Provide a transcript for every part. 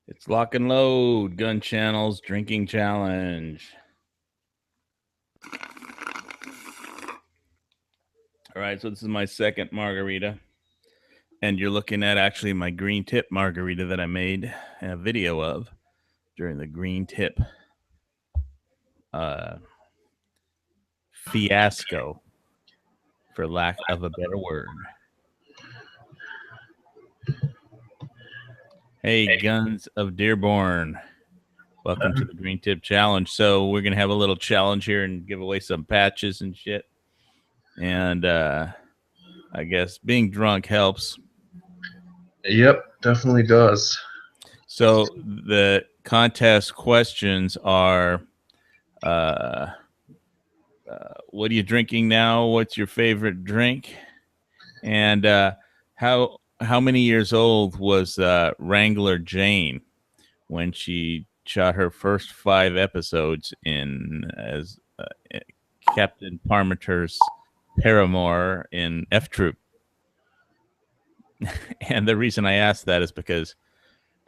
It's lock and load, Gunchannels Drinking Challenge. All right, so this is my second margarita. And you're looking at actually my green tip margarita that I made a video of during the green tip fiasco, for lack of a better word. Hey, Guns of Dearborne. Welcome to the Green Tip Challenge. So we're going to have a little challenge here and give away some patches and shit. And I guess being drunk helps. Yep, definitely does. So the contest questions are, what are you drinking now? What's your favorite drink? And how many years old was Wrangler Jane when she shot her first 5 episodes in as Captain Parmiter's paramour in F Troop? And the reason I asked that is because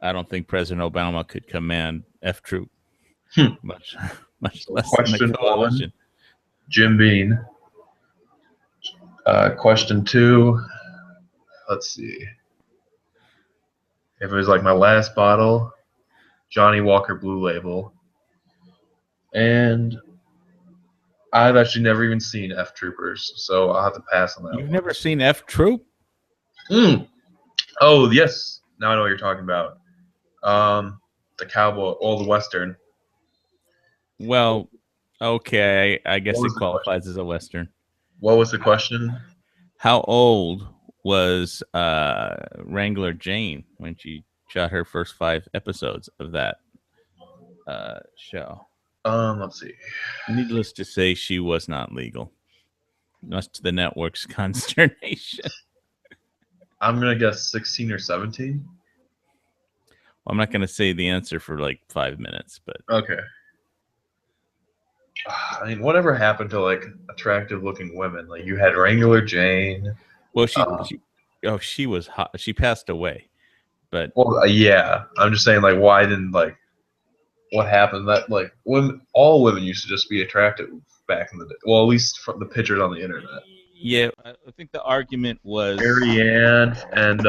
I don't think President Obama could command F Troop, much less than the coalition. 1, Jim Beam. Question 2, let's see. If it was like my last bottle, Johnny Walker Blue Label. And I've actually never even seen F Troopers, so I'll have to pass on that. You've never seen F Troop? Oh, yes. Now I know what you're talking about. The cowboy, the Western. Well, okay, I guess it qualifies as a Western. What was the question? How old was Wrangler Jane when she shot her first 5 episodes of that show? Let's see. Needless to say, she was not legal, much to the network's consternation. I'm going to guess 16 or 17. Well, I'm not going to say the answer for like 5 minutes, but... Okay. I mean, whatever happened to, like, attractive-looking women? Like, you had Wrangler Jane. Well, she was hot. She passed away, but... Well, yeah. I'm just saying, like, why didn't, like... What happened? That, like, all women used to just be attractive back in the day. Well, at least from the pictures on the internet. Yeah, I think the argument was Marianne and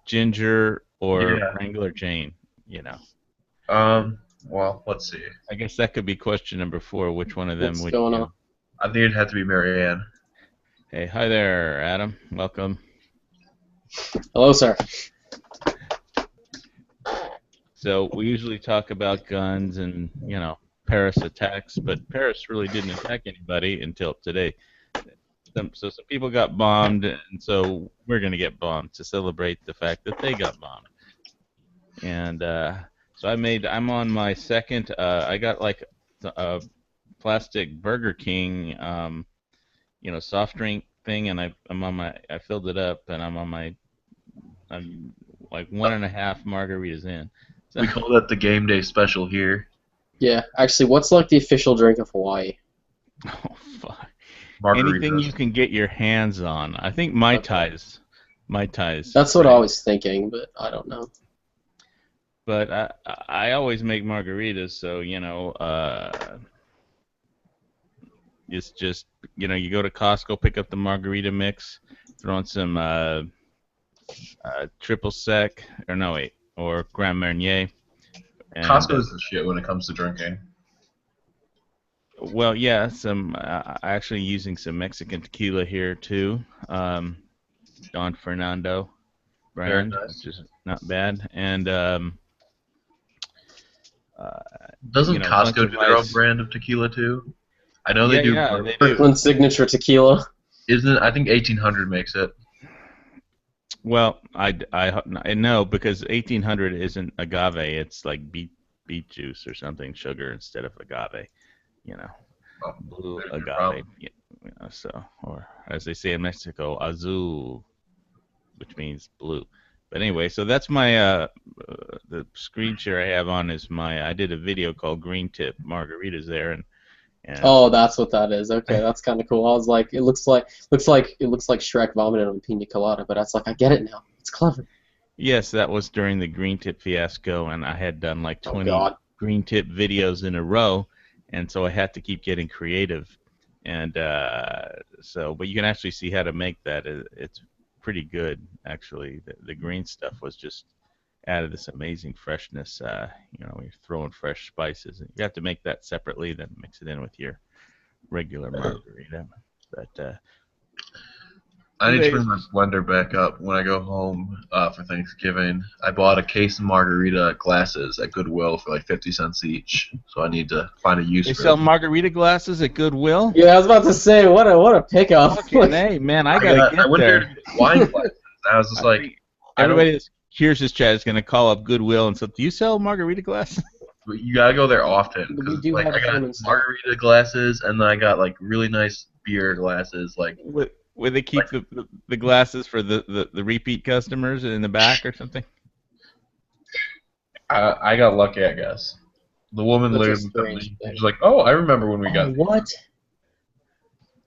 Ginger or Wrangler Jane. You know. Well, let's see. I guess that could be question number 4. Which one of them would you do? I think it'd have to be Marianne. Hey, hi there, Adam. Welcome. Hello, sir. So we usually talk about guns and, you know, Paris attacks, but Paris really didn't attack anybody until today. So some people got bombed, and so we're going to get bombed to celebrate the fact that they got bombed. And so I'm on my second, I got like a plastic Burger King, you know, soft drink thing, and I filled it up, and I'm like 1.5 margaritas in. So, we call that the game day special here. Yeah, actually, what's like the official drink of Hawaii? Oh, fuck. Margaritas. Anything you can get your hands on. I think Mai Tais. Mai Tais. That's what I was thinking, but I don't know. But I always make margaritas, so, you know, it's just, you know, you go to Costco, pick up the margarita mix, throw in some triple sec, or Grand Marnier. Costco is the shit when it comes to drinking. Well, yeah, actually using some Mexican tequila here too. Don Fernando brand, which is not bad. And doesn't Costco do their own brand of tequila tw? I know they do. Yeah, they do. Kirkland Signature Tequila. Isn't it? I think 1800 makes it. Well, I know, because 1800 isn't agave; it's like beet juice or something, sugar instead of agave. You know, blue agave. You know, so, or as they say in Mexico, azul, which means blue. But anyway, so that's my the screen share I have on is I did a video called Green Tip Margaritas there, and oh, that's what that is. Okay, that's kind of cool. I was like, it looks like Shrek vomited on a pina colada, but that's like, I get it now. It's clever. Yes, that was during the green tip fiasco, and I had done like Oh 20 God. green tip videos in a row, and so I had to keep getting creative. And but you can actually see how to make that. It's pretty good, actually. The green stuff was just added this amazing freshness. You're throwing fresh spices. You have to make that separately, then mix it in with your regular margarita. But I need to bring anyways, my blender back up when I go home for Thanksgiving. I bought a case of margarita glasses at Goodwill for like 50 cents each, so I need to find a use they for sell them. margarita glasses at Goodwill. Yeah, I was about to say, what a pickup. Fucking hey, man, I I gotta I get went there to there. get wine glasses, and I was just I like, think I don't. everybody that hears this chat is gonna call up Goodwill and say, "Do you sell margarita glasses?" You gotta go there often We because do like have I got some in stock. margarita glasses, and then I got like really nice beer glasses, like Where they keep the glasses for the repeat customers in the back or something? I got lucky, I guess. The woman That's a literally looked at strange me. thing. She's like, "Oh, I remember when we Oh, got these." what?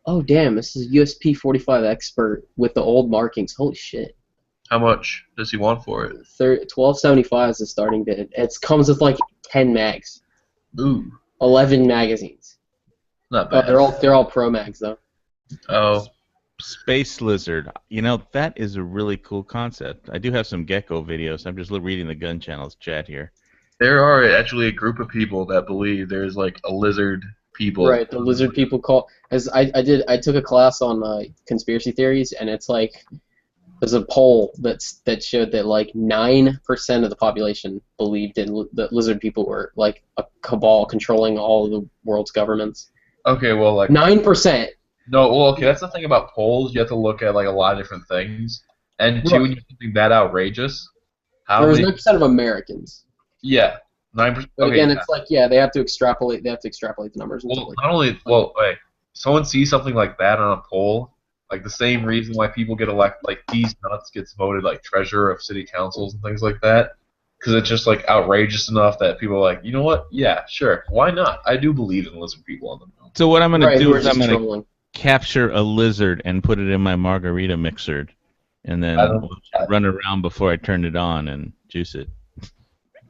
Oh, damn, this is USP 45 Expert with the old markings. Holy shit. How much does he want for it? 1275 is the starting bid. It comes with like 10 mags, Ooh, 11 magazines. not Oh, bad. they're all pro mags though. Oh, Space lizard. That is a really cool concept. I do have some gecko videos. I'm just reading the Gun Channels chat here. there are actually a group of people that believe there's like a lizard people. Right, the lizard people call as I took a class on conspiracy theories, and it's like there's a poll that showed that like 9% of the population believed that lizard people were like a cabal controlling all of the world's governments. Okay, well, like 9%. no, well, okay, that's the thing about polls. You have to look at like a lot of different things, and two, when Right. you do something that outrageous, how There was many? 9% of Americans. Yeah, 9%. But Okay, again, yeah. it's like they have to extrapolate. They have to extrapolate the numbers and stuff Well, like not only wait, someone sees something like that on a poll, like the same reason why people get elected, like these nuts gets voted like treasurer of city councils and things like that, because it's just like outrageous enough that people are like, you know what? Yeah, sure, why not? I do believe in lizard people on the moon. So what I'm that. gonna Right, do who are is I'm just gonna trolling. capture a lizard and put it in my margarita mixer, and I then don't. run around before I turn it on and juice it.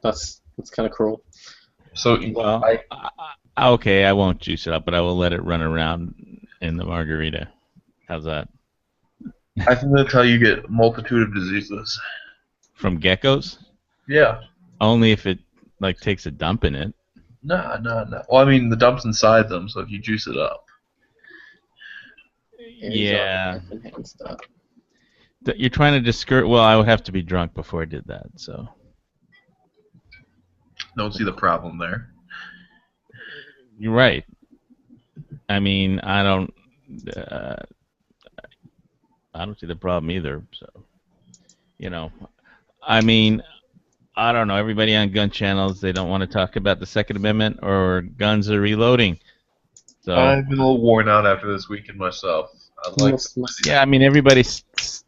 That's kind of cruel. So Well, okay, I won't juice it up, but I will let it run around in the margarita. How's that? I think that's how you get multitude of diseases. From geckos? Yeah. Only if it takes a dump in it. Nah. Well, I mean, the dump's inside them, so if you juice it up. Yeah. And stuff. You're trying to discourage. Well, I would have to be drunk before I did that, so. Don't see the problem there. You're right. I mean, I don't see the problem either. So, I mean, I don't know. Everybody on gun channels, they don't want to talk about the Second Amendment or guns or reloading. So I've been a little worn out after this weekend myself. I'd like. yeah, I mean, everybody's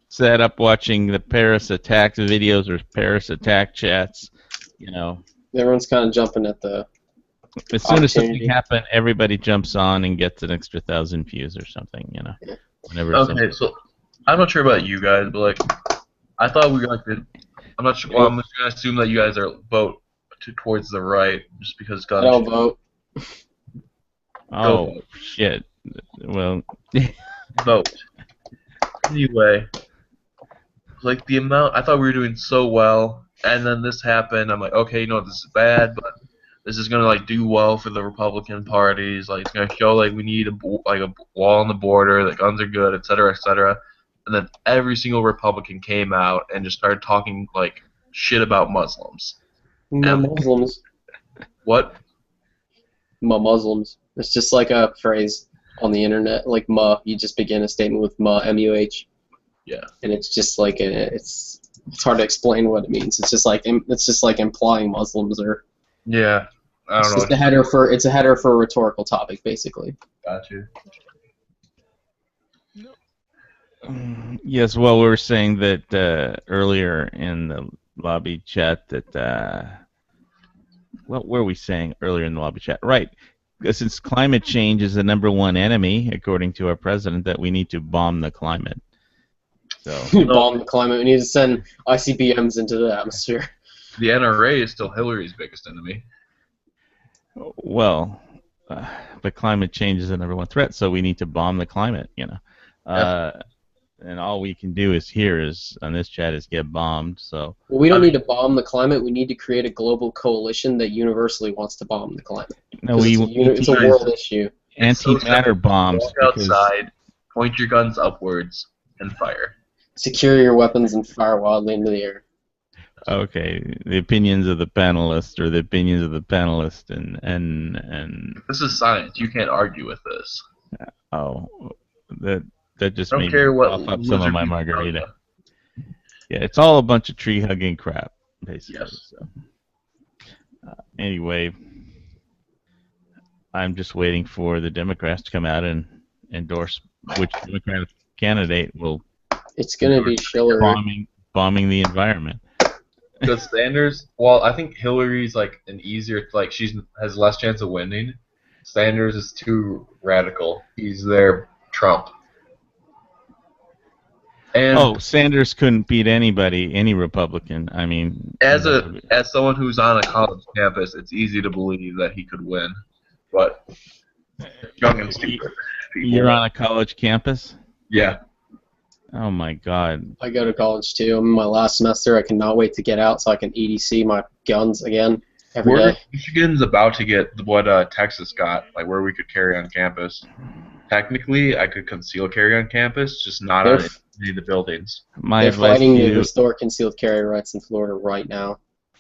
set up watching the Paris attack videos or Paris attack chats. Everyone's kind of jumping at the. As soon as something opportunity. happens, everybody jumps on and gets an extra 1,000 views or something. Yeah. Whenever. Okay, so I'm not sure about you guys, but like, I thought we were like the. I'm not sure. Well, I'm just gonna assume that you guys are vote towards the right, just because I don't vote. Oh shit! Well, vote. Anyway, like the amount, I thought we were doing so well, and then this happened. I'm like, okay, this is bad, but this is gonna like do well for the Republican parties. Like, it's gonna show like we need a wall on the border, that guns are good, et cetera, et cetera. And then every single Republican came out and just started talking like shit about Muslims. My Muslims. What? My Muslims. It's just like a phrase on the internet, like "ma." You just begin a statement with "ma," M-U-H. Yeah. And it's just like it's hard to explain what it means. It's just like implying Muslims are. Yeah. I don't know. It's a header for a rhetorical topic, basically. Got you. yes. Well, we were saying that earlier in the lobby chat that. What were we saying earlier in the lobby chat? Right. Since climate change is the #1 enemy, according to our president, that we need to bomb the climate. So, Bomb the climate. We need to send ICBMs into the atmosphere. The NRA is still Hillary's biggest enemy. well, but climate change is the number one threat, so we need to bomb the climate, and all we can do on this chat is get bombed. So Well, we don't need to bomb the climate. We need to create a global coalition that universally wants to bomb the climate. no, we need It's a world issue. anti-matter bombs Walk because outside, point your guns upwards, and fire. Secure your weapons and fire wildly into the air. okay, the opinions of the panelists are the opinions of the panelists, and This is science. You can't argue with this. oh, that just I don't made care me what cough up some of lizard my people margarita. tell Yeah, it's all a bunch of tree hugging crap, basically. Yes. So. Anyway, I'm just waiting for the Democrats to come out and endorse which Democratic candidate will It's gonna be Hillary. bombing the environment. Because Sanders, well, I think Hillary's like an easier, like has less chance of winning. Sanders is too radical. He's their Trump. And Oh, Sanders couldn't beat anybody, any Republican. I mean, as someone who's on a college campus, it's easy to believe that he could win. But young and stupid people. You're on a college campus? Yeah. Oh my God. I go to college too. I'm in my last semester. I cannot wait to get out so I can EDC my guns again every day. Michigan's about to get what Texas got, like where we could carry on campus. Technically, I could conceal carry on campus, just not on any of the buildings. My They're advice fighting to to you restore concealed carry rights in Florida right now.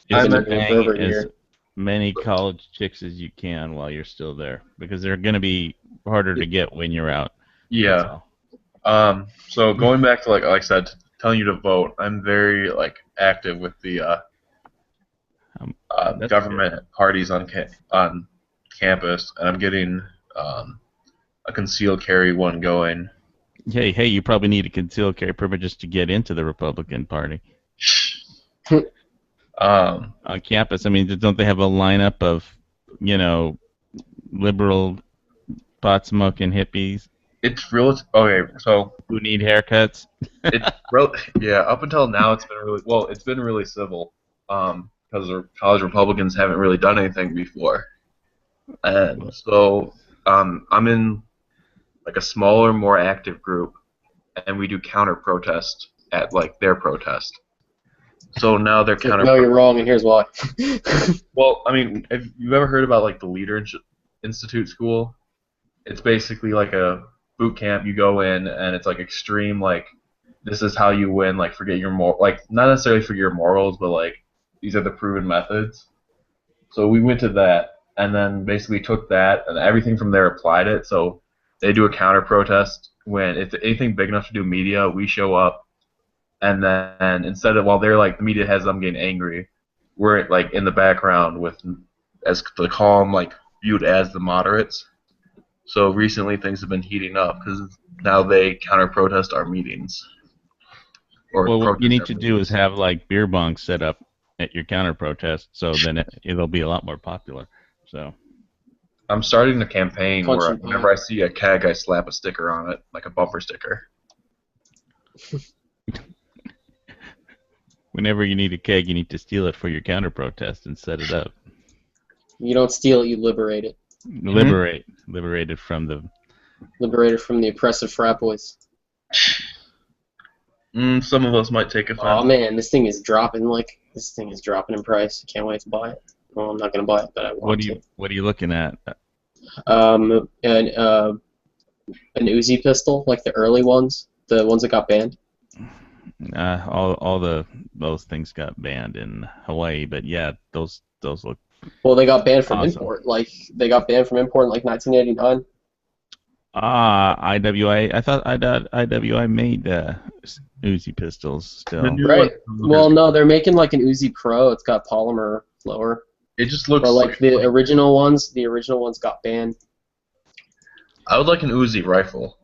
is been to doing it bang for over a as year. many college chicks as you can while you're still there, because they're going to be harder to get when you're out. Yeah. So going back to like I said, telling you to vote, I'm very active with the government parties on campus, and I'm getting a concealed carry one going. Hey, you probably need a concealed carry permit just to get into the Republican Party. On campus, I mean, don't they have a lineup of, liberal pot smoking hippies? It's real. Okay, so who need haircuts? Yeah. Up until now, it's been really civil. Because the college Republicans haven't really done anything before, and so I'm in like a smaller, more active group, and we do counter protest at their protest. So now they're counter. No, you're wrong, and here's why. Well, I mean, have you ever heard about the Leader Institute school? It's basically like a boot camp. You go in, and it's extreme. This is how you win. Forget your not necessarily forget your morals, but these are the proven methods. So we went to that, and then basically took that, and everything from there applied it. So they do a counter protest when if anything big enough to do media, we show up, and then instead of while they're the media has them getting angry, we're in the background as the calm viewed as the moderates. So recently things have been heating up because now they counter protest our meetings. Well, what you need to do is have beer bongs set up at your counter protest, so then it'll be a lot more popular. So I'm starting a campaign where whenever I see a keg, I slap a sticker on it, like a bumper sticker. Whenever you need a keg, you need to steal it for your counter protest and set it up. You don't steal it, you liberate it. Liberated from the oppressive frat boys. Some of us might take offense. Oh man, this thing is dropping in price. I can't wait to buy it. Well, I'm not gonna buy it, but I want to. What are you looking at? An Uzi pistol, like the early ones, the ones that got banned. All those things got banned in Hawaii, but yeah, those look. Well, they got banned from awesome. import. They got banned from import in 1989. IWI. I thought IWI made Uzi pistols still. Right. Well, no, they're making an Uzi Pro. It's got polymer lower. It just looks but the original ones. The original ones got banned. I would like an Uzi rifle,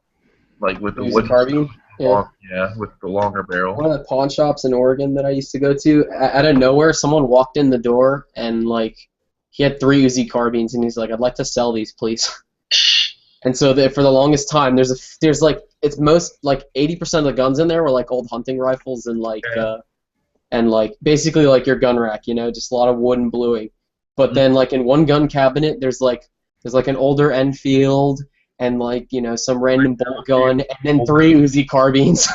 with the wood carbine. Yeah, with the longer barrel. One of the pawn shops in Oregon that I used to go to, out of nowhere, someone walked in the door and he had 3 Uzi carbines, and he's like, "I'd like to sell these, please." And so for the longest time, there's it's most like 80% of the guns in there were like old hunting rifles and like basically like your gun rack, just a lot of wood and bluing. But then like in one gun cabinet, there's like an older Enfield and like some random bolt gun, and then 3 Uzi carbines.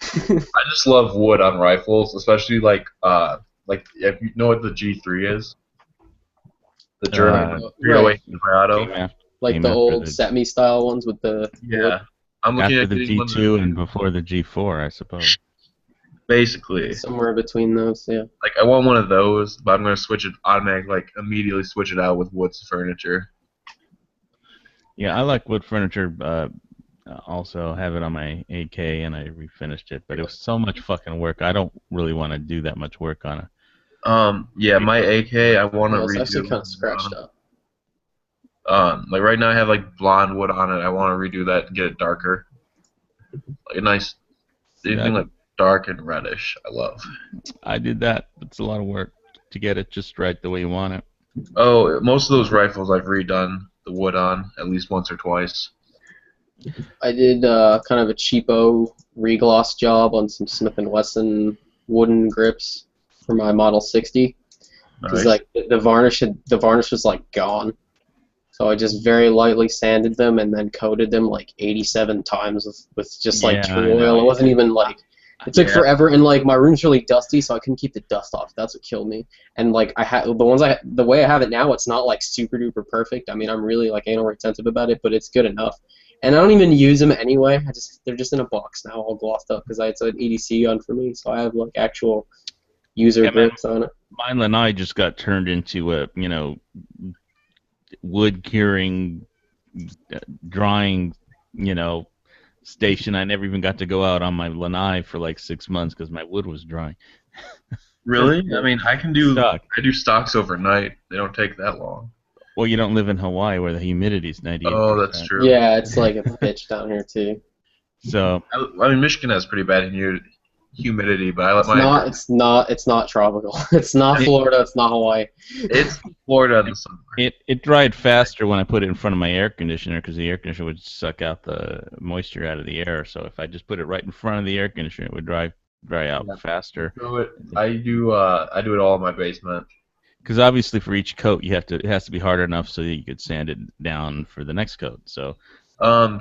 I just love wood on rifles, especially like if you know what the G3 is, the German 308 Colorado. Like the old Setme style ones with the wood. Yeah, I'm looking After at the getting one G2 and before the G4, I suppose. basically. Somewhere between those, yeah. Like I want one of those, but I'm gonna switch it automatic, like immediately switch it out with wood furniture. Yeah, I like wood furniture. Also have it on my AK, and I refinished it, but it was so much fucking work. I don't really want to do that much work on it. Yeah, my AK I want to It's redo. actually kind of scratched up. Like right now I have like blonde wood on it. I want to redo that and get it darker, like a nice anything like dark and reddish. I love. I did that. It's a lot of work to get it just right the way you want it. Oh, most of those rifles I've redone the wood on at least once or twice. I did kind of a cheapo regloss job on some Smith & Wesson wooden grips for my Model 60. Because like the varnish was like gone. So I just very lightly sanded them and then coated them like 87 times with just like tree oil. It wasn't even like it took forever, and like my room's really dusty, so I couldn't keep the dust off. That's what killed me. And like the way I have it now, it's not like super duper perfect. I mean, I'm really like anal retentive about it, but it's good enough. And I don't even use them anyway. They're just in a box now, all glossed up, because it's an EDC gun for me, so I have like actual user grips on it. My lanai just got turned into a wood curing, drying, station. I never even got to go out on my lanai for like 6 months because my wood was drying. Really? I mean, I do stocks overnight. They don't take that long. Well, you don't live in Hawaii where the humidity is 98%. Oh, that's true. Yeah, it's like a bitch down here too. So I mean, Michigan has pretty bad humidity, but I let It's not tropical. It's not Florida. It's not Hawaii. It's Florida in the summer. It dried faster when I put it in front of my air conditioner because the air conditioner would suck out the moisture out of the air. So if I just put it right in front of the air conditioner, it would dry out faster. So I do it all in my basement. Because obviously for each coat it has to be hard enough so that you could sand it down for the next coat. So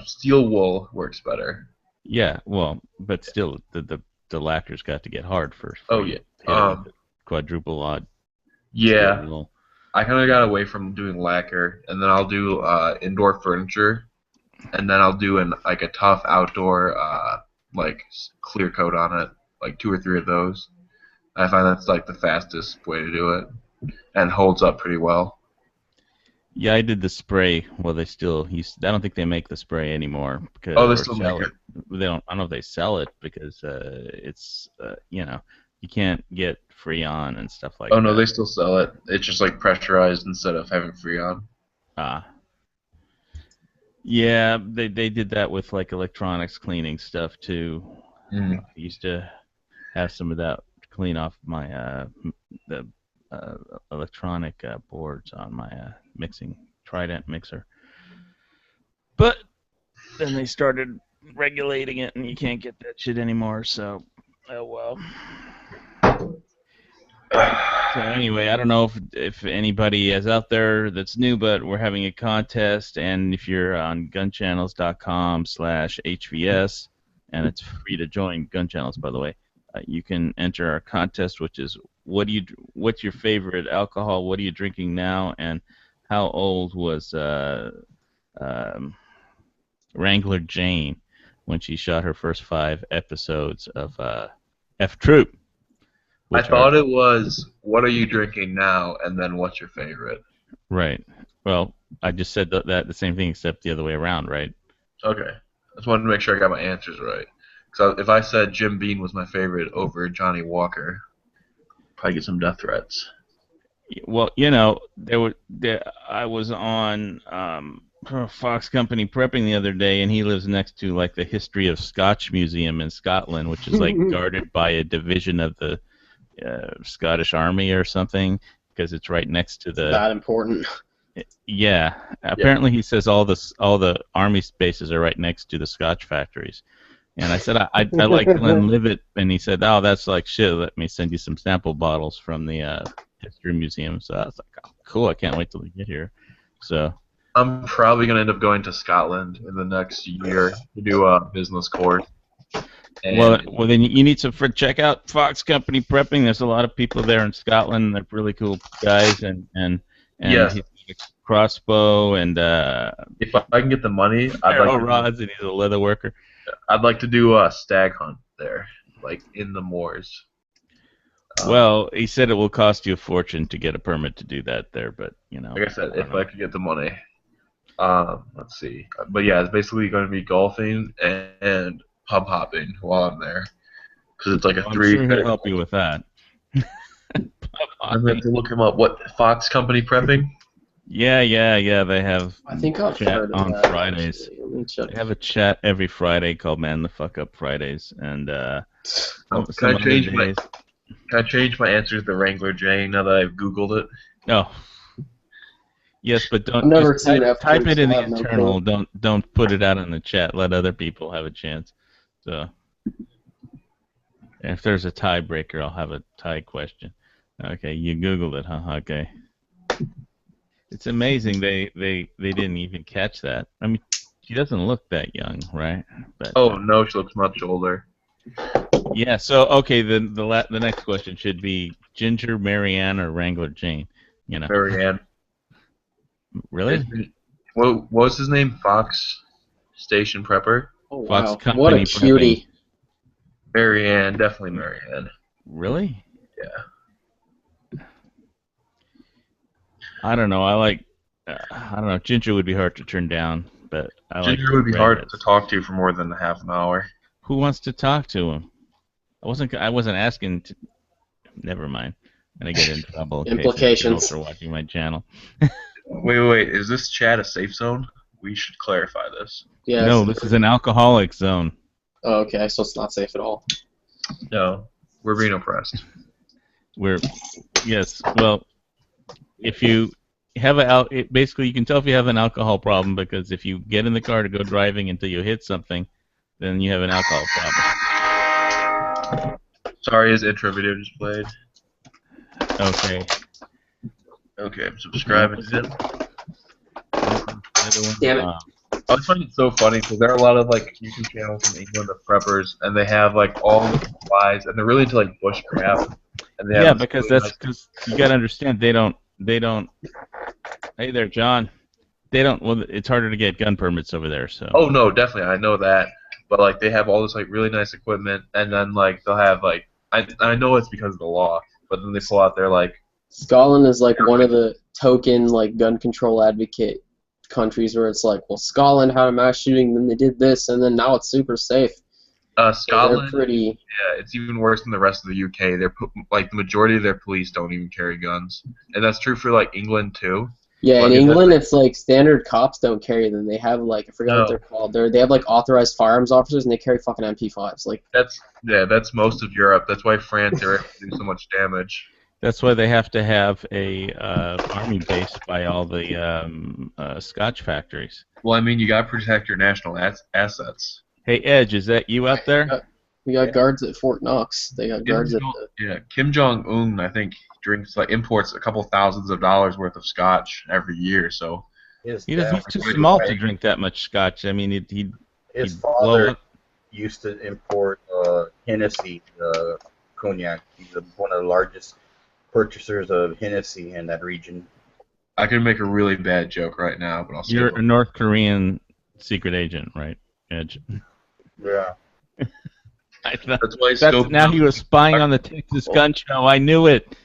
steel wool works better. Yeah, well, but still the lacquer's got to get hard first. Oh yeah. Quadruple odd. Yeah. I kind of got away from doing lacquer, and then I'll do indoor furniture, and then I'll do a tough outdoor like clear coat on it, like 2 or 3 of those. I find that's like the fastest way to do it, and holds up pretty well. Yeah, I did the spray. Well, they still I don't think they make the spray anymore because they still make it. They don't. I don't know if they sell it because it's you can't get Freon and stuff like that. Oh no, they still sell it. It's just like pressurized instead of having Freon. Yeah, they did that with like electronics cleaning stuff too. I used to have some of that to clean off my the electronic boards on my mixing Trident mixer. But then they started regulating it, and you can't get that shit anymore. So, oh well. So anyway, I don't know if anybody is out there that's new, but we're having a contest, and if you're on gunchannels.com/HVS, and it's free to join Gunchannels, by the way, you can enter our contest, which is what's your favorite alcohol? What are you drinking now? And how old was Wrangler Jane when she shot her first 5 episodes of F Troop? I thought it was, what are you drinking now, and then what's your favorite? Right. Well, I just said that the same thing except the other way around, right? Okay. I just wanted to make sure I got my answers right. So if I said Jim Beam was my favorite over Johnny Walker, probably get some death threats. Well, I was on Fox Company prepping the other day, and he lives next to like the History of Scotch Museum in Scotland, which is like guarded by a division of the Scottish Army or something, because it's right next to the. That important. Yeah, Yeah. apparently he says all the army bases are right next to the Scotch factories. And I said I like Glenlivet, and he said, "Oh, that's like shit. Let me send you some sample bottles from the history museum." So I was like, "Oh, cool! I can't wait till we get here." So, I'm probably gonna end up going to Scotland in the next year to do a business course. well, And then you need to check out Fox Company Prepping. There's a lot of people there in Scotland. They're really cool guys, and yes, he's got a crossbow and if I can get the money, arrow rods, and he's a leather worker. I'd like to do a stag hunt there, like in the moors. Well, he said it will cost you a fortune to get a permit to do that there, but you know, Like I said, I don't if know. I could get the money. Let's see. But yeah, it's basically going to be golfing and pub hopping while I'm there, because it's like a I'm sure he'll three. help you with that. I'm going to look him up. What Fox Company Prepping? Yeah. They have I think I've chat heard of on that. Fridays. Actually. Let me check. They have a chat every Friday called "Man the Fuck Up Fridays," and Oh, some other days. can I change my answer to the Wrangler J now that I've Googled it? Oh, yes, but I've don't never just seen type F3, it so in I the have no internal. clue. Don't put it out in the chat. Let other people have a chance. So if there's a tiebreaker, I'll have a tie question. Okay, you Googled it, huh? Okay. It's amazing they didn't even catch that. I mean, she doesn't look that young, right? But Oh no, she looks much older. yeah. So okay, the next question should be Ginger Marianne or Wrangler Jane. You know, Marianne. really? What was his name? Fox Station Prepper. Oh Fox wow, what a Company Prepping. cutie! Marianne, definitely Marianne. Really? Yeah. I don't know. I don't know. Ginger would be hard to turn down, but I like Ginger would be hard to redheads. talk to for more than half an hour. Who wants to talk to him? I wasn't asking. Never mind. I'm gonna get in trouble in case any girls Implications. are watching my channel. Wait. Is this chat a safe zone? We should clarify this. Yes. No, this is an alcoholic zone. Oh, okay, so it's not safe at all. No, we're being oppressed. Yes. Well, if you have basically you can tell if you have an alcohol problem because if you get in the car to go driving until you hit something, then you have an alcohol problem. Sorry, his intro video just played. Okay. Okay, I'm subscribing to him. Damn it. I always find it so funny because there are a lot of like YouTube channels from England of preppers, and they have like all the supplies, and they're really into like bushcraft. And they have this because really that's because you got to understand they don't. Hey there, John. They don't. Well, it's harder to get gun permits over there. So. Oh no, definitely, I know that. But like they have all this like really nice equipment, and then like they'll have like I know it's because of the law, but then they pull out their like Scotland is like one of the token like gun control advocate countries where it's like, well, Scotland had a mass shooting, then they did this, and then now it's super safe. So Scotland. they're pretty. Yeah, it's even worse than the rest of the UK. Like the majority of their police don't even carry guns, and that's true for like England too. Yeah, Well, in I guess England, it's like standard cops don't carry them. They have like I forgot what they're called. They have like authorized firearms officers, and they carry fucking MP5s. Like that's most of Europe. That's why France are able to do so much damage. That's why they have to have a army base by all the Scotch factories. Well, I mean, you gotta protect your national assets. Hey, Edge, is that you out there? we got guards at Fort Knox. They got guards at Kim Jong Un, I think, imports a couple thousands of dollars worth of scotch every year. So he's too small to drink that much scotch. I mean, His he'd blow father up. used to import Hennessy cognac. He's one of the largest purchasers of Hennessy in that region. I could make a really bad joke right now, but I'll say You're it. a North Korean secret agent, right, Edge? Yeah. That's why Now he was spying on the Texas gun show. I knew it.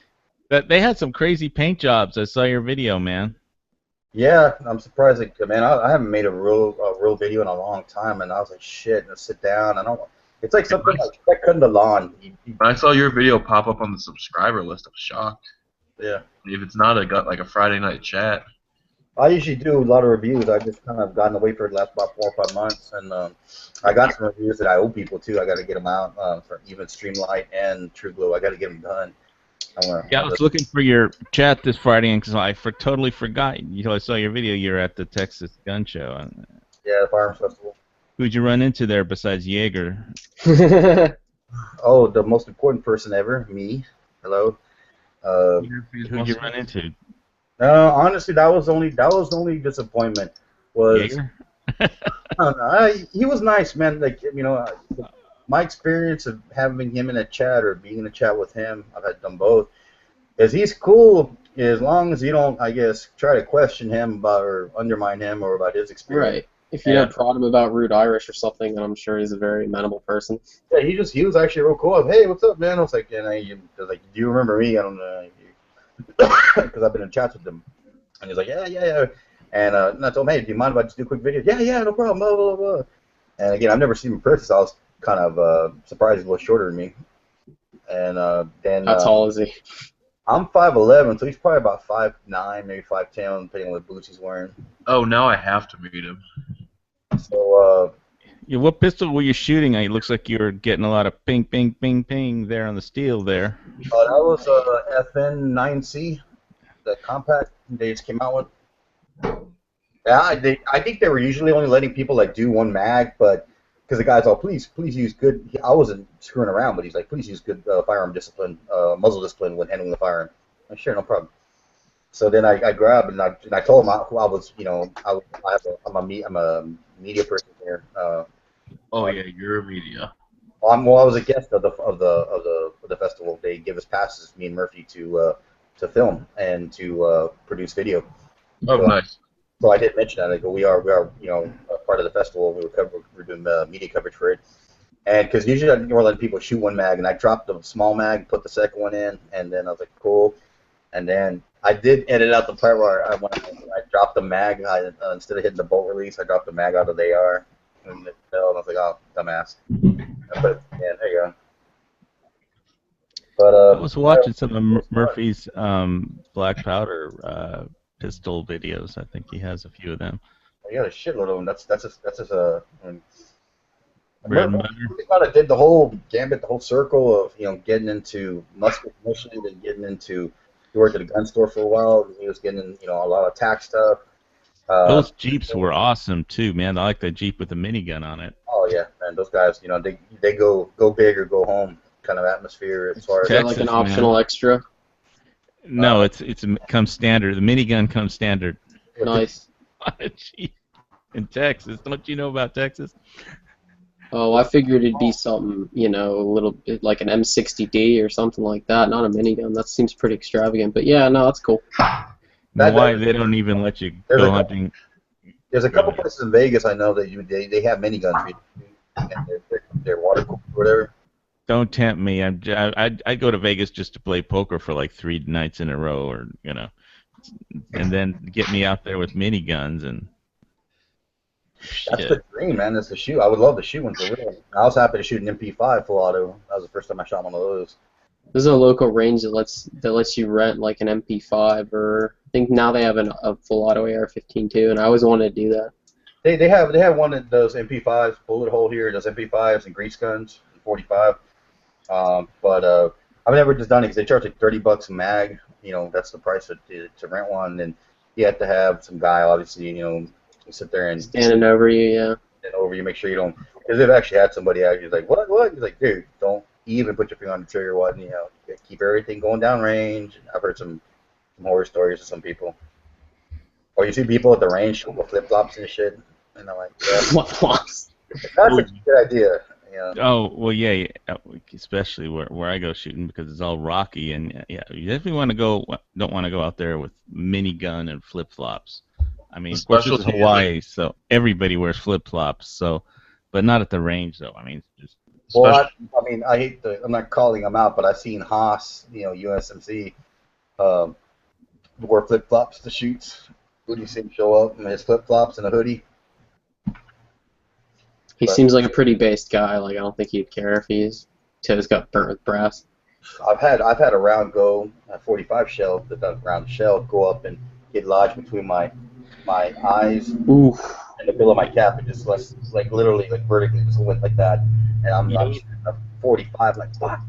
That they had some crazy paint jobs. I saw your video, man. Yeah, I'm surprised. Man, I haven't made a real video in a long time, and I was like, shit, let's sit down. I don't. It's like something like cutting the lawn. When I saw your video pop up on the subscriber list, I was shocked. Yeah. If it's not like a Friday night chat. I usually do a lot of reviews. I just kind of gotten away for the last about 4 or 5 months, and I got some reviews that I owe people too. I got to get them out for even Streamlight and True Glow. I got to get them done. Yeah, I was looking for your chat this Friday because totally forgot. I saw your video. You're at the Texas Gun Show. Yeah, the Firearms Festival. Who'd you run into there besides Jaeger? Oh, the most important person ever, me. Hello. Who'd you run into? No, honestly, that was the only disappointment. Was Jaeger? I don't know, he was nice, man. Like my experience of having him in a chat or being in a chat with him, I've had done both. Is he's cool as long as you don't, I guess, try to question him about or undermine him or about his experience. Right. If you don't prod him about rude Irish or something, then I'm sure he's a very amenable person. Yeah, he was actually real cool. Hey, what's up, man? I was like, do you remember me? I don't know, because I've been in chats with him. And he's like, yeah. And I told him, hey, do you mind if I just do a quick video? Yeah, no problem. Blah blah blah. And again, I've never seen him in person, so I was kind of surprised he's a little shorter than me. And then how tall is he? I'm 5'11", so he's probably about 5'9", maybe 5'10", depending on what boots he's wearing. Oh, now I have to meet him. So, yeah, what pistol were you shooting? It looks like you were getting a lot of ping, ping, ping, ping there on the steel there. that was FN9C, the compact they just came out with. Yeah, I think they were usually only letting people like do one mag, but because the guy's all, please use good. I wasn't screwing around, but he's like, please use good firearm discipline, muzzle discipline when handling the firearm. I'm sure, no problem. So then I grabbed and I told him who I was. I'm a media person here. Oh yeah, you're a media. I was a guest of the festival. They give us passes, me and Murphy, to film and to produce video. Oh, so, nice. So I did mention that. I go, we are a part of the festival. We're doing media coverage for it. And because usually we're letting people shoot one mag, and I dropped the small mag, put the second one in, and then I was like, cool. And then I did edit out the part where I dropped the mag. Instead of hitting the bolt release, I dropped the mag out of the AR, and it fell. And I was like, oh, dumbass. But yeah, there you go. But I was watching some of Murphy's black powder pistol videos. I think he has a few of them. You got a shitload of them. That's just Bread and butter. We kind of did the whole gambit, the whole circle of getting into musket initially, then getting into. He worked at a gun store for a while. And he was getting a lot of tax stuff. Those Jeeps were awesome too, man. I like the Jeep with the minigun on it. Oh yeah, man. Those guys, they go big or go home kind of atmosphere as far as Texas, like an optional extra. No, it comes standard. The minigun comes standard. Nice. In Texas, don't you know about Texas? Oh, I figured it'd be something, a little bit like an M60D or something like that, not a minigun. That seems pretty extravagant, but yeah, no, that's cool. Why they don't even let you go hunting? There's a couple places in Vegas I know that they have miniguns, and they're water cooled or whatever. Don't tempt me. I'd go to Vegas just to play poker for like 3 nights in a row, or and then get me out there with miniguns and. That's the dream, man. Is to shoot. I would love to shoot one for real. I was happy to shoot an MP5 full auto. That was the first time I shot one of those. There's a local range that lets you rent like an MP5, or I think now they have a full auto AR-15 too, and I always wanted to do that. They have one that does MP5s, bullet hole here, does MP5s and grease guns, 45. But I've never just done it because they charge like $30 a mag. That's the price to rent one, and you have to have some guy, obviously, sit there and standing over you, yeah. And over you, make sure you don't. Because they've actually had somebody out. He's like, what? He's like, dude, don't even put your finger on the trigger. What? And, keep everything going down range. I've heard some horror stories of some people. Or you see people at the range with flip flops and shit, and I'm like, yeah, flip flops. That's a good idea. Oh well, yeah, especially where I go shooting because it's all rocky, and yeah, you definitely don't want to go out there with minigun and flip flops. I mean, of course, it's Hawaii, so everybody wears flip-flops. So, but not at the range, though. I mean, just. Well, I hate I'm not calling them out, but I've seen Haas, USMC, wear flip-flops to shoots. Who do you see him show up in his flip-flops and a hoodie? He seems like a pretty based guy. Like, I don't think he'd care if his toes got burnt with brass. I've had a round go, a 45 shell, round shell go up and get lodged between my eyes and the bill of my cap, and just literally vertically just went like that, and I'm shooting a 45 like fuck.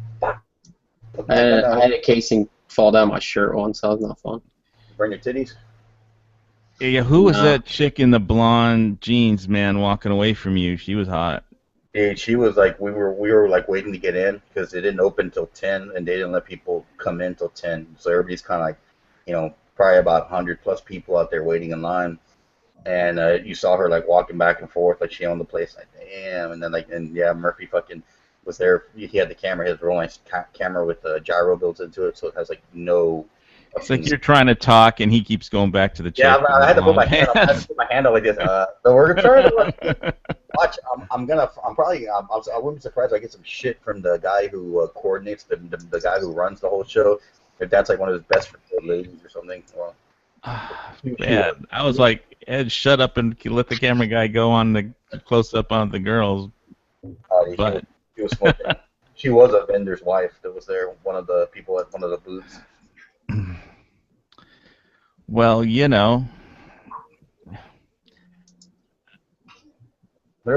I had a casing fall down my shirt once. That was not fun. Burn your titties. Yeah, who was No. that chick in the blonde jeans, man, walking away from you? She was hot. Dude, she was like, we were like waiting to get in because it didn't open till 10, and they didn't let people come in till 10. So everybody's kind of like, probably about 100 plus people out there waiting in line. And you saw her like walking back and forth, like she owned the place. Like, damn. And then yeah, Murphy fucking was there. He had the camera, his rolling camera with the gyro built into it, so it has like no. It's like you're trying to talk, and he keeps going back to the chick. Yeah, with I the had to put my blonde hand. I had to pants. put my hand out like this. So we're trying to watch. I wouldn't be surprised if I get some shit from the guy who coordinates the guy who runs the whole show. If that's like one of his best friends ladies or something. Well, Man, I was like, Ed, shut up and let the camera guy go on the close up on the girls. But she was smoking. She was a vendor's wife that was there. One of the people at one of the booths. well, There's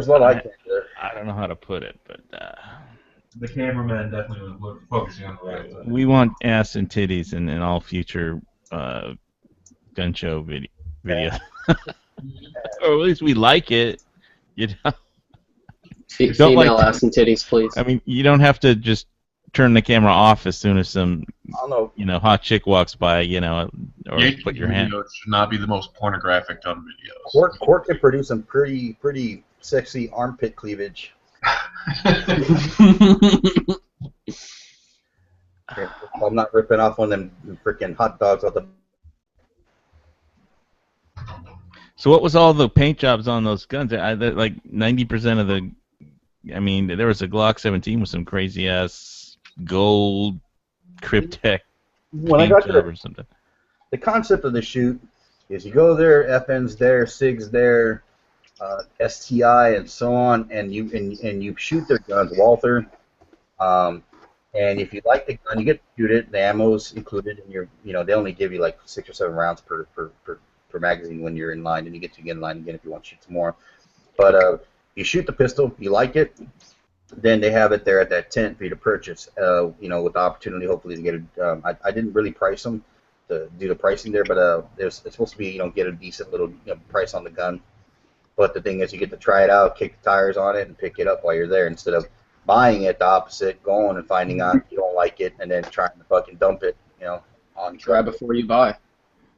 a lot I can't do. I don't know how to put it, but The cameraman definitely was focusing on the right thing. we want ass and titties in all future gun show videos. Or at least we like it. Don't Female like- ass and titties, please. I mean, you don't have to just turn the camera off as soon as some I don't know. hot chick walks by, or YouTube put your hand. videos should not be the most pornographic gun videos. Court could produce some pretty sexy armpit cleavage. I'm not ripping off one of them freaking hot dogs out the. So what was all the paint jobs on those guns? Like 90% of the. I mean, there was a Glock 17 with some crazy ass gold Cryptek When I paint got to job or something. the concept of the shoot is you go there, FN's there, SIG's there, STI and so on, and you shoot their guns, Walther. And if you like the gun, you get to shoot it. The ammo's included, and they only give you like 6 or 7 rounds per magazine when you're in line, and you get to get in line again if you want to shoot some more. But you shoot the pistol, you like it, then they have it there at that tent for you to purchase. With the opportunity, hopefully, to get it. I didn't really price them to do the pricing there, but it's supposed to be get a decent little price on the gun. But the thing is, you get to try it out, kick the tires on it, and pick it up while you're there instead of buying it the opposite, going and finding out you don't like it, and then trying to fucking dump it, on Try before you buy.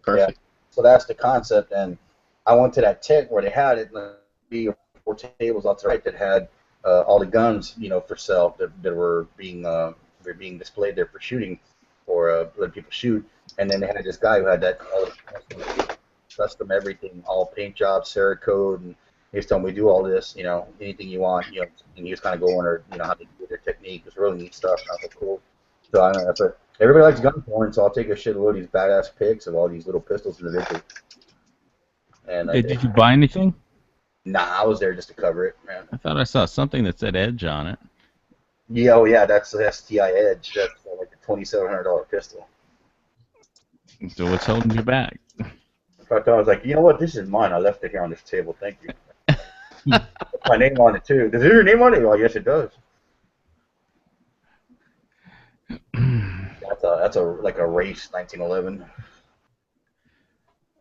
Perfect. Yeah. So that's the concept, and I went to that tent where they had it, and 3 or 4 tables out to the right that had all the guns, for sale that were being displayed there for shooting, or letting people shoot, and then they had this guy who had that custom everything, all paint jobs, Cerakote, and he was telling me, we do all this, anything you want, and he was kind of going over, how they do their technique. It was really neat stuff. I thought, cool. So I don't know, but everybody likes gun porn, so I'll take a shitload of these badass pics of all these little pistols individually. And Did you buy anything? Nah, I was there just to cover it, man. I thought I saw something that said Edge on it. Yeah, oh yeah, that's the STI Edge. That's like a $2,700 pistol. So what's holding you back? But I was like, you know what? This is mine. I left it here on this table. Thank you. Put my name on it too. Does it have your name on it? Well, yes, it does. That's like a race 1911.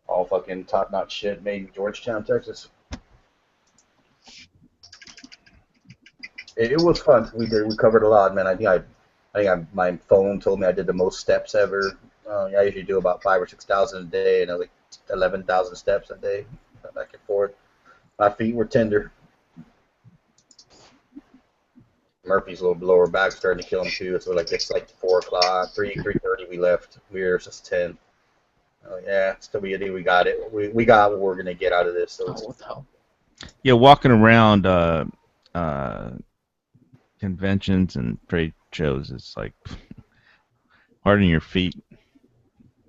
All fucking top-notch shit made in Georgetown, Texas. It was fun. We covered a lot, man. I think my phone told me I did the most steps ever. I usually do about 5,000 or 6,000 a day, and I was like 11,000 steps a day, back and forth. My feet were tender. Murphy's little lower back starting to kill him too. So it's like 4 o'clock, 3:30 we left. We were just 10. Yeah, still we got it. We got what we're gonna get out of this. So What the hell? Yeah, walking around conventions and trade shows is like hard on your feet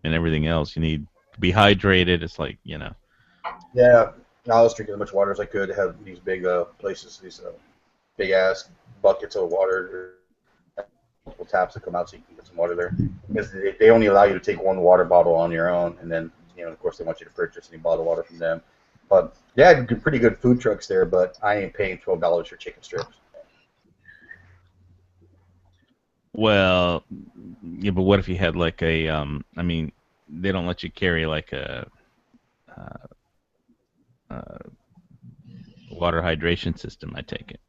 and everything else. You need to be hydrated. It's like, Yeah, I was drinking as much water as I could. Have these big places, these big ass buckets of water, multiple taps that come out so you can get some water there. Because they only allow you to take 1 water bottle on your own, and then of course they want you to purchase any bottled water from them. But yeah, pretty good food trucks there, but I ain't paying $12 for chicken strips. well, Yeah, but what if you had like a I mean, they don't let you carry like a uh, water hydration system. I take it.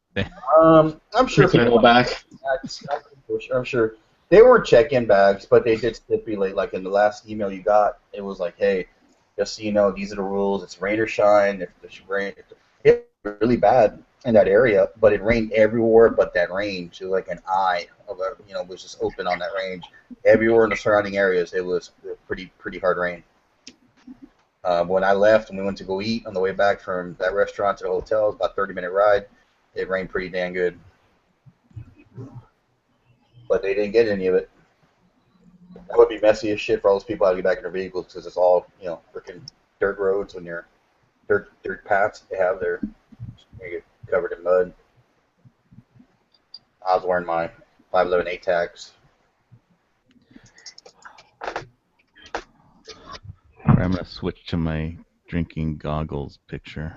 I'm sure if you Go back. I'm sure they weren't check-in bags, but they did stipulate, like in the last email you got, it was like, hey, just so you know, these are the rules. It's rain or shine. If the rain, it's really bad in that area, but it rained everywhere but that range. It was like an eye of a, was just open on that range. Everywhere in the surrounding areas, it was pretty hard rain. When I left and we went to go eat on the way back from that restaurant to the hotel, it was about a 30-minute ride. It rained pretty dang good. But they didn't get any of it. That would be messy as shit for all those people how to get back in their vehicles because it's all, freaking dirt roads when you're dirt paths they have there. You get covered in mud. I was wearing my 511 A-tags. I'm gonna switch to my drinking goggles picture.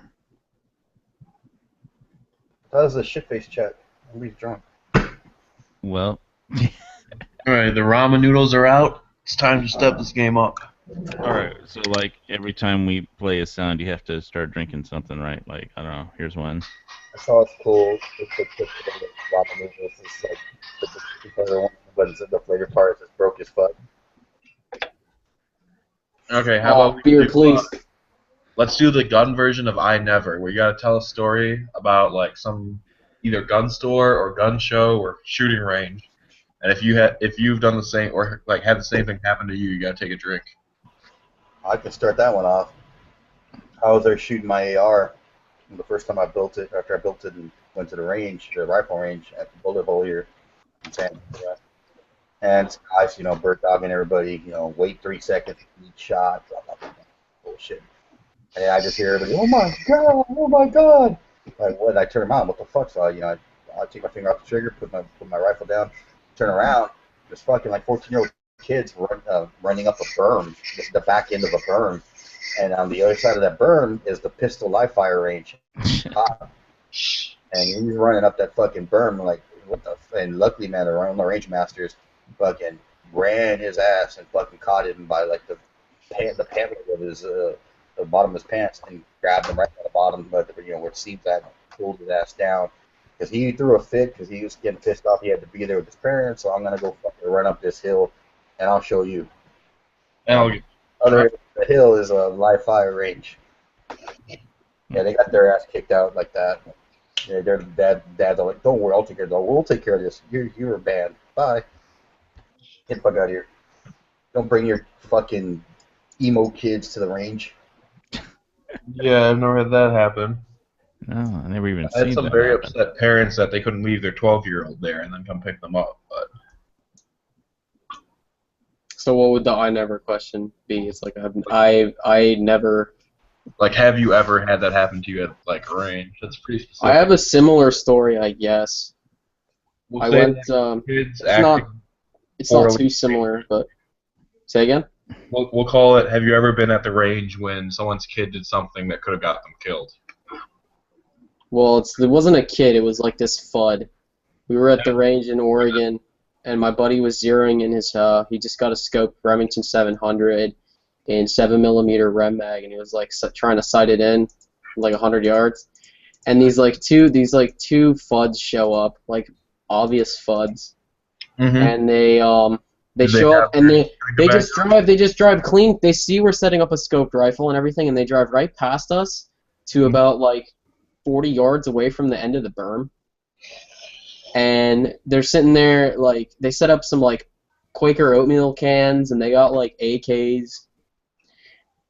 That was a shit-faced chat. Nobody's drunk. Well, All right, the ramen noodles are out. It's time to step this game up. all right. So like every time we play a sound, you have to start drinking something, right? Like I don't know. Here's one. I saw it's cool. It's ramen noodles. It's like but it's the flavor part is just broke as fuck. Okay, how about we beer, do, please. let's do the gun version of I Never, where you gotta tell a story about like some either gun store or gun show or shooting range, and if you've done the same or like had the same thing happen to you, you gotta take a drink. I can start that one off. I was there shooting my AR the first time I built it. After I built it and went to the range, the rifle range at the bullet hole here in San Diego. And guys, bird dogging everybody. Wait 3 seconds, each shot, blah blah blah, bullshit. And I just hear everybody, oh my god, oh my god. Like, what? I turn around, what the fuck? So I take my finger off the trigger, put my rifle down, turn around. There's fucking like 14-year-old kids running up a berm, the back end of a berm, and on the other side of that berm is the pistol live fire range. And he's running up that fucking berm like, what the? And luckily, man, the range masters fucking ran his ass and fucking caught him by like the pant of his the bottom of his pants and grabbed him right at the bottom, but where it seems that pulled his ass down because he threw a fit because he was getting pissed off. He had to be there with his parents, so I'm gonna go fucking run up this hill and I'll show you. And Under the hill is a live fire range. Yeah, they got their ass kicked out like that. Yeah, their dads are like, don't worry, I'll take care of it. We'll take care of this. You're banned. Bye. Get the fuck out of here. Don't bring your fucking emo kids to the range. yeah, I've never had that happen. No, I never even I had seen some that very happen. upset parents that they couldn't leave their 12-year-old there and then come pick them up. But So what would the I never question be? It's like I never. like, have you ever had that happen to you at like a range? That's pretty specific. I have a similar story, I guess. We'll I say went. that kids It's not. acting It's not poorly. too similar, but say again. We'll call it. Have you ever been at the range when someone's kid did something that could have got them killed? Well, it wasn't a kid. It was like this FUD. We were at the range in Oregon, and my buddy was zeroing in his. He just got a scope Remington 700 in 7mm rem mag, and he was like trying to sight it in like 100 yards. And these two FUDs show up, like obvious FUDs, and they show up and they just drive clean. They see we're setting up a scoped rifle and everything, and they drive right past us to about like 40 yards away from the end of the berm. And they're sitting there, like, they set up some like Quaker oatmeal cans, and they got like AKs.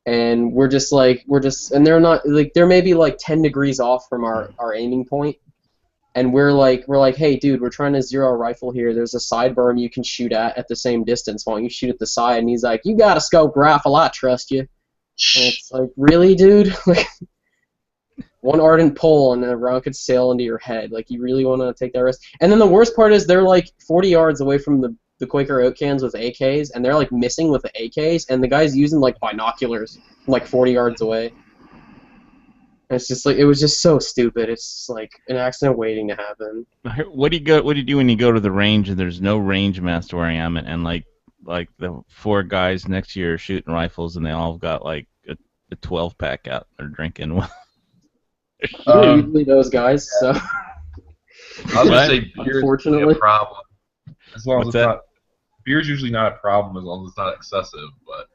And and they're not like, they're maybe like 10 degrees off from our aiming point. And we're like, hey, dude, we're trying to zero a rifle here. There's a side berm you can shoot at the same distance. Why don't you shoot at the side? And he's like, you got a scope rifle, I trust you. And it's like, really, dude? Like, one ardent pull and a round could sail into your head. Like, you really want to take that risk? And then the worst part is they're like 40 yards away from the Quaker oat cans with AKs, and they're like missing with the AKs, and the guy's using like binoculars like 40 yards away. And it's just like, it was just so stupid. It's like an accident waiting to happen. What do you do when you go to the range and there's no range master wearing helmet and like like the four guys next to you are shooting rifles, and they all got like a 12 pack out. They're drinking. We're Um, usually those guys, so I was gonna What? say beer is usually unfortunately. a problem as long as What's it's that? not. Beer's usually not a problem as long as it's not excessive, but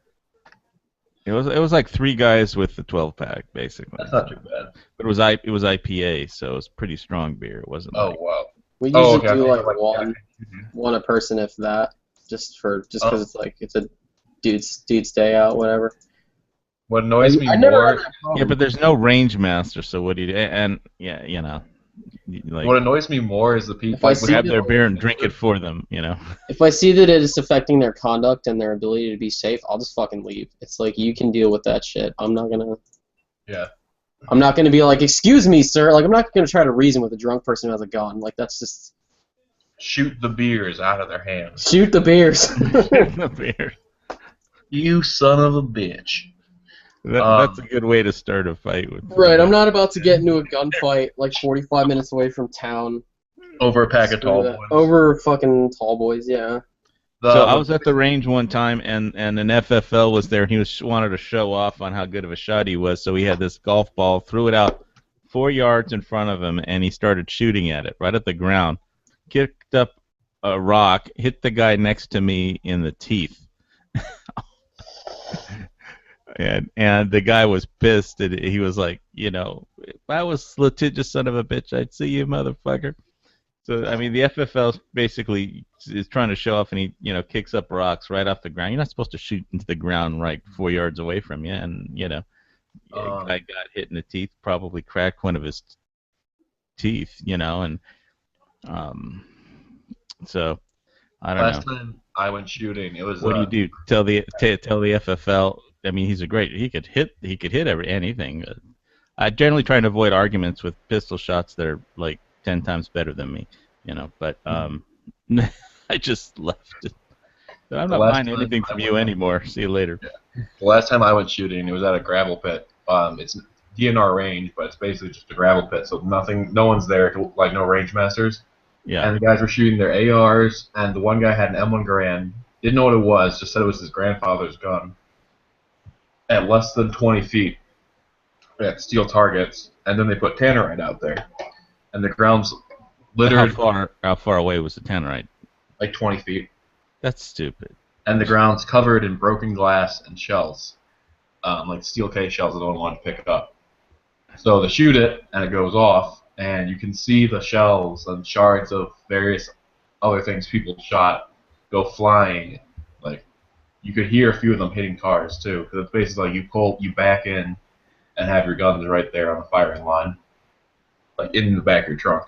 It was like three guys with the 12 pack basically. that's not So. too bad. But it was IPA, so it was pretty strong beer. It wasn't Oh like wow. We Oh usually okay. I do thought you like meant, like, one a person if that, just because oh, it's like it's a dude's day out, whatever. what annoys me I never had more. that yeah, problem. but there's no range master, so what do you do? And yeah, like What annoys me more is the If people I like see grab that, their beer and drink it for them. if I see that it is affecting their conduct and their ability to be safe, I'll just fucking leave. It's like you can deal with that shit. I'm not gonna be like, excuse me, sir. Like I'm not gonna try to reason with a drunk person who has a gun. Like that's just shoot the beers out of their hands. shoot the beers. The beer. You son of a bitch. That's a good way to start a fight with. Right, I'm not about to get into a gunfight like 45 minutes away from town. Over a pack of Screw tall that. boys. Over fucking tall boys, yeah. So I was at the range one time, and an FFL was there, and he wanted to show off on how good of a shot he was. So he had this golf ball, threw it out 4 yards in front of him, and he started shooting at it right at the ground. Kicked up a rock, hit the guy next to me in the teeth. And the guy was pissed, and he was like, if I was litigious son of a bitch, I'd see you, motherfucker. So I mean, the FFL basically is trying to show off, and he kicks up rocks right off the ground. You're not supposed to shoot into the ground right 4 yards away from you, and guy got hit in the teeth, probably cracked one of his teeth, and so I don't last know. time I went shooting, it was What do you do? Tell the FFL. I mean, he's a great. He could hit anything. I generally try to avoid arguments with pistol shots that are like 10 times better than me, But I just left it. So I'm the not last buying time anything I from went, you anymore. See you later. the last time I went shooting, it was at a gravel pit. It's DNR range, but it's basically just a gravel pit, so no one's there, like no range masters. Yeah. And the guys were shooting their ARs, and the one guy had an M1 Garand, didn't know what it was, just said it was his grandfather's gun. At less than 20 feet, at steel targets, and then they put tannerite out there, and the ground's littered How far away was the tannerite? like 20 feet, That's stupid. and the ground's covered in broken glass and shells, like steel case shells that no one wanted to pick up. So they shoot it, and it goes off, and you can see the shells and shards of various other things people shot go flying. Like you could hear a few of them hitting cars too, because it's basically like you back in and have your guns right there on the firing line, like in the back of your truck.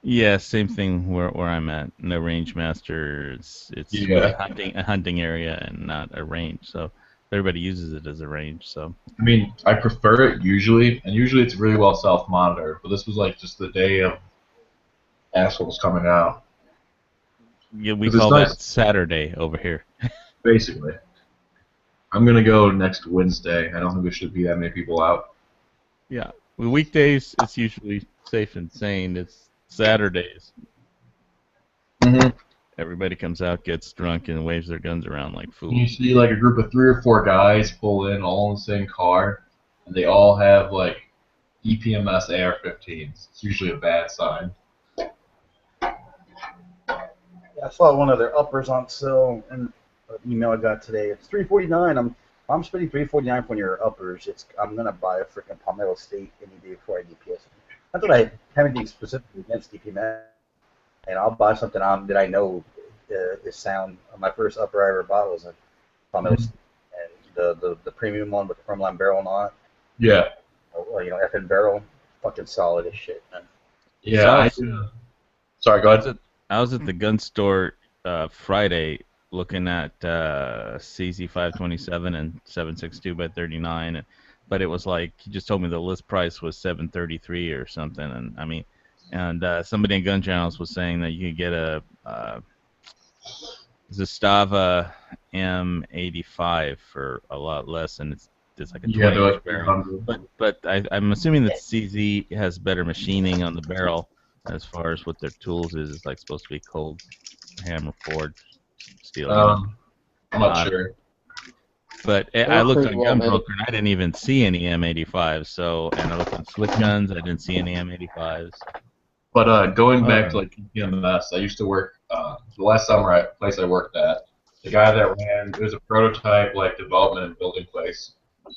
Yeah, same thing where I'm at. No range master. It's Yeah. really a hunting area and not a range. So everybody uses it as a range. So I mean, I prefer it usually, and usually it's really well self-monitored. But this was like just the day of assholes coming out. yeah, we 'Cause it's call nice. that Saturday over here. Basically, I'm gonna go next Wednesday. I don't think there should be that many people out. Yeah. Well, weekdays it's usually safe and sane. It's Saturdays. Mm-hmm. Everybody comes out, gets drunk, and waves their guns around like You fools. see like a group of 3 or 4 guys pull in all in the same car, and they all have like EPMS AR-15s. It's usually a bad sign. I saw one of their uppers on sale, and an email I got today. It's $349. I'm spending $349 for your uppers. I'm gonna buy a freaking Palmetto State any day before I DPS. Not that I have anything specifically against DPS, and I'll buy something that I know is sound. My first upper I ever bought was a Palmetto State, and the premium one with the Firmline barrel and all that. Yeah. FN barrel, fucking solid as shit, man. Yeah. Sorry, go ahead. I was at the gun store Friday looking at CZ 527 and 7.62 by 39, but it was like he just told me the list price was 733 or something, and I mean, and somebody in Gunchannels was saying that you could get a Zastava M85 for a lot less, and it's like a 20-inch barrel. But I'm assuming that CZ has better machining on the barrel as far as what their tools is. It's like supposed to be cold hammer forged steel. I'm not Uh, sure. but They I were looked pretty on well made. Gunbroker and I didn't even see any M85s. So, and I looked on Slick Guns, I didn't see any M85s. But going All back to right. like PMS, I used to work the last summer at place I worked at. The guy that ran it was a prototype like development and building place,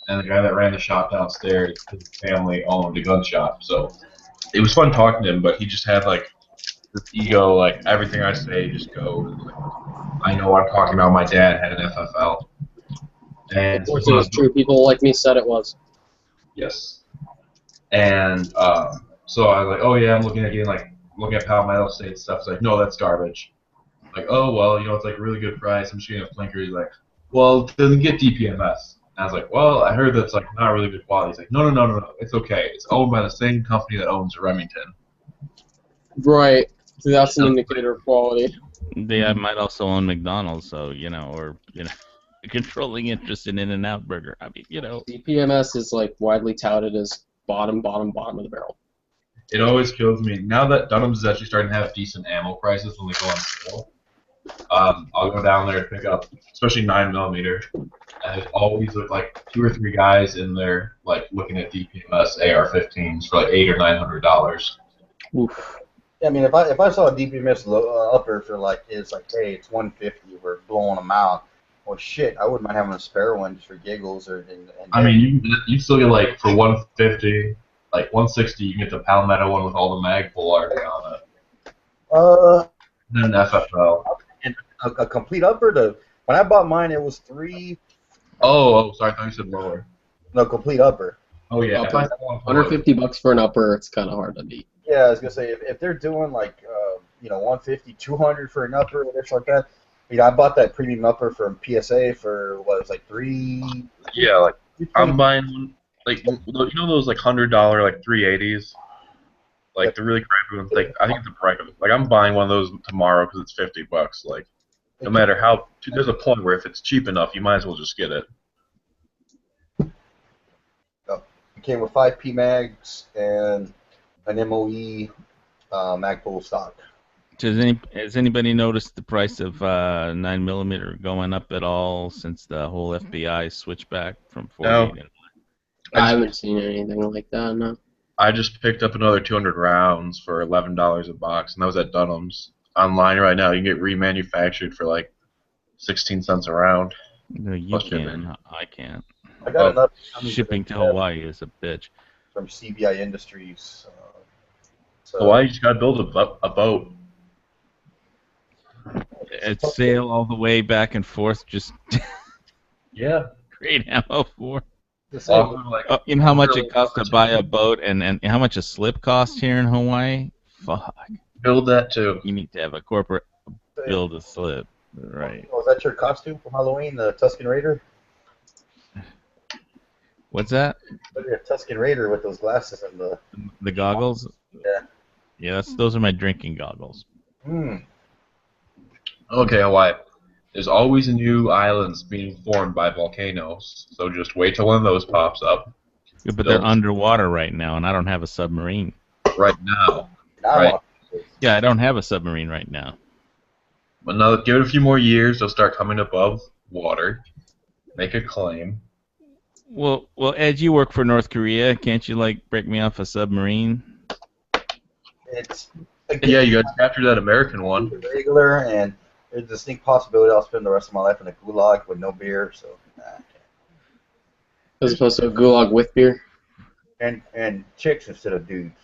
and the guy that ran the shop downstairs, his family owned a gun shop. So it was fun talking to him, but he just had like this ego, like everything I say just goes. Like, I know what I'm talking about. My dad had an FFL, Of and course, it was true. People like me said it was. yes. And so I was like, oh yeah, I'm looking at getting like looking at Palmetto State stuff. It's like, no, that's garbage. Like, oh well, it's like a really good price. I'm just getting a flinker. He's like, well, it doesn't get DPMS. And I was like, well, I heard that's like not really good quality. He's like, no, no, no, no, no, it's okay. It's owned by the same company that owns Remington. Right. That's an indicator of quality. They might also own McDonald's, so or controlling interest in In-N-Out Burger. I mean, DPMS is like widely touted as bottom of the barrel. It always kills me now that Dunham's is actually starting to have decent ammo prices when they go on sale. I'll go down there to pick up, especially 9mm, and it always look like 2 or 3 guys in there, like looking at DPMS AR-15s for like $800 or $900. Oof. Yeah, I mean, if I saw a DPMS upper for like it's like, hey, it's 150, we're blowing them out. Well, shit, I wouldn't mind having a spare one just for giggles and I mean, you still get like for 150, like 160, you can get the Palmetto one with all the mag pull already on it. uh, And then an FFL. and a complete upper. When I bought mine, it was Oh, sorry, I thought you said lower. no complete upper. Oh yeah, Upper. $150 for an upper, it's kind of hard to beat. Yeah, I was gonna say if they're doing like 150, 200 for an upper or something like that. I bought that premium upper from PSA for what it was like three. Yeah, like I'm buying one, like those like $100 like 380s, like the really crappy ones. Like I think it's a price. Like I'm buying one of those tomorrow because it's $50. Like no matter how, there's a point where if it's cheap enough, you might as well just get it. It came with 5P mags and an MOE Magpul stock. Has anybody noticed the price of 9mm going up at all since the whole FBI switched back from 48? No. I haven't seen anything like that, no. I just picked up another 200 rounds for $11 a box, and that was at Dunham's. Online right now, you can get remanufactured for like 16 cents a round. No, you Plus can. shipping. I can't. I got enough Shipping to Hawaii is a bitch. from CBI Industries. So Hawaii just got to build a boat. It's sail all the way back and forth, just Yeah. great ammo for. Like, You know how much it costs to buy a boat and how much a slip costs here in Hawaii? Fuck. build that too. You need to have a corporate build a slip. Right. Was that your costume from Halloween, the Tuscan Raider? What's that? A Tuscan Raider with those glasses and The goggles? Yeah. Yeah, those are my drinking goggles. Hmm. Okay, Hawaii. There's always new islands being formed by volcanoes, so just wait till one of those pops up. Yeah, but they're underwater right now, and I don't have a submarine. Right now. Now Right. Yeah, I don't have a submarine right now. But now, give it a few more years, they'll start coming above water. Make a claim. Well, Ed, you work for North Korea. Can't you break me off a submarine? It's Yeah, you guys captured that American one. regular, and there's a distinct possibility I'll spend the rest of my life in a gulag with no beer. So, As opposed to a gulag with beer. and chicks instead of dudes.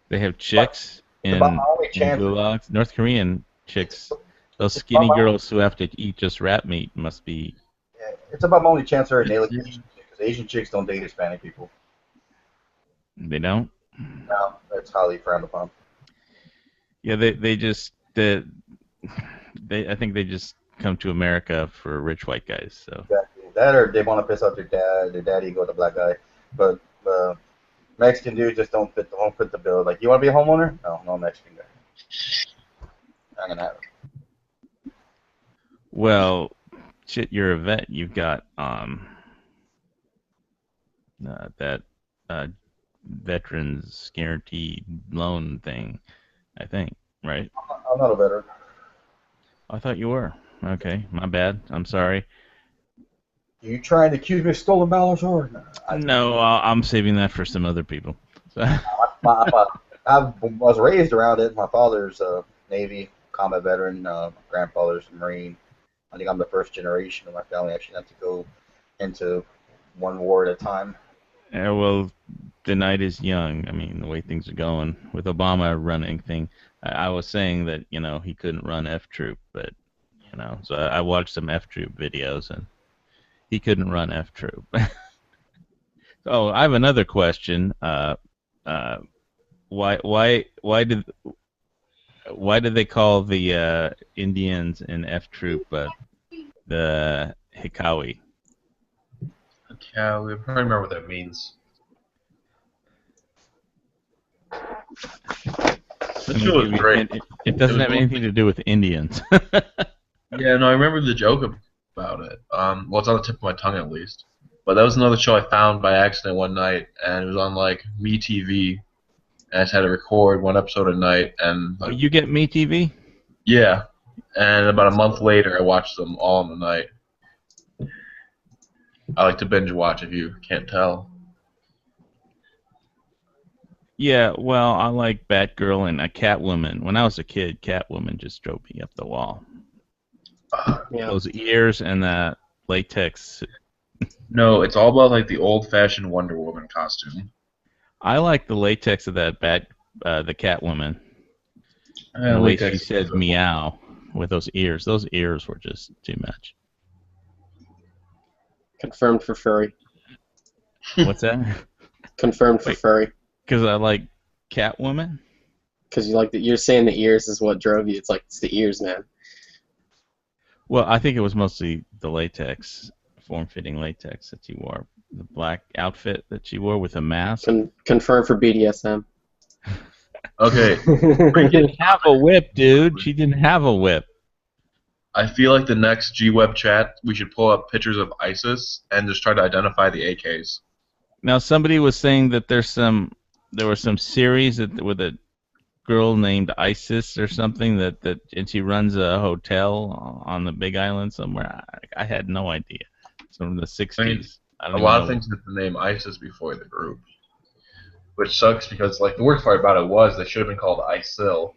They have chicks in about my only chance. gulags. North Korean chicks. Those skinny girls who have to eat just rat meat must be. Yeah, it's about my only chance for an alien because Asian chicks don't date Hispanic people. They don't. No, that's highly frowned upon. Yeah, I think they just come to America for rich white guys. So. Exactly. That or they want to piss off their dad. Their daddy go with a black guy, but Mexican dudes just don't fit the bill. Like, you want to be a homeowner? No Mexican guy. Not gonna have it. Well, shit, you're a vet. You've got that veterans guaranteed loan thing, I think, right? I'm not a veteran. I thought you were. Okay, my bad. I'm sorry. You trying to accuse me of stolen valor, or no? No, I'm saving that for some other people. So, I was raised around it. My father's a Navy combat veteran. My grandfather's a Marine. I think I'm the first generation of my family actually had to go into one war at a time. yeah, well, the night is young. I mean, the way things are going with Obama running thing, I was saying that he couldn't run F Troop, but so I watched some F Troop videos and he couldn't run F Troop. So I have another question. Uh, why did they call the Indians in F Troop the Hikawi? Yeah, we probably remember what that means. I That mean, show was great. it doesn't was have anything to do with Indians. Yeah, no, I remember the joke about it. Well, it's on the tip of my tongue at least. But that was another show I found by accident one night, and it was on like MeTV, and I just had to record one episode a night, and Oh, like, you get Me TV? yeah, and about a month later, I watched them all in the night. I like to binge watch if you can't tell. Yeah, well, I like Batgirl and a Catwoman. When I was a kid, Catwoman just drove me up the wall. Yeah. Those ears and that latex. No, it's all about like the old-fashioned Wonder Woman costume. I like the latex of the Catwoman, and the way she Latex. said meow with those ears. Those ears were just too much. Confirmed for furry. What's that? Confirmed for Wait. furry. Because I like Catwoman? Because you're saying the ears is what drove you. It's the ears, man. Well, I think it was mostly the latex, form-fitting latex that she wore. The black outfit that she wore with a mask. Confirmed for BDSM. Okay, She didn't have a whip, dude. She didn't have a whip. I feel like the next G-Web chat, we should pull up pictures of ISIS and just try to identify the AKs. Now, somebody was saying that there was some series with a girl named Isis or something and she runs a hotel on the Big Island somewhere. I had no idea. It's from the 60s. I mean, I don't a even lot know. of things have the name ISIS before the group, which sucks because like the worst part about it was they should have been called ISIL.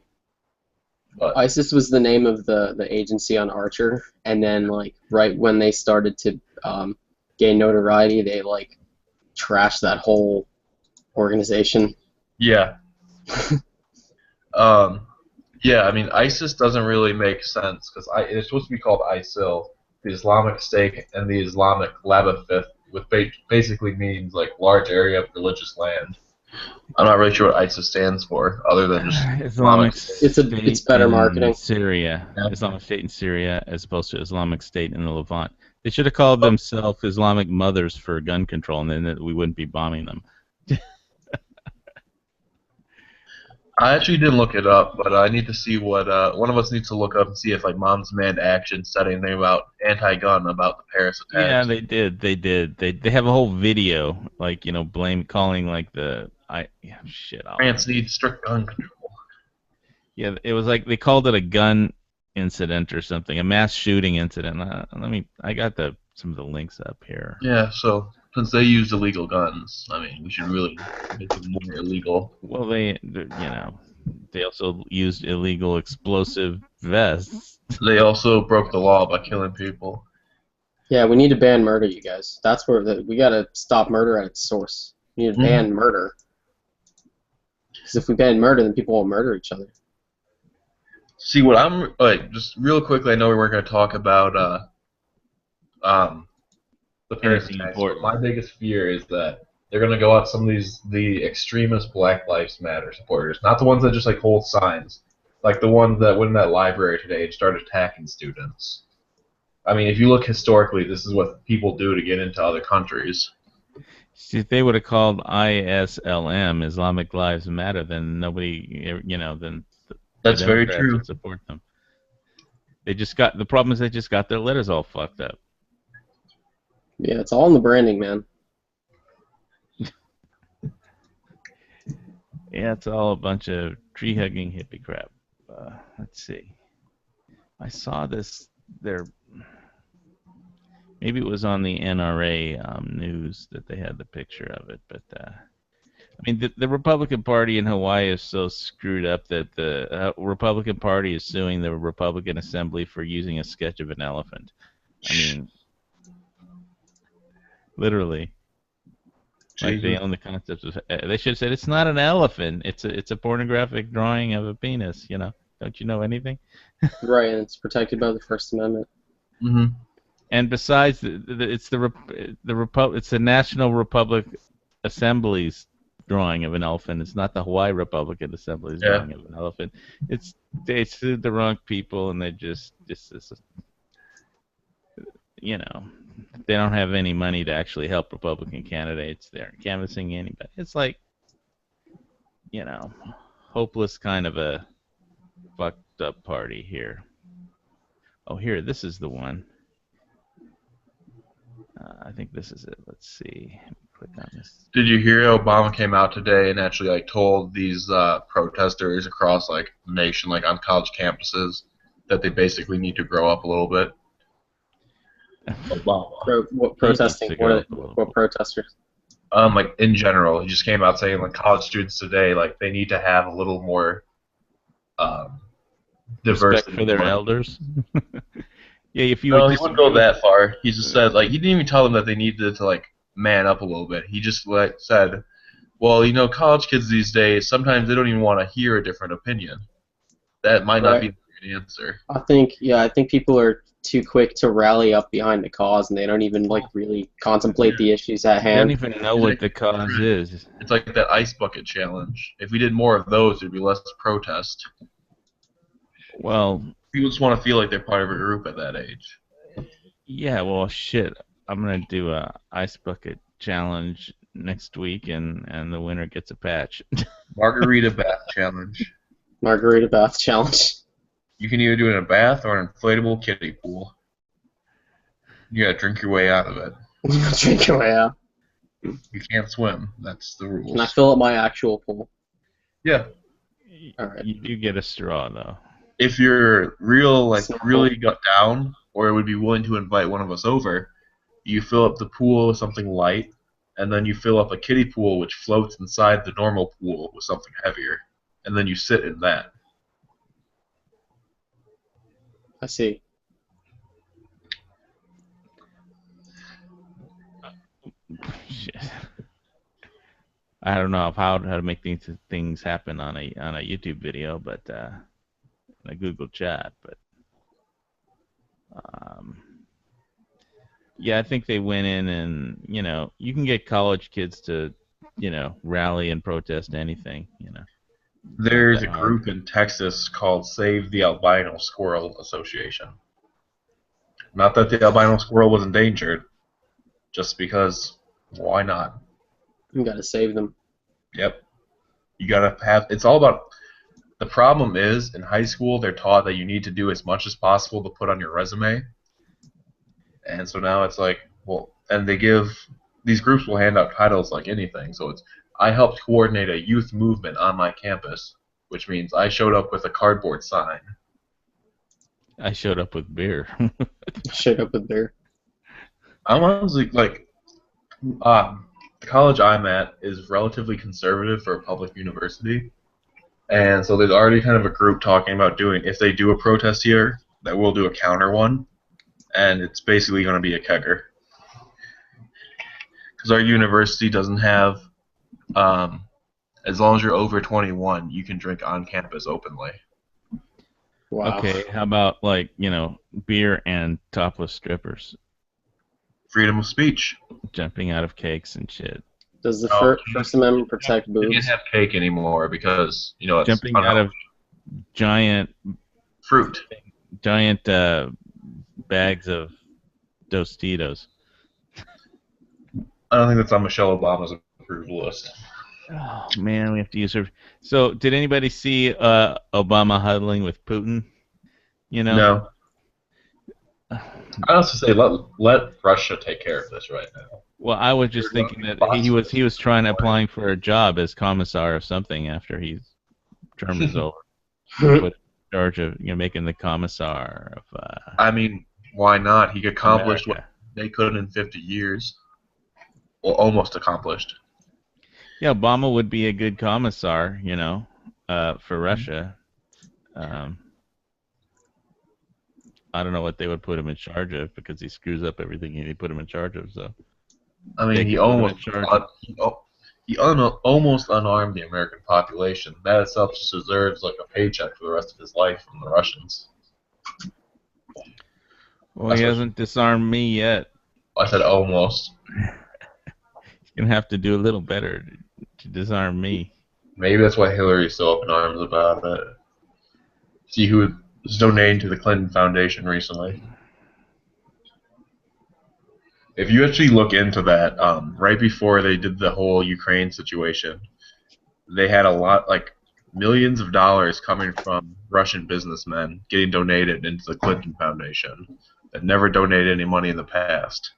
But ISIS was the name of the agency on Archer, and then like right when they started to gain notoriety, they like trashed that whole organization. yeah, yeah. I mean, ISIS doesn't really make sense because it's supposed to be called ISIL, the Islamic State, and the Islamic Labafith, which basically means like large area of religious land. I'm not really sure what ISIS stands for, other than just Islamic It's State better in marketing. Syria. Yeah. Islamic State in Syria as opposed to Islamic State in the Levant. They should have called themselves Islamic Mothers for gun control, and then we wouldn't be bombing them. I actually didn't look it up, but I need to see what one of us needs to look up and see if like Moms Demand Action said anything about anti-gun about the Paris attacks. Yeah, they did. They did. They have a whole video, like calling like shit. France needs strict gun control. Yeah, it was like they called it a gun incident or something, a mass shooting incident. I got some of the links up here. Yeah, so since they used illegal guns, I mean, we should really make them more illegal. Well, they also used illegal explosive vests. They also broke the law by killing people. Yeah, we need to ban murder, you guys. That's where we gotta stop murder at its source. We need to ban murder. Because if we ban murder, then people won't murder each other. See, what I'm like, just real quickly, I know we weren't going to talk about the Paris Anything attacks, important. but my biggest fear is that they're going to go out some of the extremist Black Lives Matter supporters, not the ones that just like hold signs, like the ones that went in that library today and started attacking students. I mean, if you look historically, this is what people do to get into other countries. See, if they would have called ISLM, Islamic Lives Matter, then nobody, then That's the very Democrats true. would support them. The problem is they just got their letters all fucked up. Yeah, it's all in the branding, man. Yeah, it's all a bunch of tree-hugging hippie crap. Let's see. I saw this they're maybe it was on the NRA news that they had the picture of it, but I mean the Republican Party in Hawaii is so screwed up that the Republican Party is suing the Republican Assembly for using a sketch of an elephant. I mean, literally. Like they Jesus. own the concept of. They should have said it's not an elephant. It's a pornographic drawing of a penis. You know, don't you know anything? Right, and it's protected by the First Amendment. Mm-hmm. And besides, it's it's the National Republic Assembly's drawing of an elephant. It's not the Hawaii Republican Assembly's drawing of an elephant. They sued the wrong people, and they just you know, they don't have any money to actually help Republican candidates. They aren't canvassing anybody. It's like, you know, hopeless kind of a fucked up party here. Oh, here, this is the one. I think this is it. Let's see. Click on this. Did you hear Obama came out today and actually like told these protesters across like the nation, like on college campuses, that they basically need to grow up a little bit? Obama. What protesting? What protesters? Like in general, he just came out saying like college students today, like they need to have a little more diversity Respect for their elders. Yeah, if you no, would he wouldn't go that far. He just said like he didn't even tell them that they needed to like man up a little bit. He just like said, well, you know, college kids these days sometimes they don't even want to hear a different opinion. That might not be the right answer. I think people are too quick to rally up behind the cause, and they don't even like really contemplate the issues at I don't hand. even know what the cause is. It's like that ice bucket challenge. If we did more of those, there'd be less protest. Well, People just want to feel like they're part of a group at that age. yeah, well, shit. I'm gonna do a ice bucket challenge next week, and the winner gets a patch. Margarita bath challenge. Margarita bath challenge. You can either do it in a bath or an inflatable kiddie pool. You gotta drink your way out of it. Drink your way out. You can't swim. That's the rules. Can I fill up my actual pool? Yeah. All right. You do get a straw, though. If you're real, like Snorkel. really got down, or would be willing to invite one of us over, you fill up the pool with something light, and then you fill up a kiddie pool which floats inside the normal pool with something heavier, and then you sit in that. I see. Shit. I don't know how to make things happen on a YouTube video, but in a Google chat, but yeah, I think they went in and you can get college kids to rally and protest anything. There's a group in Texas called Save the Albino Squirrel Association. Not that the albino squirrel was endangered, just because why not? You gotta save them. Yep. You gotta have. It's all about. The problem is in high school they're taught that you need to do as much as possible to put on your resume, and so now it's like, well, and these groups will hand out titles like anything. So it's I helped coordinate a youth movement on my campus, which means I showed up with a cardboard sign. I showed up with beer. Showed up with beer. I'm honestly like, the college I'm at is relatively conservative for a public university, and so there's already kind of a group talking about doing, if they do a protest here, that we'll do a counter one, and it's basically going to be a kegger. Because our university doesn't have, as long as you're over 21, you can drink on campus openly. Wow. Okay, how about beer and topless strippers Freedom of speech. jumping out of cakes and shit? Does the No, First Amendment protect You can't boobs? have cake anymore because, it's Jumping out of giant fruit. bags of Tostitos. I don't think that's on Michelle Obama's approved list. Oh man, we have to use her. So, did anybody see Obama huddling with Putin? No. I also say let Russia take care of this right now. Well, I was just thinking that he was trying applying for a job as commissar of something after his term is over. Put charge of making the commissar of I mean, why not? He accomplished what America. they couldn't in 50 years. Well, almost accomplished. Yeah, Obama would be a good commissar, for Russia. Um, I don't know what they would put him in charge of because he screws up everything they put him in charge of. So I mean, they he could put him in almost charge of. un- he, al- he un- almost unarmed the American population. That itself just deserves like a paycheck for the rest of his life from the Russians. Well, That's he what hasn't disarmed me yet. I said. Almost. He's gonna have to do a little better to disarm me. Maybe that's why Hillary's so up in arms about it. See who was donating to the Clinton Foundation recently. If you actually look into that, right before they did the whole Ukraine situation, they had a lot, like millions of dollars coming from Russian businessmen getting donated into the Clinton Foundation that never donated any money in the past.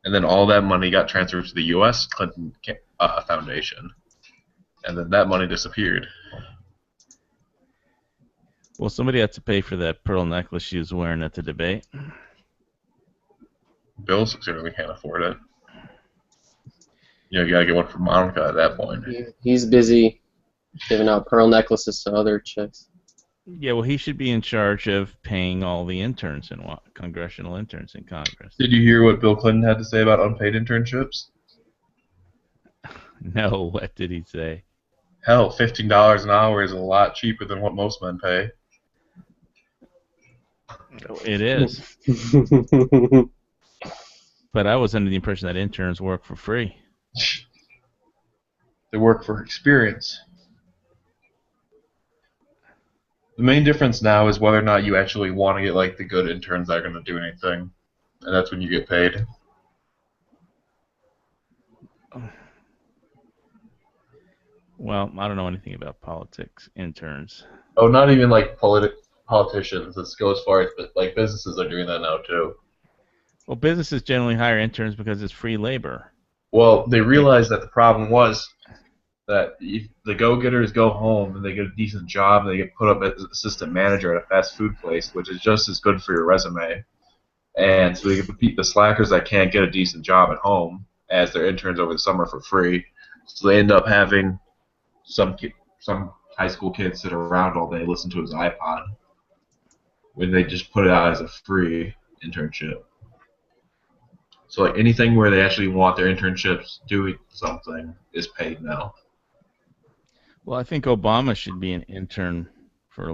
And then all that money got transferred to the U.S. Clinton Foundation. And then that money disappeared. Well, somebody had to pay for that pearl necklace she was wearing at the debate. Bill certainly can't afford it. You gotta get one for Monica at that point. He's busy giving out pearl necklaces to other chicks. Yeah, well, he should be in charge of paying all the interns in congressional interns in Congress. Did you hear what Bill Clinton had to say about unpaid internships? No, what did he say? Hell, $15 an hour is a lot cheaper than what most men pay. It is. But I was under the impression that interns work for free. They work for experience. The main difference now is whether or not you actually want to get like the good interns that are going to do anything, and that's when you get paid. Well, I don't know anything about politics, interns. Oh, not even like politicians. Let's go as far as like businesses are doing that now too. Well, businesses generally hire interns because it's free labor. Well, they realized that the problem was that if the go-getters go home and they get a decent job and they get put up as assistant manager at a fast food place, which is just as good for your resume. And so they get the slackers that can't get a decent job at home as their interns over the summer for free. So they end up having some high school kid sit around all day listen to his iPod when they just put it out as a free internship. So like anything where they actually want their internships doing something is paid now. Well, I think Obama should be an intern for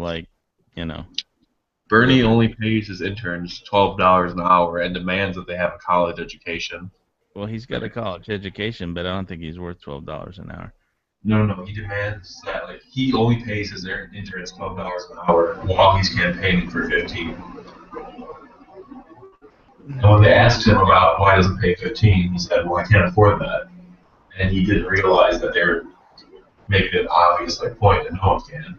Bernie only pays his interns $12 an hour and demands that they have a college education. Well, he's got a college education, but I don't think he's worth $12 an hour. No, he demands that like he only pays his interns $12 an hour while he's campaigning for 15. And when they asked him about why he doesn't pay 15, he said, "Well, I can't afford that." And he didn't realize that they're making an obvious point that no one can.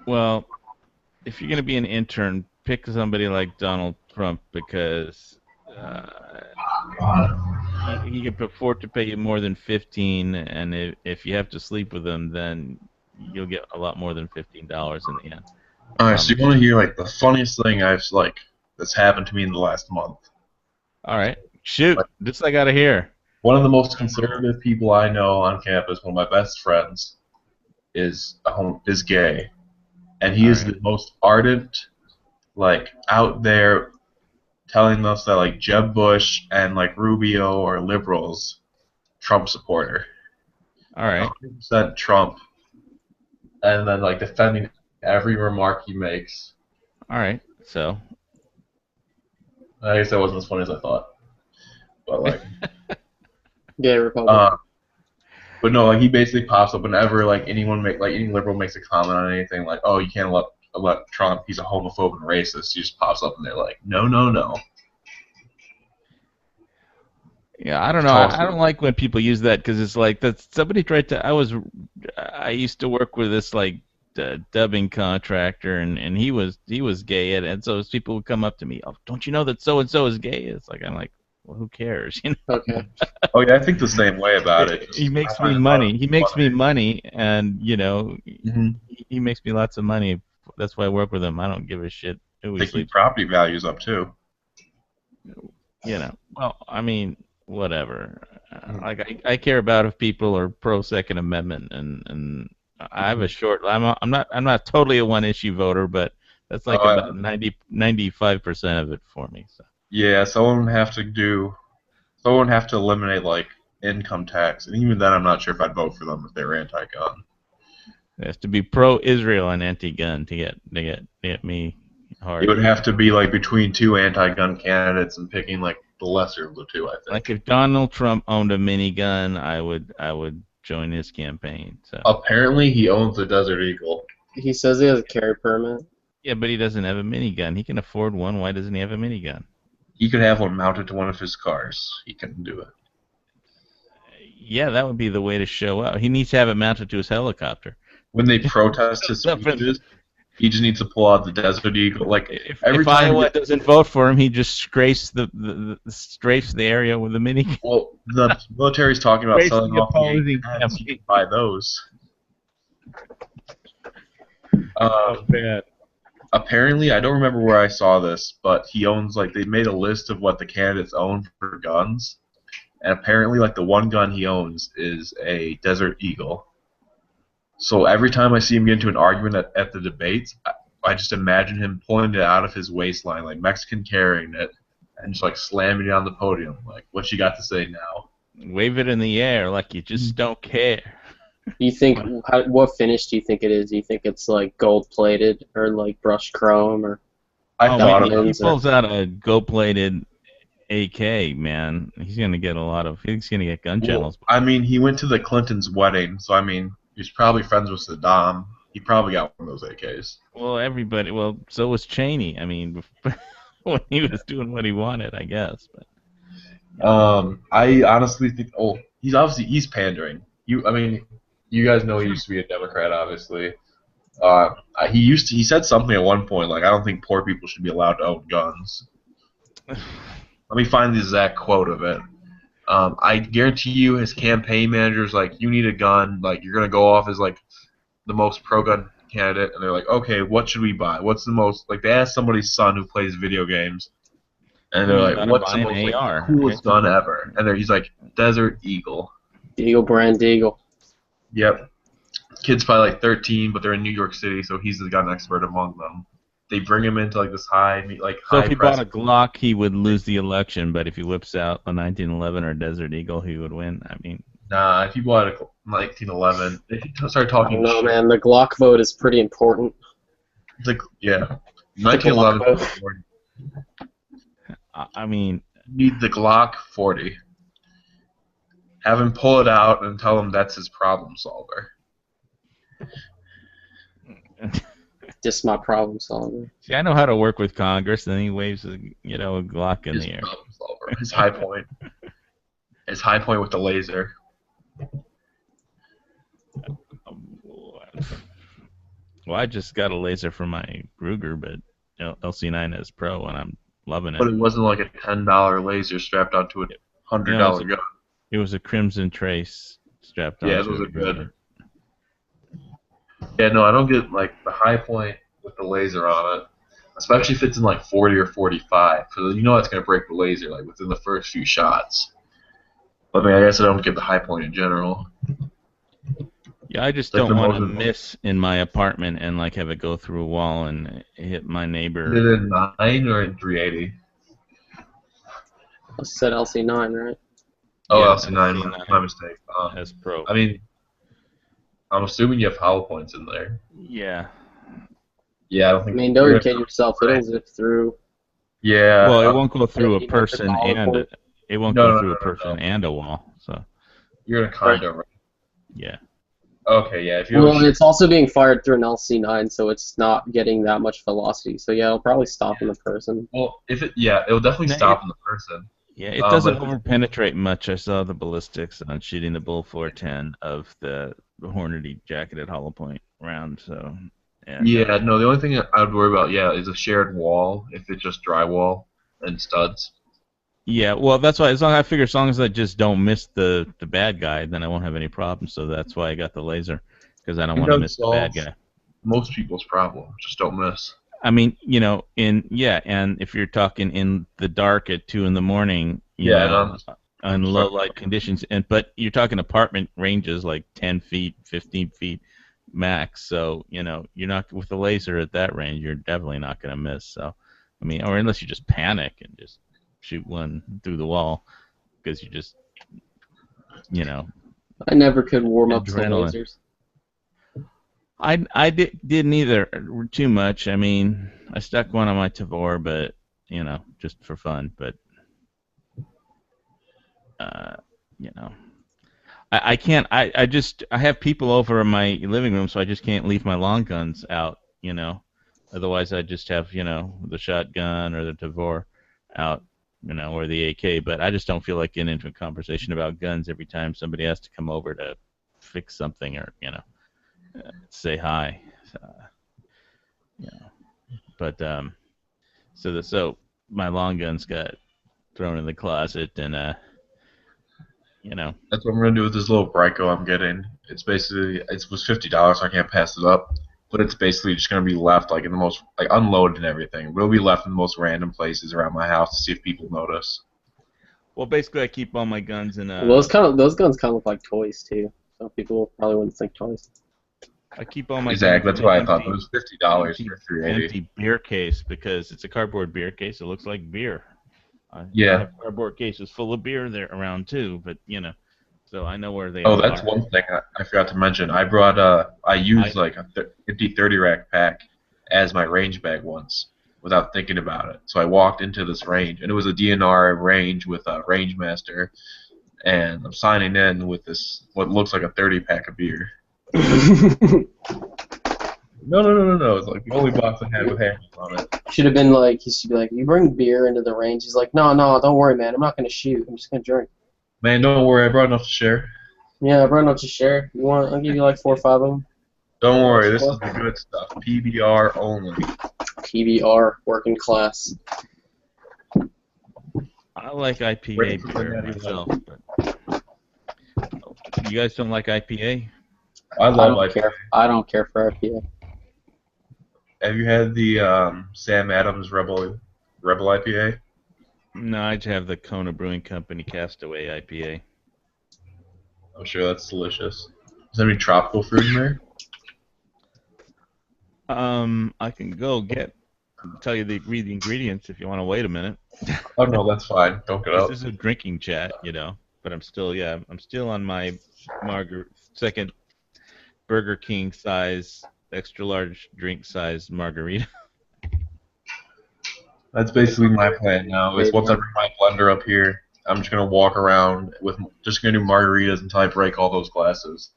Well, if you're going to be an intern, pick somebody like Donald Trump because he can afford to pay you more than 15, and if you have to sleep with him, then you'll get a lot more than $15 in the end. All right, so you want to hear the funniest thing that's happened to me in the last month? All right, shoot! This I gotta hear. One of the most conservative people I know on campus, one of my best friends, is gay, and he is the most ardent, out there, telling us that Jeb Bush and Rubio are liberals, Trump supporter. All right. 100% Trump, and then defending every remark he makes. All right, so I guess that wasn't as funny as I thought, but Yeah, Republican. But no, he basically pops up whenever anyone any liberal makes a comment on anything oh, you can't let Trump, he's a homophobe and racist. He just pops up and they're no. Yeah, I don't know. I don't like when people use that because it's that's somebody tried to. I used to work with this dubbing contractor and he was gay and so people would come up to me, oh, don't you know that so and so is gay? It's I'm like, well, who cares? You Okay. Oh yeah, I think the same way about know, it. he I makes me find a lot of money. He makes me money, and you know, Mhm. he makes me lots of money. That's why I work with him. I don't give a shit who he They keep sleeps. property values up too. You know, well, I mean, whatever. Mhm. Like I care about if people are pro Second Amendment, and I have a short. I'm not totally a one issue voter, but that's like Uh, about 95% of it for me. So yeah, someone would have to eliminate like income tax, and even then, I'm not sure if I'd vote for them if they were anti-gun. it has to be pro Israel and anti gun to get me It hard. would have to be like between two anti-gun candidates and picking like the lesser of the two, I Like think. if Donald Trump owned a minigun, I would join his campaign. So Apparently, he owns a Desert Eagle. He says he has a carry permit. yeah, but he doesn't have a minigun. He can afford one. Why doesn't he have a minigun? He could have one mounted to one of his cars. He couldn't do it. Yeah, that would be the way to show up. He needs to have it mounted to his helicopter. When they protest his Up in the- speeches, he just needs to pull out the Desert Eagle. Like every if time, Iowa doesn't vote for him, he just scrapes the strafes the area with a mini. well, the military's talking about Scrapes selling the off the opposing AKs. He campaign. can buy those. Oh Um, man. Apparently, I don't remember where I saw this, but he owns like they made a list of what the candidates own for guns, and apparently, like the one gun he owns is a Desert Eagle. So every time I see him get into an argument at the debates, I just imagine him pulling it out of his waistline, like Mexican carrying it, and just like slamming it on the podium. Like, what you got to say now? Wave it in the air like you just don't care. You think what finish do you think it is? Do you think it's like gold plated or like brushed chrome or I Oh thought man, of he diamonds? Or, pulls out a gold-plated AK, man. He's gonna get a lot of. He's gonna get gun Well, channels. I mean, he went to the Clintons' wedding, so I mean, he's probably friends with Saddam. He probably got one of those AKs. Well, everybody. Well, so was Cheney. I mean, when he was doing what he wanted, I guess. But I honestly think, oh, he's pandering. I mean, you guys know he used to be a Democrat, obviously. He said something at one point like, I don't think poor people should be allowed to own guns. Let me find the exact quote of it. I guarantee you, his campaign manager's like, you need a gun. Like, you're gonna go off as like the most pro-gun candidate, and they're like, okay, what should we buy? What's the most like? They asked somebody's son who plays video games, and they're you like, gotta what's buy the an most like AR. coolest gun ever? And he's like, Desert Eagle. Eagle brand Eagle. Yep. Kid's probably like 13, but they're in New York City, so he's the gun expert among them. They bring him into like this So if high he press. bought a Glock, he would lose the election. But if he whips out a 1911 or Desert Eagle, he would win. I mean, Nah, if you bought a 1911, if you start I talking don't know, shit, man. The Glock vote is pretty important. yeah, The Glock 1911. vote. I mean, You need the Glock 40. Have him pull it out and tell him that's his problem solver. Just my problem solver. see, I know how to work with Congress. And then he waves a a Glock in His the air. problem solver. His high point. His high point with the laser. Well, I just got a laser for my Ruger, but LC9 has Pro, and I'm loving But it. it wasn't like a $10 laser strapped onto a $100 gun. It was a Crimson Trace strapped Yeah, onto those are it. good. Yeah, no, I don't get like the high point with the laser on it, especially if it's in like 40 or 45, because you know that's gonna break the laser like within the first few shots. But I mean, I guess I don't get the high point in general. Yeah, I just Like don't the want to Mosin- miss in my apartment and like have it go through a wall and hit my Is neighbor. it in 9 or in 380? I said LC9, right? Oh, Yeah, LC9, LC9 my mistake. has Pro. I mean, I'm assuming you have hollow points in there. Yeah. Yeah, I don't I think. mean, don't kid yourself. It'll zip through. Yeah. Well, it won't go through a even if it's person hollow and point. it won't No, go no, through no, a no, person no. and a wall. So You're in a condo, right? yeah. Okay, yeah. If you have Well, it's also being fired through an LC9, so it's not getting that much velocity. So yeah, it'll probably stop in the person. well, it'll definitely No, stop in the person. Yeah, it doesn't But overpenetrate much. I saw the ballistics on shooting the Bull 410 of the Hornady jacketed hollow point round. So yeah, no. The only thing I would worry about, yeah, is a shared wall if it's just drywall and studs. Yeah, well, that's why. I figure as long as I just don't miss the bad guy, then I won't have any problems. So that's why I got the laser, because I don't It want to does miss the bad solve guy. most people's problem. Just don't miss. I mean, and if you're talking in the dark at 2 in the morning, Yeah, and I'm on just low talking light conditions, but you're talking apartment ranges like 10 feet, 15 feet max. So you're not with the laser at that range. You're definitely not going to miss. So, I mean, or unless you just panic and just shoot one through the wall because you just, you know, I never could warm up to the adrenaline. lasers. Didn't either too much. I mean, I stuck one on my Tavor, but just for fun. But uh, you know, I can't. I have people over in my living room, so I just can't leave my long guns out. Otherwise I just have the shotgun or the Tavor out. Or the AK. But I just don't feel like getting into a conversation about guns every time somebody has to come over to fix something or say hi. You know. But so my long guns got thrown in the closet, and that's what I'm gonna do with this little Bryco I'm getting. It's basically it was $50, so I can't pass it up. But it's basically just gonna be left like in the most like unloaded and everything. We'll be left in the most random places around my house to see if people notice. well, basically I keep all my guns in Well, those guns kind of look like toys too. So people probably wouldn't think toys. I keep all my guns Exactly. in That's an why I thought it was $50 empty for 380. empty beer case because it's a cardboard beer case. It looks like beer. I Yeah. have cardboard cases full of beer there around too, but so I know where they Oh, all that's are. one thing I forgot to mention. I used like a 50-30 rack pack as my range bag once without thinking about it. So I walked into this range, and it was a DNR range with a range master, and I'm signing in with this what looks like a 30 pack of beer. No, no, no, no, no. It's like the only box I had with handles on it. Should have been like, he should be like, you bring beer into the range. He's like, no, no, don't worry, man. I'm not gonna shoot. I'm just gonna drink. Man, don't worry. I brought enough to share. Yeah, bro, not to share. You want? I'll give you like 4 or 5 of them. Don't worry. This is the good stuff. PBR only. PBR, working class. I like IPA Wait for beer Cincinnati myself, but you guys don't like IPA? I I love don't IPA. care. I don't care for IPA. Have you had the Sam Adams Rebel IPA? No, I just have the Kona Brewing Company Castaway IPA. I'm sure that's delicious. Is there any tropical fruit in there? I can tell you read the ingredients if you want to wait a minute. Oh no, that's fine. Don't get up. This is a drinking chat, but I'm still on my second Burger King size, extra large drink size margarita. That's basically my plan now. Is once I bring my blender up here, I'm just gonna walk around just gonna do margaritas until I break all those glasses.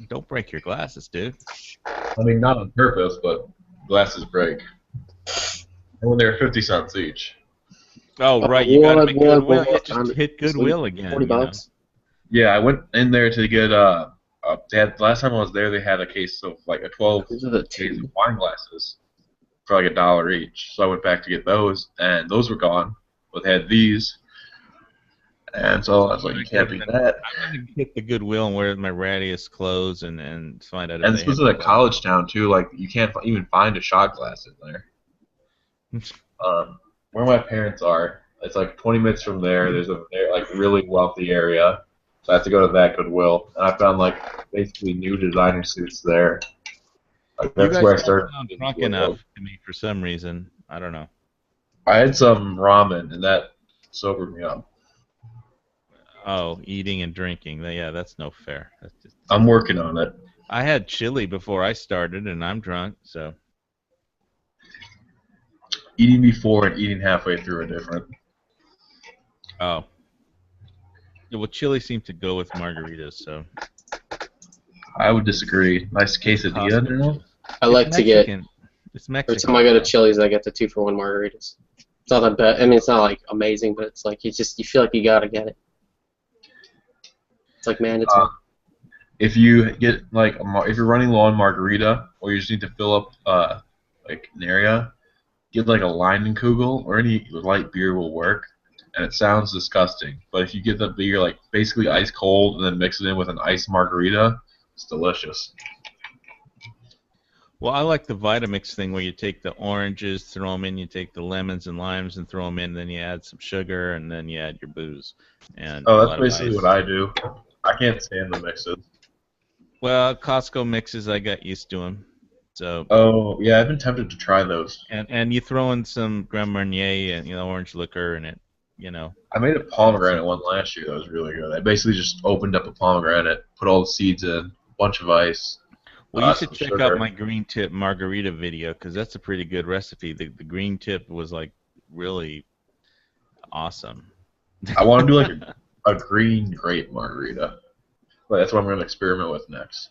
Don't break your glasses, dude. I mean, not on purpose, but glasses break. And when they're 50 cents each. Oh, right, you gotta make Goodwill. what? Just hit Goodwill again. $40. Yeah, I went in there to get last time I was there, they had a case of like a 12 These are the case two. of wine glasses for like $1 each. So I went back to get those, and those were gone. But they had these, and so I was like, you can't beat that. I'm gonna hit the Goodwill and wear my rattiest clothes and find out if And they this was have in a college town too. Like you can't even find a shot glass in there. Where my parents are, it's like 20 minutes from there. There's a like really wealthy area, so I have to go to that Goodwill, and I found like basically new designer suits there. Like You that's guys where I don't started. sound drunk enough to me for some reason. I don't know. I had some ramen, and that sobered me up. Oh, eating and drinking. Yeah, that's no fair. That's just... I'm working on it. I had chili before I started, and I'm drunk, so. Eating before and eating halfway through are different. Oh. Yeah, well, chili seems to go with margaritas, so. I would disagree. Nice quesadilla, you know? I like to get. It's Mexican. Every time I go to Chili's, I get the 2-for-1 margaritas. It's not that bad. I mean, it's not like amazing, but it's like you feel like you gotta get it. It's like mandatory. If you get if you're running low on margarita, or you just need to fill up like an area, get like a Leinenkugel or any light beer will work, and it sounds disgusting. But if you get the beer like basically ice cold and then mix it in with an iced margarita, it's delicious. Well, I like the Vitamix thing where you take the oranges, throw them in, you take the lemons and limes and throw them in, then you add some sugar, and then you add your booze and a Oh, that's lot of basically ice. what I do. I can't stand the mixes. Well, Costco mixes, I got used to them. So, Oh, yeah, I've been tempted to try those. and you throw in some Grand Marnier and orange liquor in it, you know. I made a pomegranate one last year that was really good. I basically just opened up a pomegranate, put all the seeds in, a bunch of ice, Well, you should some check out sugar. my green tip margarita video because that's a pretty good recipe. The green tip was like really awesome. I want to do like a green grape margarita. Like, that's what I'm going to experiment with next.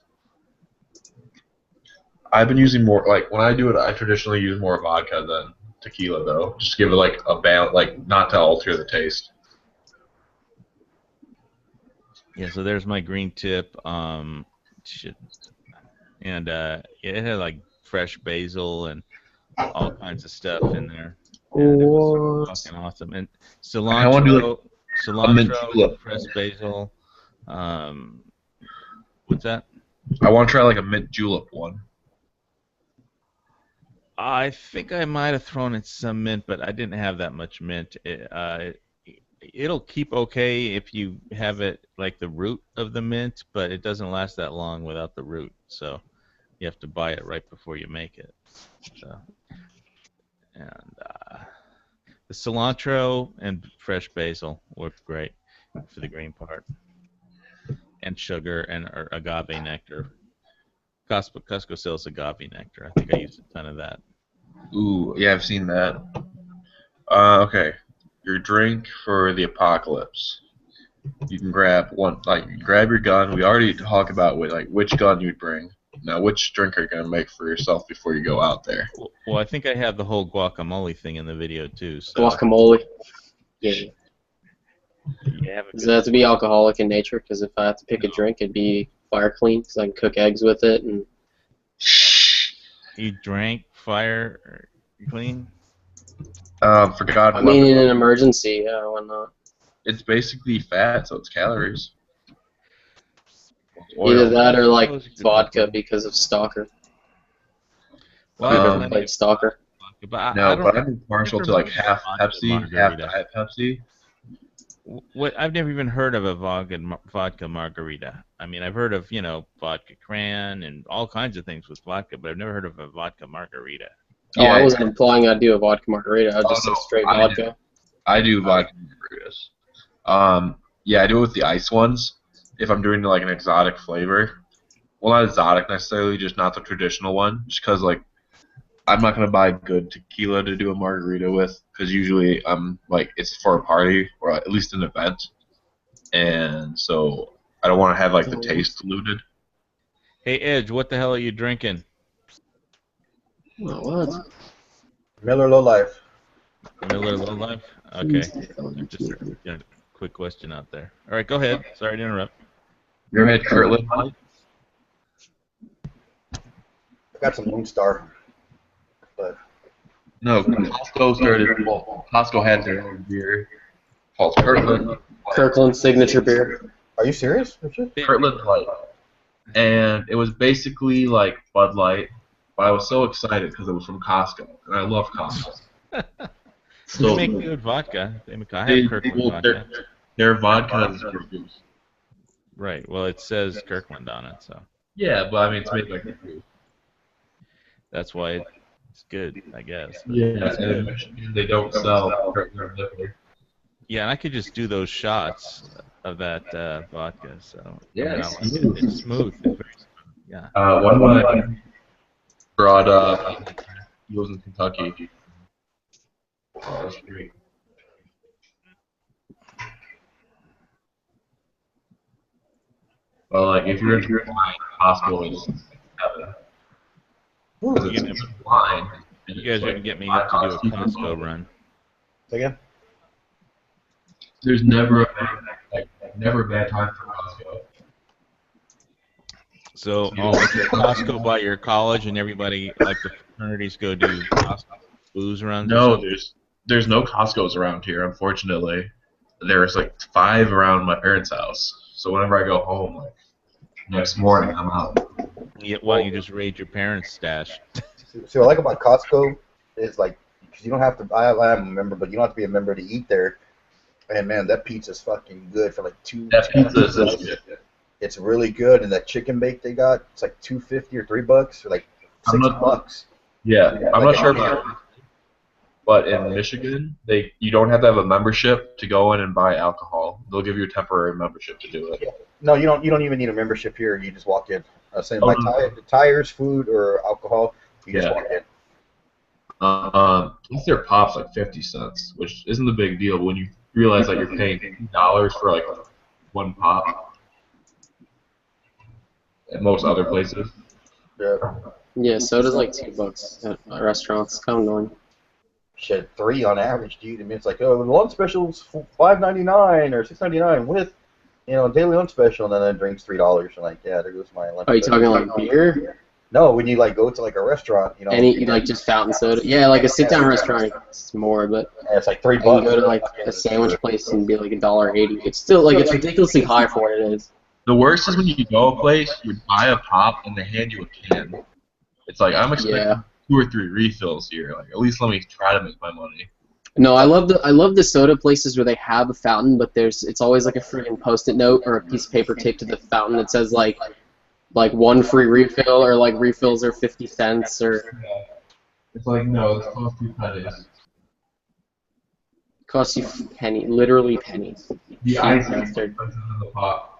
I've been using more, like, when I do it, I traditionally use more vodka than tequila, though. Just give it, like, a balance, like, not to alter the taste. Yeah, so there's my green tip. Shit. And it had like fresh basil and all kinds of stuff in there. And it was fucking awesome. And I want to do, like, a mint cilantro, julep. fresh basil. What's that? I want to try, like, a mint julep one. I think I might have thrown in some mint, but I didn't have that much mint. It'll keep okay if you have it like the root of the mint, but it doesn't last that long without the root. So you have to buy it right before you make it. So, and the cilantro and fresh basil work great for the green part, and sugar and or agave nectar. Costco sells agave nectar. I think I used a ton of that. Ooh, yeah, I've seen that. Okay. Your drink for the apocalypse. You can grab one, like, you grab your gun. We already talked about which gun you'd bring. Now, which drink are you gonna make for yourself before you go out there? Well, I think I have the whole guacamole thing in the video too. So Guacamole. Yeah. you have a Does good it have to be alcoholic in nature? Because if I have to pick a drink, it'd be fire clean, because I can cook eggs with it. And You drank fire clean? Forgot I what. mean, in an emergency, yeah, why not? It's basically fat, so it's calories. It's Either oil. that or like Suppose you could vodka put them. because of Stalker. Well, You I have ever plenty played of Stalker? vodka, but I No, don't. but I'm partial Never to like made half vodka Pepsi, half margarita. Diet Pepsi. What I've never even heard of a vodka margarita. I mean, I've heard of vodka cran and all kinds of things with vodka, but I've never heard of a vodka margarita. Oh, I Yeah, wasn't implying I'd do a vodka margarita. I would just say no, straight I do. vodka. I do vodka margaritas. Yeah, I do it with the ice ones. If I'm doing like an exotic flavor, well, not exotic necessarily, just not the traditional one. Just because like I'm not gonna buy good tequila to do a margarita with, because usually I'm like it's for a party or at least an event, and so I don't want to have like the taste diluted. Hey, Edge, what the hell are you drinking? Oh, what? Miller Low Life. Miller Low Life? Okay. Just a quick question out there. All right, go ahead. Sorry to interrupt. You ever had Kirtland? I got some Moon Star, but No, Costco started. Well, Costco had their own beer called Kirtland. Kirkland's signature beer. are you serious, Richard? Kirtland Light, and it was basically like Bud Light, but I was so excited because it was from Costco, and I love Costco. They make good vodka. I have Kirkland vodka. Their vodka is produced. Right. Well, it says Kirkland on it, so Yeah, but I mean it's made by Kirkland. that's why it's good, I guess. But Yeah, and they don't sell Kirkland liquor. yeah, and I could just do those shots of that vodka. So Yeah, I mean, it's I like smooth. it. It's smooth. It's very smooth. Yeah. One of my brought up. He was in Kentucky. Oh, that's great. Well, like if you're in wine, Costco is heaven. Because it's wine. You guys are gonna get me to do a Costco run. Say again? There's never never a bad time for Costco. So, Costco by your college, and everybody like the fraternities go do Costco. booze runs or No, something? there's no Costco's around here, unfortunately. There's like 5 around my parents' house. So whenever I go home, like next morning, I'm out. Why don't you just raid your parents' stash? See, what I like about Costco is like, because you don't have to. I'm a member, but you don't have to be a member to eat there. And man, that pizza's fucking good for like That pizza is $2. legit. It's really good, and that chicken bake they got, it's like $2.50 or $3, or like I'm not- $6. Yeah, I'm Like not a sure can. about, but in Michigan, you don't have to have a membership to go in and buy alcohol. They'll give you a temporary membership to do it. No, you don't. You don't even need a membership here. You just walk in. Saying Oh, my no. tires, food, or alcohol. You just Yeah. walk in. Plus their pop's like 50 cents, which isn't a big deal. But when you realize like you're paying $2 for like one pop at most other places. Yeah. Yeah, soda's like $2 at restaurants. Kind of annoying. Shit, 3 on average, dude. I mean, it's like, oh, the lunch special's $5.99 or $6.99 with, daily lunch special, and then the drink's $3. I'm like, yeah, there goes my lunch. Are you special. talking like beer? No, when you like go to like a restaurant, Any like just fountain soda? Yeah, like a sit-down restaurant, it's more, but yeah, it's like $3. I can go to like a sandwich place and be like $1.80. It's still like it's ridiculously high for what it is. The worst is when you go a place, you buy a pop, and they hand you a can. It's like I'm expecting Yeah. 2 or 3 refills here. Like at least let me try to make my money. No, I love the soda places where they have a fountain, but it's always like a freaking Post-it note or a piece of paper taped to the fountain that says like 1 free refill or like refills are 50 cents or It's like no, it's cost 2 pennies. costs you literally pennies. The Cheap ice bastard. in the pot.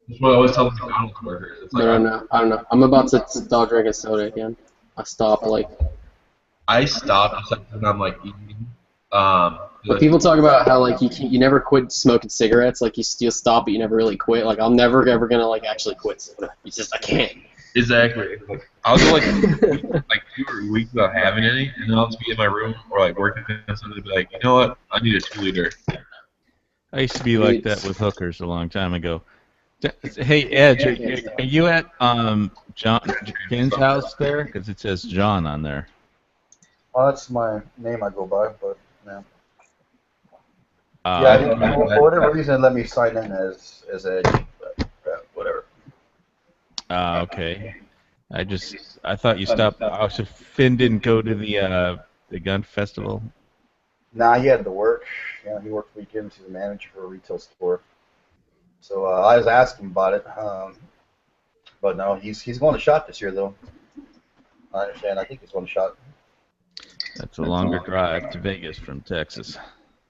That's what I always tell the McDonald's workers. It's like No, I don't know. I'm about to start drinking soda again. I stopped like. I stopped except when I'm like eating. But people talk about how like you never quit smoking cigarettes. Like you stop, but you never really quit. Like I'm never ever gonna like actually quit soda. It's just I can't. Exactly. Like, I'll go like 2 weeks without having any, and then I'll just be in my room or like working on something and be like, you know what? I need a 2-liter. I used to be like that with hookers a long time ago. Hey, Edge, are you at Ken's house there? Because it says John on there. Well, that's my name I go by, but yeah. Uh, Yeah, I think for whatever reason, it let me sign in as Edge, but whatever. Okay. I thought you stopped. So Finn didn't go to the gun festival. Nah, he had to work. Yeah, he worked weekends. He's a manager for a retail store. So I was asking about it, but no, he's going to SHOT this year though. I understand. I think he's going to SHOT. That's a longer drive to Vegas from Texas.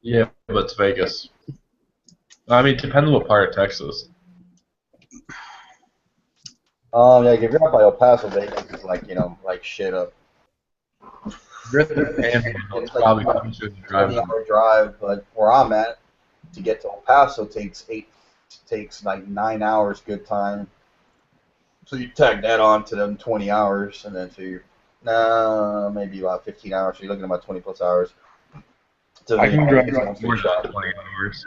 Yeah, but it's Vegas. I mean, depends on what part of Texas. Yeah, if you're out by El Paso, Vegas is like like shit up. You're at the Panhandle, it's It's like probably a closer than driving. 20-hour drive, but where I'm at, to get to El Paso takes like 9 hours good time. So you tag that on to them 20 hours, and then so you're maybe about 15 hours. So you're looking at about 20 plus hours. So I can drive it's more SHOT. than 20 hours.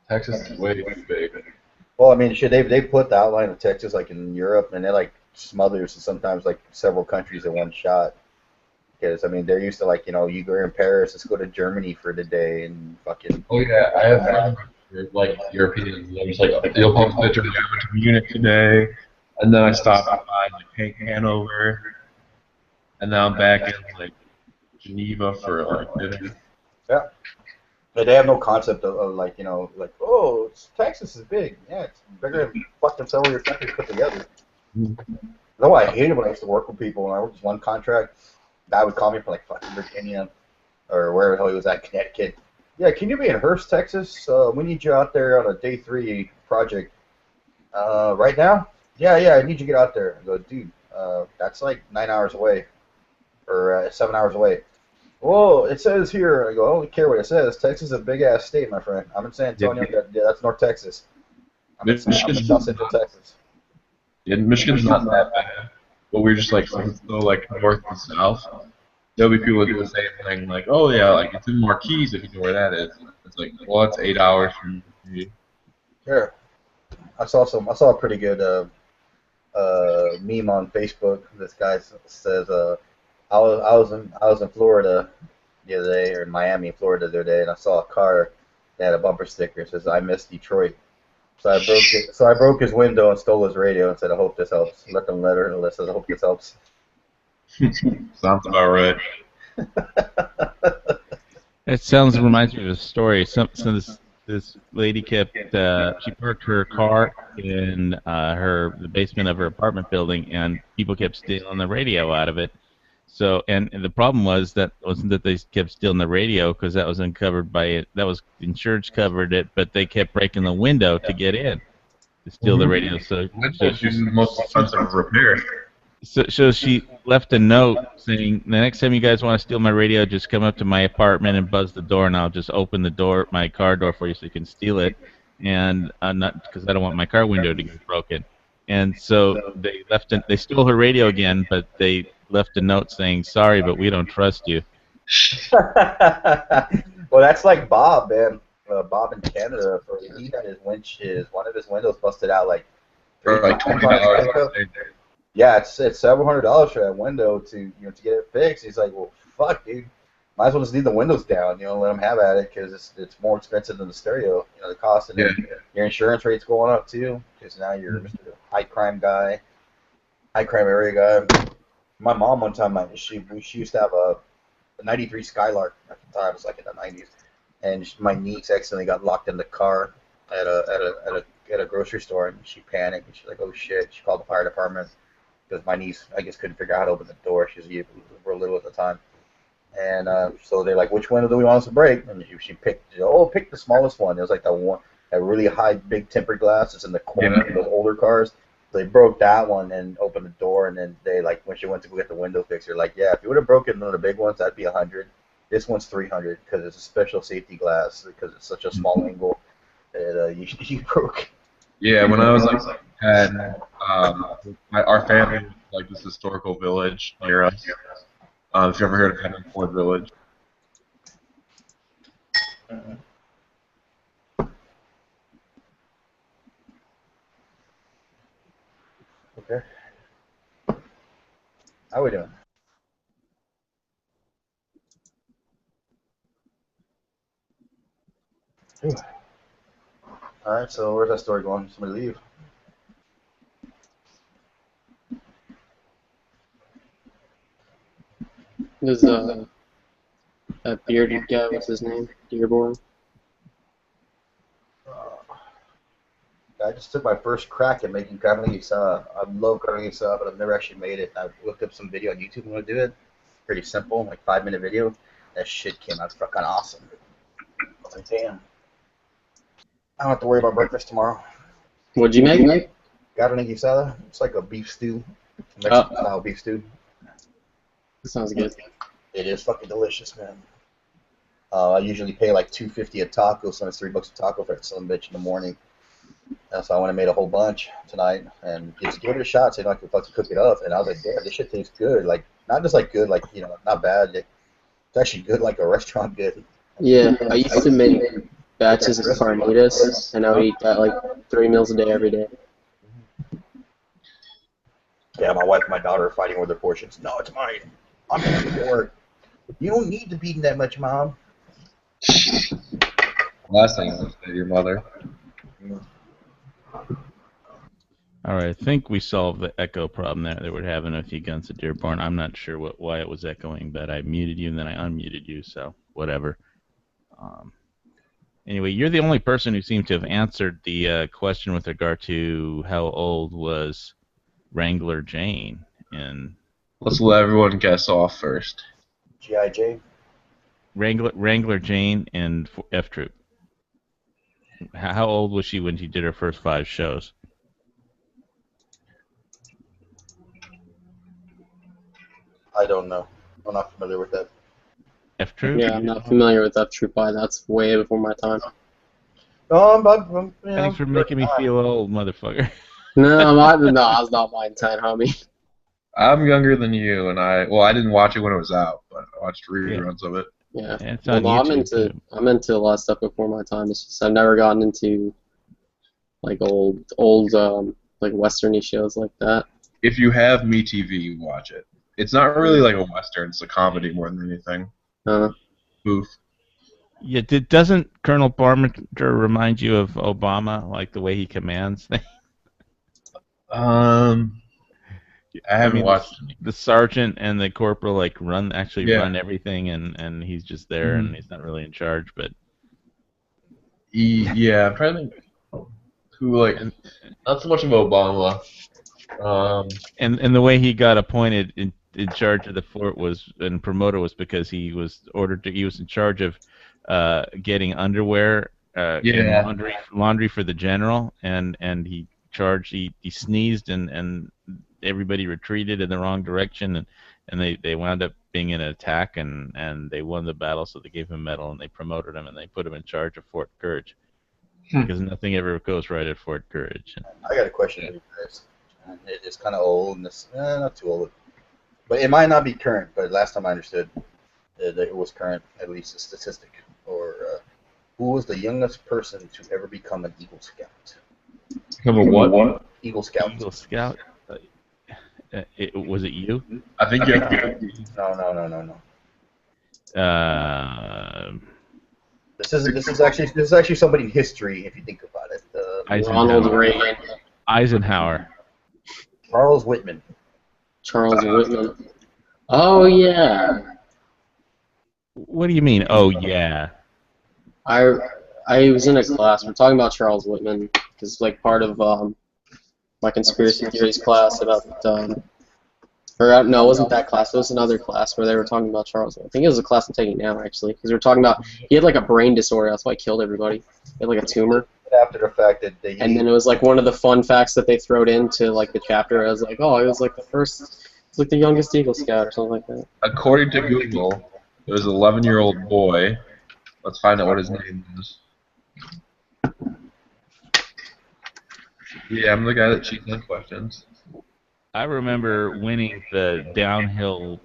Texas is way too big. Well, I mean, shit, they put the outline of Texas like in Europe, and they're like smothers, and sometimes like several countries in one shot. Because I mean, they're used to like you go in Paris, let's go to Germany for the day, and fucking. Oh yeah, I have like Europeans. I was like, you'll post a picture. I went to Munich today, and then I stopped by like Hanover, and now I'm back in like Geneva for like dinner. Yeah. But they have no concept of like like Texas is big. Yeah, it's bigger than fucking several of your countries put together. You know what I hated when I used to work with people when I worked this one contract. Guy would call me from like fucking Virginia or wherever the hell he was at, Connecticut. Yeah, can you be in Hearst, Texas? We need you out there on a day 3 project. Right now? Yeah, I need you to get out there. I go, dude, that's like 9 hours away or 7 hours away. Well, it says here. I go, I don't care what it says. Texas is a big ass state, my friend. I'm in San Antonio. That's North Texas. I'm in South Central Texas. Yeah, Michigan's not that bad, but we're just like so like north and south. There'll be people that do the same thing, like, oh yeah, like it's in Marquise if you know where that is. It's like, well, it's 8 hours from here. Sure. I saw a pretty good meme on Facebook. This guy says, I was in Florida the other day, or in Miami, Florida the other day, and I saw a car that had a bumper sticker that says "I miss Detroit." So I broke his window and stole his radio and said, "I hope this helps." Let them let her and says, "I hope this helps." Sounds about right. It reminds me of a story. This lady kept she parked her car in the basement of her apartment building, and people kept stealing the radio out of it. So and the problem wasn't that they kept stealing the radio, because that was uncovered by it. That was insurance covered it, but they kept breaking the window to get in to steal the radio. So Windows are the most expensive of repair. So she left a note saying, "The next time you guys want to steal my radio, just come up to my apartment and buzz the door, and I'll just open the door, my car door, for you, so you can steal it." And not because I don't want my car window to get broken. And so they stole her radio again, but they left a note saying, "Sorry, but we don't trust you." Well, that's like Bob, man. Bob in Canada, he had one of his windows busted out like For like $20. Yeah, it's several $100 for that window to to get it fixed. He's like, well, fuck, dude, might as well just leave the windows down, let them have at it, because it's more expensive than the stereo, the cost, and your insurance rate's going up too, because now you're Mr. High crime area guy. My mom one time, she used to have a '93 Skylark at the time. It was like in the '90s, and my niece accidentally got locked in the car at a grocery store, and she panicked, and she's like, oh shit. She called the fire department, because my niece, I guess, couldn't figure out how to open the door. She was real little at the time. And so they're like, which window do we want us to break? And she picked the smallest one. It was like that really high, big tempered glass that's in the corner of those older cars. So they broke that one and opened the door, and then they, like, when she went to go get the window fixed, they're like, yeah, if you would have broken one of the big ones, that'd be $100. This one's $300, because it's a special safety glass, because it's such a small angle that you broke. Yeah, when I was like 10, our family was like this historical village near us. If you ever heard of Henry Ford Village. Okay. How we doing? All right, so where's that story going? Somebody leave. There's a bearded guy. What's his name? Dearborne. I just took my first crack at making carne asada. I love carne asada, but I've never actually made it. I looked up some video on YouTube on how to do it. Pretty simple, like 5-minute video. That shit came out fucking awesome. I was like, damn. I don't have to worry about breakfast tomorrow. What'd you make? Carne asada. It's like a beef stew, Mexican style beef stew. That sounds good. It is fucking delicious, man. I usually pay like $2.50 a taco, so it's $3 a taco for that son of a bitch in the morning. So I went and made a whole bunch tonight, and just give it a shot so I can fucking cook it up. And I was like, damn, this shit tastes good. Like, not just like good, like, not bad. It's actually good, like a restaurant good. Yeah, I used to make batches of carnitas, and I would eat that like 3 meals a day every day. Yeah, my wife and my daughter are fighting over their portions. No, it's mine. I'm paying for it. You don't need to be eating that much, Mom. Last thing I said to your mother. All right, I think we solved the echo problem that we're having with you, Guns of Dearborne. I'm not sure why it was echoing, but I muted you and then I unmuted you, so whatever. Anyway, you're the only person who seemed to have answered the question with regard to how old was Wrangler Jane. And let's let everyone guess off first. G.I. Jane. Wrangler Jane and F Troop. How old was she when she did her first 5 shows? I don't know. I'm not familiar with that. F Troop? Yeah, I'm not familiar with F Troop. That's way before my time. No, Thanks for making me feel old, motherfucker. No, that's not my intent, homie. I'm younger than you, and I didn't watch it when it was out, but I watched reruns of it. Yeah, it's on YouTube, I'm into a lot of stuff before my time. It's just I've never gotten into like old like westerny shows like that. If you have MeTV, you watch it. It's not really like a western; it's a comedy more than anything. Uh, Booth. Yeah, doesn't Colonel Parmenter remind you of Obama, like the way he commands things? I haven't mean, watched the sergeant and the corporal like run Yeah. run everything, and he's just there, and he's not really in charge. But Yeah, I'm trying to think who like not so much of Obama. and the way he got appointed in charge of the fort was and promoted was because he was he was in charge of getting underwear and Yeah. laundry for the general, and he sneezed, and everybody retreated in the wrong direction, and they wound up being in an attack, and they won the battle, so they gave him a medal, and they promoted him, and they put him in charge of Fort Courage, because nothing ever goes right at Fort Courage. I got a question for you guys. It's kind of old, and it's not too old, but it might not be current. But last time I understood that it was current, at least a statistic. Or who was the youngest person to ever become an Eagle Scout? Become a what? Eagle Scout. Eagle Scout. Was it you? I think you. No. Uh, This is actually somebody in history if you think about it. Ronald Reagan, Eisenhower. Charles Whitman. Charles Whitman. Oh yeah. What do you mean? Oh yeah. I was in a class. We're talking about Charles Whitman because like part of my conspiracy theories class about no, it wasn't that class. It was another class where they were talking about Charles. I think it was a class I'm taking now actually because we were talking about he had like a brain disorder. That's why he killed everybody. He had like a tumor. After the fact that and then it was like one of the fun facts that they throwed into like the chapter. I was like, oh, it was like the youngest Eagle Scout or something like that. According to Google, it was an 11-year-old boy. Let's find out what his name is. Yeah, I'm the guy that cheats on questions. I remember winning the downhill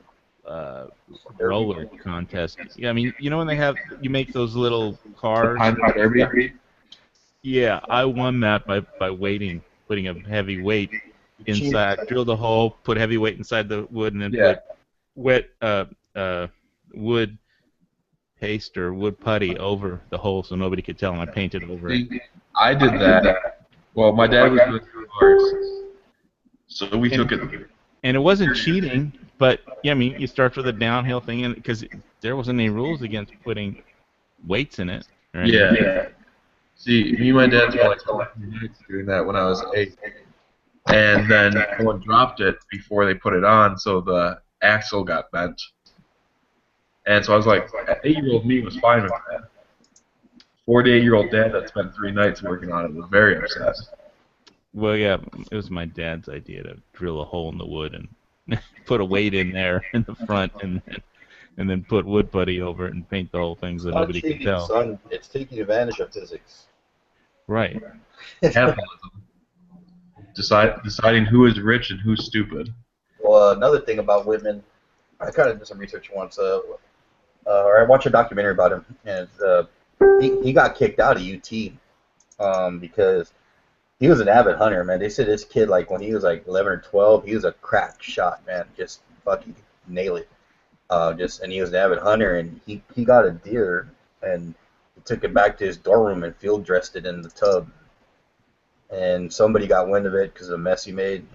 roller contest. Yeah, I mean, you know when you make those little cars. Derby. Yeah, I won that by putting a heavy weight inside, drilled a hole, put heavy weight inside the wood, and then put wet wood paste or wood putty over the hole so nobody could tell, and I painted over it. I did that. Well, my dad was doing cars, so we took it. And it wasn't cheating, but yeah, I mean, you start with a downhill thing, and because there wasn't any rules against putting weights in it. Or anything. Yeah. See, me and my dad were like doing that when I was 8, and then someone dropped it before they put it on, so the axle got bent. And so I was like, 8-year-old me was fine with that. 48-year-old dad that spent 3 nights working on it was very upset. Well, yeah, it was my dad's idea to drill a hole in the wood and put a weight in there in the front, and then put wood putty over it and paint the whole thing so nobody could tell. Son, it's taking advantage of physics. Right. Capitalism. Deciding who is rich and who's stupid. Well, another thing about Whitman, I kind of did some research once, or I watched a documentary about him, and he got kicked out of UT because he was an avid hunter, man. They said this kid, like when he was like 11 or 12, he was a crack shot, man, just fucking nail it. And he was an avid hunter, and he got a deer, and he took it back to his dorm room and field dressed it in the tub. And somebody got wind of it because of the mess he made,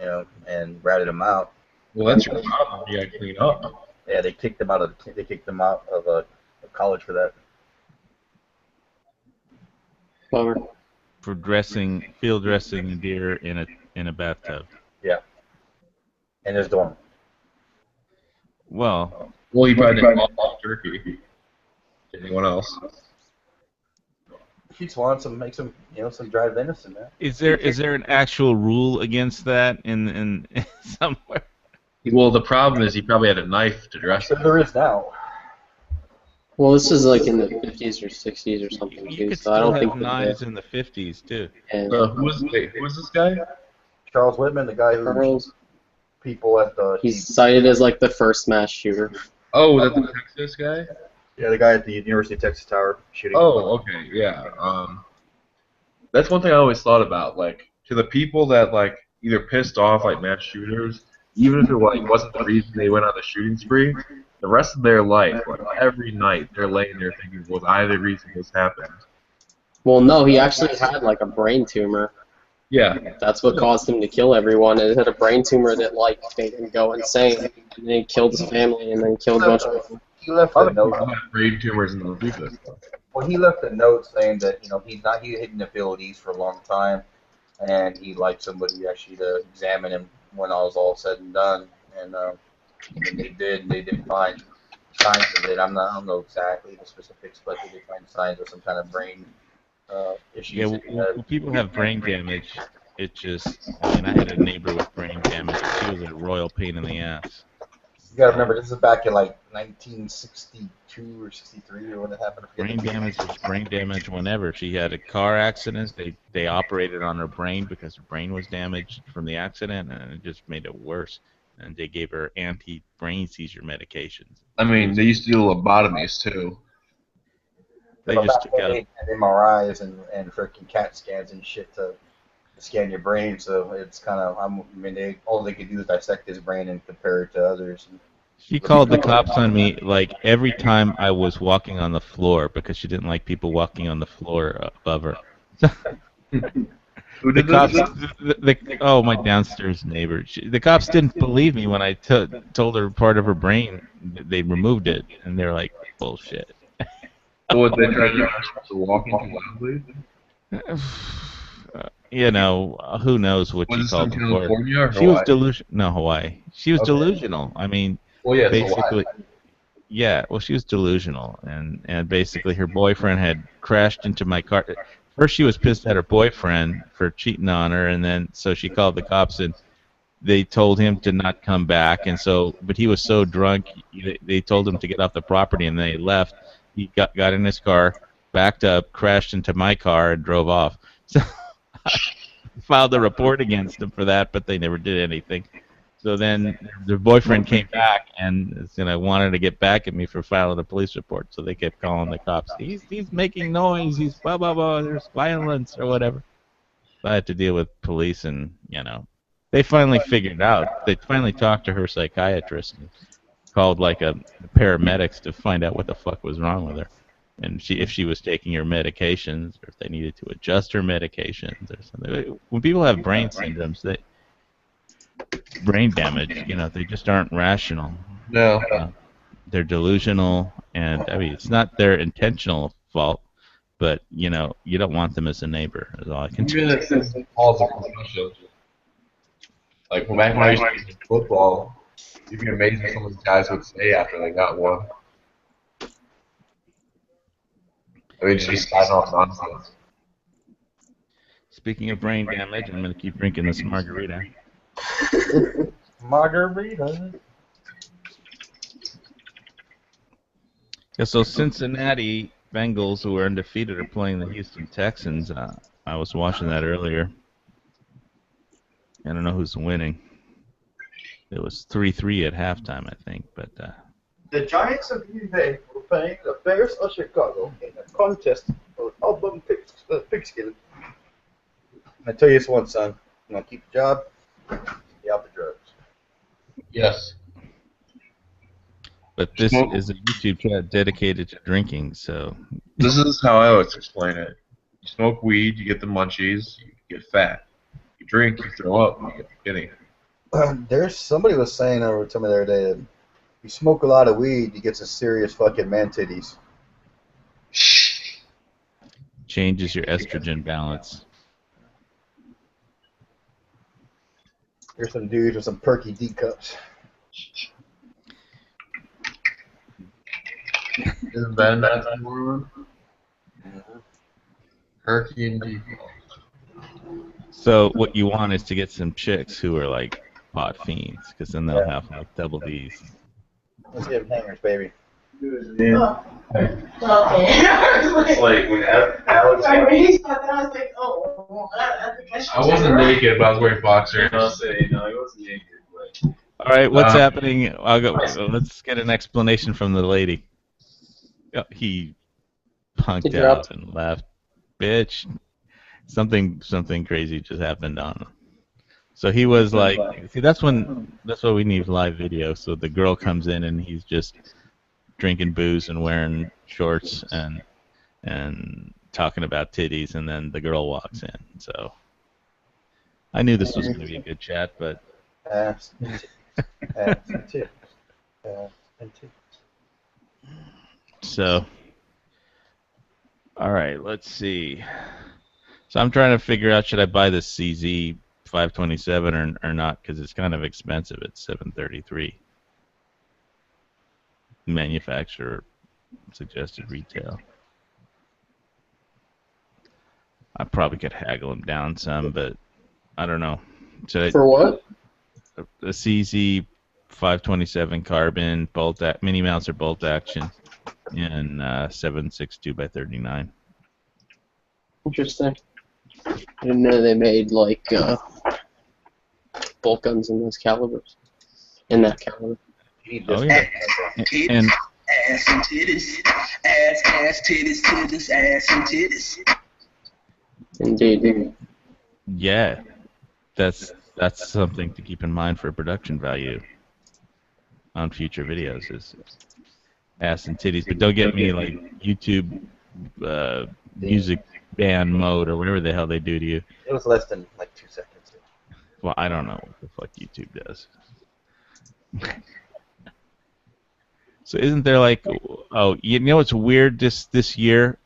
and ratted him out. Well, that's your problem. You gotta clean up. Yeah, they kicked him out of college for that. Bummer. For field dressing a deer in a bathtub. Yeah. In his dorm. Well, he probably didn't all turkey. Anyone else? He just wanted to make some dried venison, man. is there an actual rule against that in somewhere? Well, the problem is he probably had a knife to dress it. There is now. Well, this is like in the 50s or 60s or something You too, could so I still don't have think knives in the 50s too. Who was this guy? Charles Whitman, the guy who Charles, people at the... he's cited as like the first mass shooter. Oh, that's the Texas guy? Yeah, the guy at the University of Texas Tower shooting. Oh, okay, yeah. That's one thing I always thought about. Like, to the people that like either pissed off like mass shooters, even if it like wasn't the reason they went on the shooting spree, the rest of their life, like every night, they're laying there thinking, "Was I the reason this happened?" Well, no, he actually had like a brain tumor. Yeah. That's what caused him to kill everyone. It had a brain tumor that like made him go insane, and then he killed his family, and then killed a bunch of people. He left a Other note. people have brain tumors and don't do this stuff. Well, he left a note saying that he had hidden abilities for a long time, and he'd like somebody actually to examine him when all was all said and done. And they did. And they did find signs of it. I don't know exactly the specifics, but they did find signs of some kind of brain issues. Yeah, when people have brain damage, it just, I mean, I had a neighbor with brain damage. She was a royal pain in the ass. You gotta remember, this is back in like 1962 or 63 or when it happened. Brain damage was brain damage whenever. She had a car accident. They operated on her brain because her brain was damaged from the accident, and it just made it worse. And they gave her anti-brain seizure medications. I mean, they used to do lobotomies too. They just took out. They had MRIs and freaking CAT scans and shit to scan your brain. So it's kind of, all they could do is dissect his brain and compare it to others. She called the cops on me like every time I was walking on the floor because she didn't like people walking on the floor above her. Who The did cops, this? oh, my downstairs neighbor. The cops didn't believe me when I told her part of her brain they removed it, and they're like, bullshit. What, they tried to get us to walking too loudly? You know, who knows what Was she this called in before. California or She was Hawaii? delusional. No, Hawaii. She was Okay. delusional. I mean, Well, yeah, it's basically, Hawaii. yeah. Well, she was delusional, and basically her boyfriend had crashed into my car. First, she was pissed at her boyfriend for cheating on her, and then so she called the cops, and they told him to not come back. And so, but he was so drunk, they told him to get off the property, and they left. He got in his car, backed up, crashed into my car, and drove off. So I filed a report against him for that, but they never did anything. So then their boyfriend came back and wanted to get back at me for filing a police report. So they kept calling the cops. He's making noise. He's blah blah blah. There's violence or whatever. So I had to deal with police, and they finally figured it out. They finally talked to her psychiatrist and called like a paramedics to find out what the fuck was wrong with her, and if she was taking her medications or if they needed to adjust her medications or something. When people have brain syndromes, brain damage, they just aren't rational. No. They're delusional, and I mean it's not their intentional fault, but you don't want them as a neighbor. Is all I can Even tell. if it's political discussions. Like back when I used to play football, you'd be amazed what some of these guys would say after they got one. I mean, just be signing off nonsense. Speaking of brain damage, I'm gonna keep drinking this margarita. Margarita. Yeah, so Cincinnati Bengals, who are undefeated, are playing the Houston Texans. I was watching that earlier. I don't know who's winning. It was 3-3 at halftime, I think. But The Giants of Green Bay were playing the Bears of Chicago in a contest for album pigskin. I tell you this one, son. You want to keep your job? Stay off the drugs. Yes. But this is a YouTube channel dedicated to drinking, so This is how I always explain it. You smoke weed, you get the munchies, you get fat. You drink, you throw up, you get skinny. There's somebody was saying over to me the other day that you smoke a lot of weed, you get some serious fucking man titties. changes your estrogen balance. Here's some dudes with some perky D cups. Isn't Ben that's more Herky and D. So what you want is to get some chicks who are like pot fiends, because then they'll have like double D's. Let's get hangers, baby. Yeah. Okay. Like when Alex. Sorry, when he said that, I was like, oh, I think I should. I wasn't naked, but I was wearing boxers. I'll say, no, he wasn't naked, but... All right, what's happening? I'll go. Let's get an explanation from the lady. He punked Interrupt. out and left. Bitch. something crazy just happened on him. So he was like, see, that's why we need live video. So the girl comes in and he's just drinking booze and wearing shorts and talking about titties, and then the girl walks in. So I knew this was going to be a good chat, but Ass and titties. Ass and titties. so all right, let's see. So I'm trying to figure out, should I buy the CZ 527 or not, because it's kind of expensive. It's 733 manufacturer suggested retail. I probably could haggle them down some, but I don't know. For what? The CZ 527 carbon bolt mini mounts or bolt action in 7.62 by 39. Interesting. I didn't know they made like bolt guns in those calibers. In that caliber. You need this Oh yeah, and Ass and titties. Ass, titties, titties, ass and titties. Indeed. yeah, that's something to keep in mind for production value on future videos is ass and titties. But don't get me like YouTube music band mode or whatever the hell they do to you. It was less than like 2 seconds. Well, I don't know what the fuck YouTube does. So isn't there like, oh, you know what's weird this year?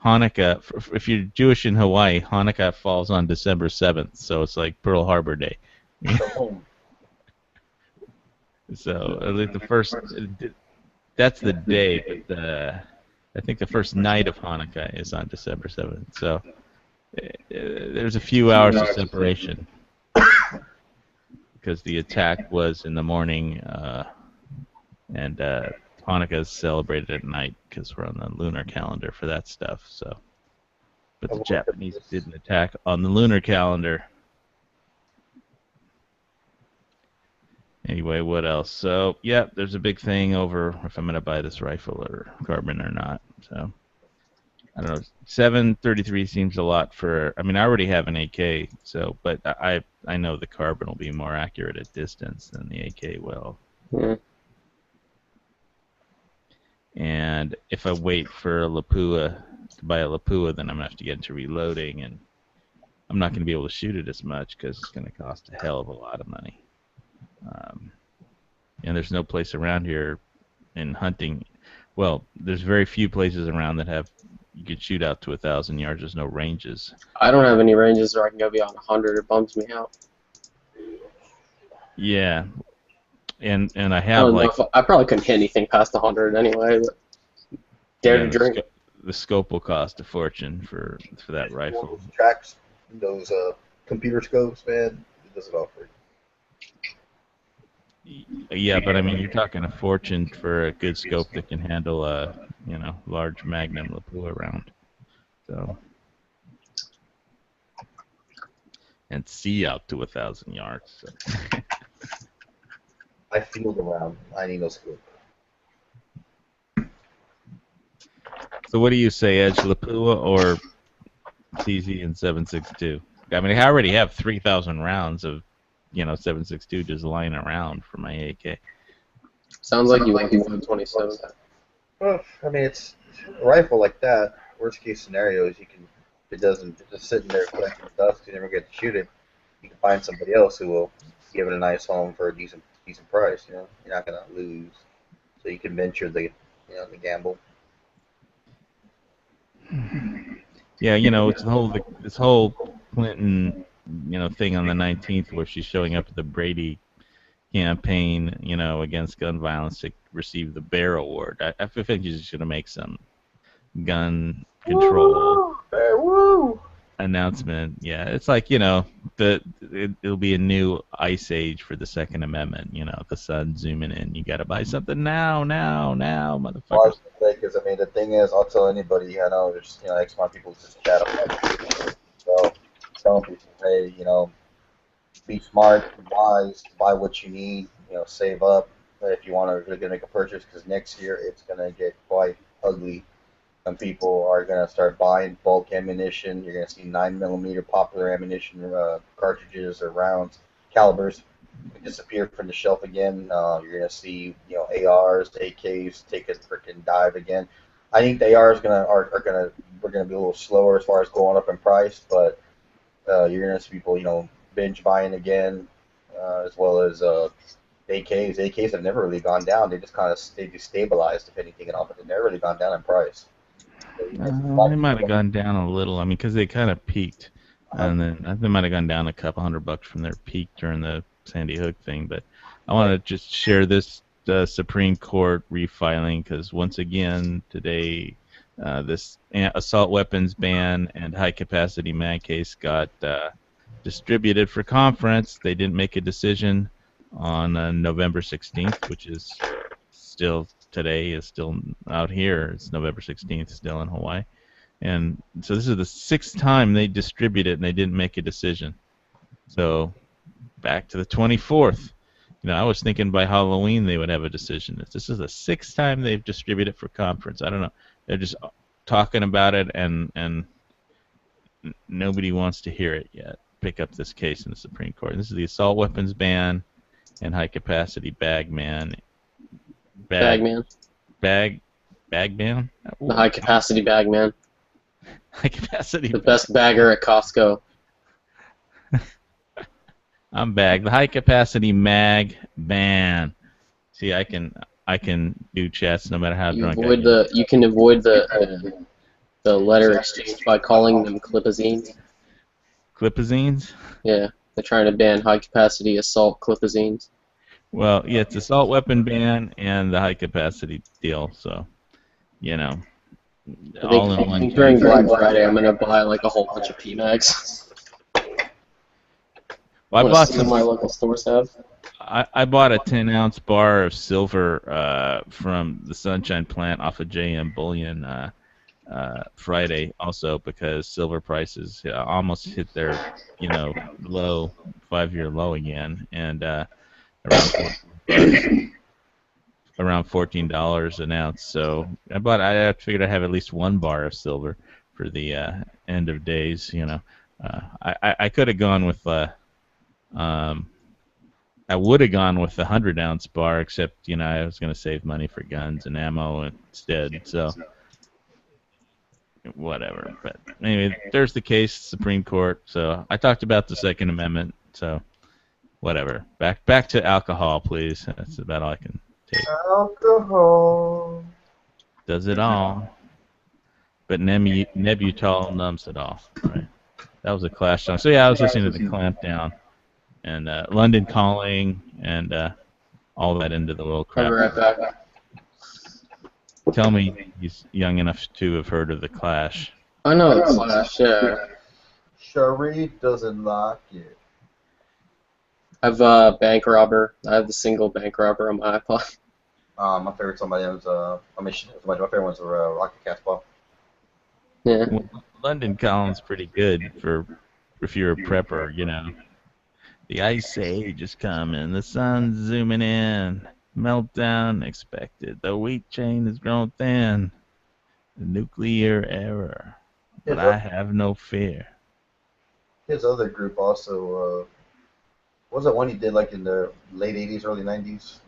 Hanukkah, if you're Jewish in Hawaii, Hanukkah falls on December 7th, so it's like Pearl Harbor Day. So like the first, that's the day, but I think the first night of Hanukkah is on December 7th. So there's a few hours of separation because the attack was in the morning, and Hanukkah is celebrated at night because we're on the lunar calendar for that stuff. So, but the Japanese didn't attack on the lunar calendar. Anyway, what else? So, yeah, there's a big thing over if I'm going to buy this rifle or carbon or not. So, I don't know. 733 seems a lot for. I mean, I already have an AK, so but I know the carbon will be more accurate at distance than the AK will. Yeah. And if I wait for a Lapua to buy a Lapua, then I'm gonna have to get into reloading, and I'm not gonna be able to shoot it as much because it's gonna cost a hell of a lot of money. And there's no place around here in hunting. Well, there's very few places around that have you could shoot out to 1,000 yards. There's no ranges. I don't have any ranges where I can go beyond 100. It bums me out. Yeah, and I I have don't know like if I probably couldn't hit anything past 100 anyway. But dare to drink. The scope will cost a fortune for that rifle. Those tracks, those computer scopes, man, it does it all for you. Yeah, but I mean, you're talking a fortune for a good scope that can handle a, large Magnum Lapua round. So, and see out to 1,000 yards. So. I field around. I need no scope. So what do you say, Edge, Lapua or CZ and 7.62? I mean, I already have 3,000 rounds of 7.62 just lying around for my AK. Sounds like you want the 127. Well, I mean, it's a rifle like that. Worst case scenario is if it doesn't just sitting there collecting dust, you never get to shoot it. You can find somebody else who will give it a nice home for a decent price. You're not gonna lose, so you can venture the gamble. Yeah, it's this whole Clinton thing on the 19th where she's showing up at the Brady campaign, against gun violence to receive the Bear Award. I think she's just going to make some gun control announcement. Yeah, it's like, it'll be a new ice age for the Second Amendment. The sun zooming in. You got to buy something now, motherfuckers. Because I mean, the thing is, I'll tell anybody I know. There's X amount of people just chat about it. So telling people, hey, be smart, be wise, buy what you need. Save up if you want to really make a purchase, because next year it's gonna get quite ugly. Some people are going to start buying bulk ammunition. You're going to see 9mm popular ammunition cartridges or rounds, calibers disappear from the shelf again. You're going to see, ARs, AKs take a freaking dive again. I think the ARs we're gonna be a little slower as far as going up in price, but you're going to see people, binge buying again, as well as AKs. AKs have never really gone down. They just stabilized, if anything at all, but they've never really gone down in price. So you're gonna see a lot They of might have people. gone down a little. I mean, because they kind of peaked, Uh, and then they might have gone down a couple $100 from their peak during the Sandy Hook thing. But I want to just share this Supreme Court refiling because once again today, this assault weapons ban and high capacity mag case got distributed for conference. They didn't make a decision on November 16th, which is still today is still out here. It's November 16th, still in Hawaii. And so this is the 6th time they distribute it and they didn't make a decision. So back to the 24th. I was thinking by Halloween they would have a decision. This is the 6th time they've distributed it for conference. I don't know. They're just talking about it and nobody wants to hear it yet. Pick up this case in the Supreme Court. This is the assault weapons ban and high capacity bag ban. Bagman. Bag ban? The high capacity bagman. High capacity. The best bagger at Costco. I'm back. The high capacity mag ban. See, I can do chats no matter how You drunk I avoid get. you can avoid the letter exchange by calling them clipazines. Clipazines? Yeah, they're trying to ban high capacity assault clipazines. Well, yeah, it's assault weapon ban and the high capacity deal. So, all in one During case. Black Friday, I'm gonna buy like a whole bunch of PMags. Well, I What bought some of my local stores have. I bought a 10-ounce bar of silver from the Sunshine Plant off of JM Bullion Friday also because silver prices almost hit their low 5-year low again and around $14 an ounce. So I figured I'd have at least one bar of silver for the end of days. I could have gone with I would have gone with the 100-ounce bar, except I was going to save money for guns and ammo instead. So whatever. But anyway, there's the case, Supreme Court. So I talked about the Second Amendment. So whatever. Back to alcohol, please. That's about all I can take. Alcohol. Does it all. But Nebutal numbs it all. Right. That was a Clash song. So yeah, I was listening to the Clampdown and London Calling and all that into the little I'll crap. be right back. Tell me he's young enough to have heard of the Clash. I know the Clash, yeah. Cherie doesn't like it. I have Bank Robber. I have the single Bank Robber on my iPod. My favorite song by them is my favorite one's Rocket Castball. Yeah. Well, London Calling's pretty good for if you're a prepper, The ice age is coming, the sun's zooming in, meltdown expected, the wheat chain has grown thin, the nuclear error, but I have no fear. His other group also, what was that one he did like in the late 80s, early 90s?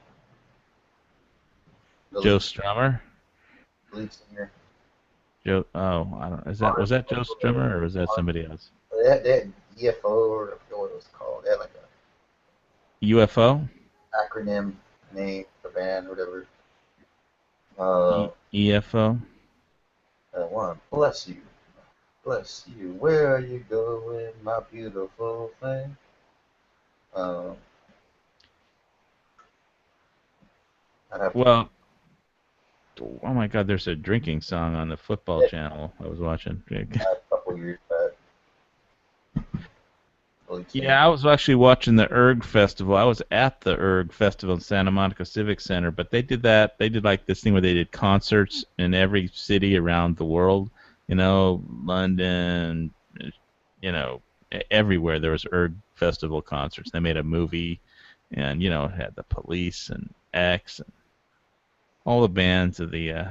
Joe Strummer? Lead singer. Was that Joe Strummer or was that somebody else? They had EFO, or I forget what it was called. They had like a UFO? acronym name, the band, whatever. EFO? One, bless you. Bless you. Where are you going, my beautiful thing? Well, oh my God, there's a drinking song on the football channel I was watching. A couple years back. Yeah, I was actually watching the ERG Festival. I was at the ERG Festival in Santa Monica Civic Center, but they did like this thing where they did concerts in every city around the world. London, everywhere there was ERG Festival concerts. They made a movie, and it had the Police and X and all the bands of the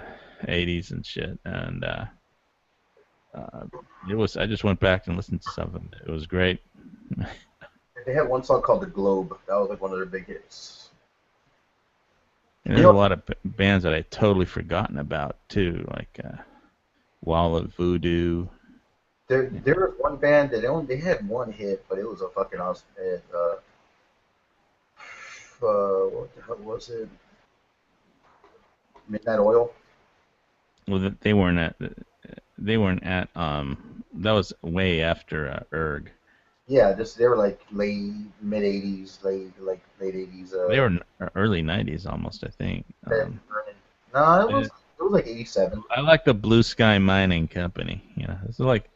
'80s and shit, and it was. I just went back and listened to some of them. It was great. They had one song called "The Globe." That was like one of their big hits. And You there's a know, lot of bands that I totally forgotten about too, like Wall of Voodoo. there was one band that they had one hit, but it was a fucking awesome hit. What the hell was it? Midnight Oil. Well, they weren't at. They weren't at. That was way after Erg. Yeah, they were like late mid '80s, late '80s. They were in early '90s almost, I think. No, Yeah. it was like '87. I like the Blue Sky Mining Company. You know, it's like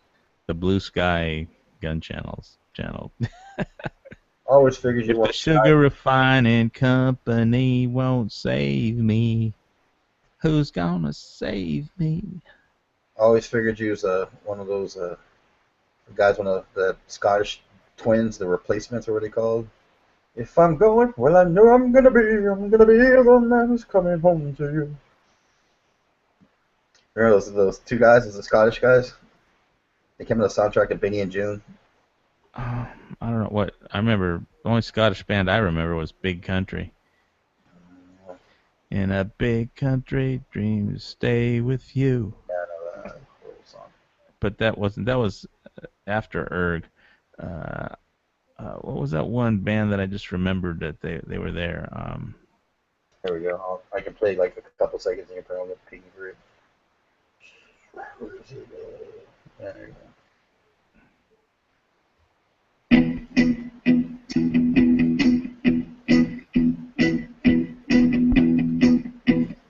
the Blue Sky Gun channel. Always figured you If the want. sugar refining company won't save me, who's gonna save me? Always figured you was one of those guys, one of the Scottish twins, the replacements, or what they called. If I'm going, well, I know I'm gonna be the man who's coming home to you. Remember those two guys, those Scottish guys? They came to the soundtrack of Benny and June. I don't know what I remember. The only Scottish band I remember was Big Country. In a big country, dreams stay with you. Yeah, I know that little song. But that wasn't. That was after Erg. What was that one band that I just remembered that they were there? There we go. I can play like a couple seconds and you can put on the ping for it. Yeah, there you go.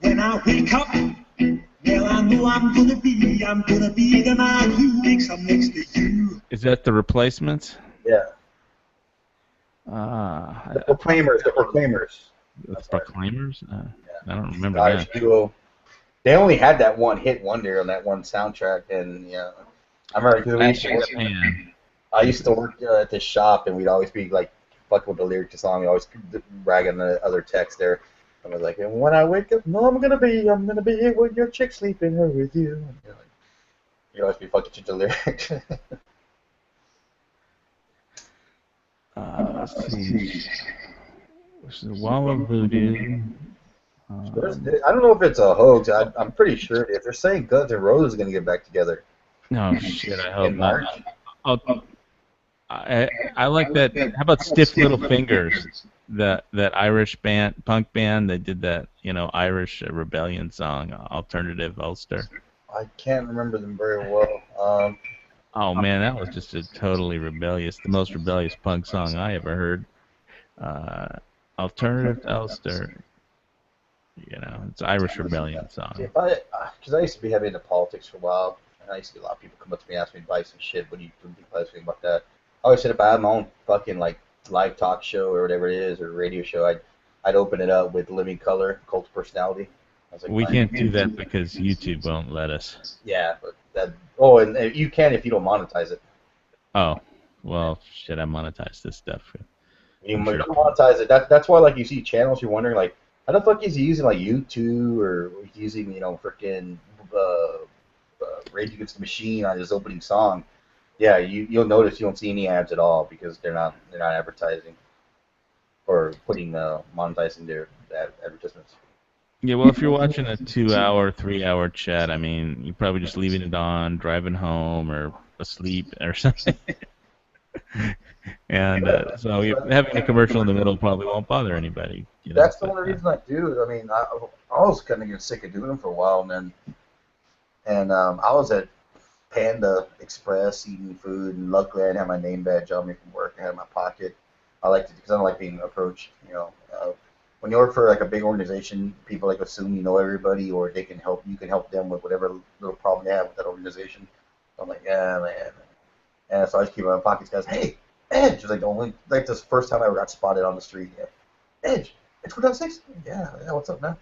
When I wake up, well, I know I'm gonna be the man who wakes up next to you. Is that the Replacements? Yeah. The The Proclaimers. The Proclaimers? Yeah. I don't remember Scottish that. duo. They only had that one hit wonder on that one soundtrack, and yeah, I remember because I used to work at this shop, and we'd always be like fucking with the lyrics to the song. We always rag on the other text there. I was like, and when I wake up, no, I'm gonna be here with your chick sleeping here with you. And you're like, you always be fucking with the lyrics. Let's see. Wall of Voodoo. I don't know if it's a hoax. I'm pretty sure if they're saying Guns N' Roses is gonna get back together. No shit, I hope In March. not. I like that. How about Stiff Little Fingers? That Irish punk band that did that, Irish rebellion song, Alternative Ulster. I can't remember them very well. Oh man, that was just a totally rebellious, the most rebellious punk song I ever heard. Alternative Ulster. It's Irish rebellion song. Because I used to be heavy into politics for a while, and I used to get a lot of people come up to me and ask me advice and shit. What do you think about that? I always said if I had my own fucking like live talk show or whatever it is or radio show, I'd open it up with Living Color, Cult of Personality. I was like, We can't do that because YouTube won't let us. Yeah, but that. Oh, and you can if you don't monetize it. Oh, well, shit, I monetize this stuff. You I'm sure. don't monetize it. That's why like you see channels, you're wondering like, how the fuck is he using like YouTube or using freaking Rage Against the Machine on his opening song? Yeah, you'll notice you don't see any ads at all because they're not advertising or putting monetizing their advertisements. Yeah, well, if you're watching a 2-hour, 3-hour chat, I mean, you're probably just leaving it on, driving home, or asleep, or something. And so having a commercial in the middle probably won't bother anybody. That's the only reason I do. I mean, I was kind of getting sick of doing them for a while, and I was at Panda Express eating food, and luckily I didn't have my name badge on me from work. I had it in my pocket. I liked it because I don't like being approached. When you work for like a big organization, people like assume you know everybody, or they can help. You can help them with whatever little problem they have with that organization. So I'm like, yeah, man. And so I just keep it in my pockets. Guys, hey, Edge was like the only like this first time I ever got spotted on the street. Yeah. Edge, it's 4.6. Yeah, what's up, man?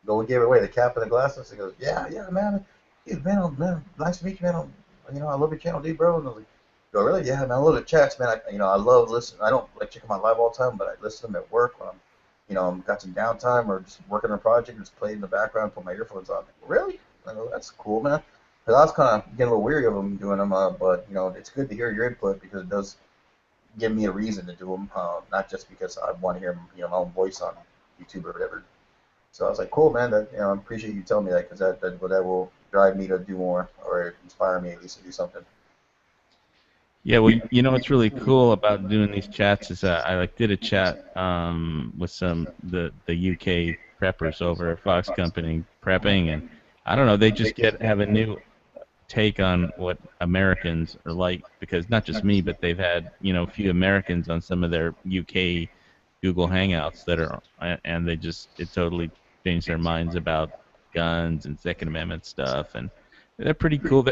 Go and gave away the cap and the glasses. He goes, yeah, man. Dude, man, nice to meet you, man. I love your channel, dude, bro. And I was like, go, really? Yeah, man, I love the chats, man. I love listening. I don't like checking my live all the time, but I listen to them at work when I'm got some downtime or just working on a project, just play in the background, put my earphones on. Really? I go, that's cool, man. Because I was kind of getting a little weary of them doing them, but it's good to hear your input because it does give me a reason to do them, not just because I want to hear my own voice on YouTube or whatever. So I was like, cool, man. That I appreciate you telling me that because that will drive me to do more or inspire me at least to do something. Yeah, well, you know what's really cool about doing these chats is I did a chat with the UK preppers over at Fox Company prepping, and I don't know, they just have a new take on what Americans are like because not just me, but they've had a few Americans on some of their UK Google Hangouts that are, and it totally changed their minds about guns and Second Amendment stuff, and they're pretty cool.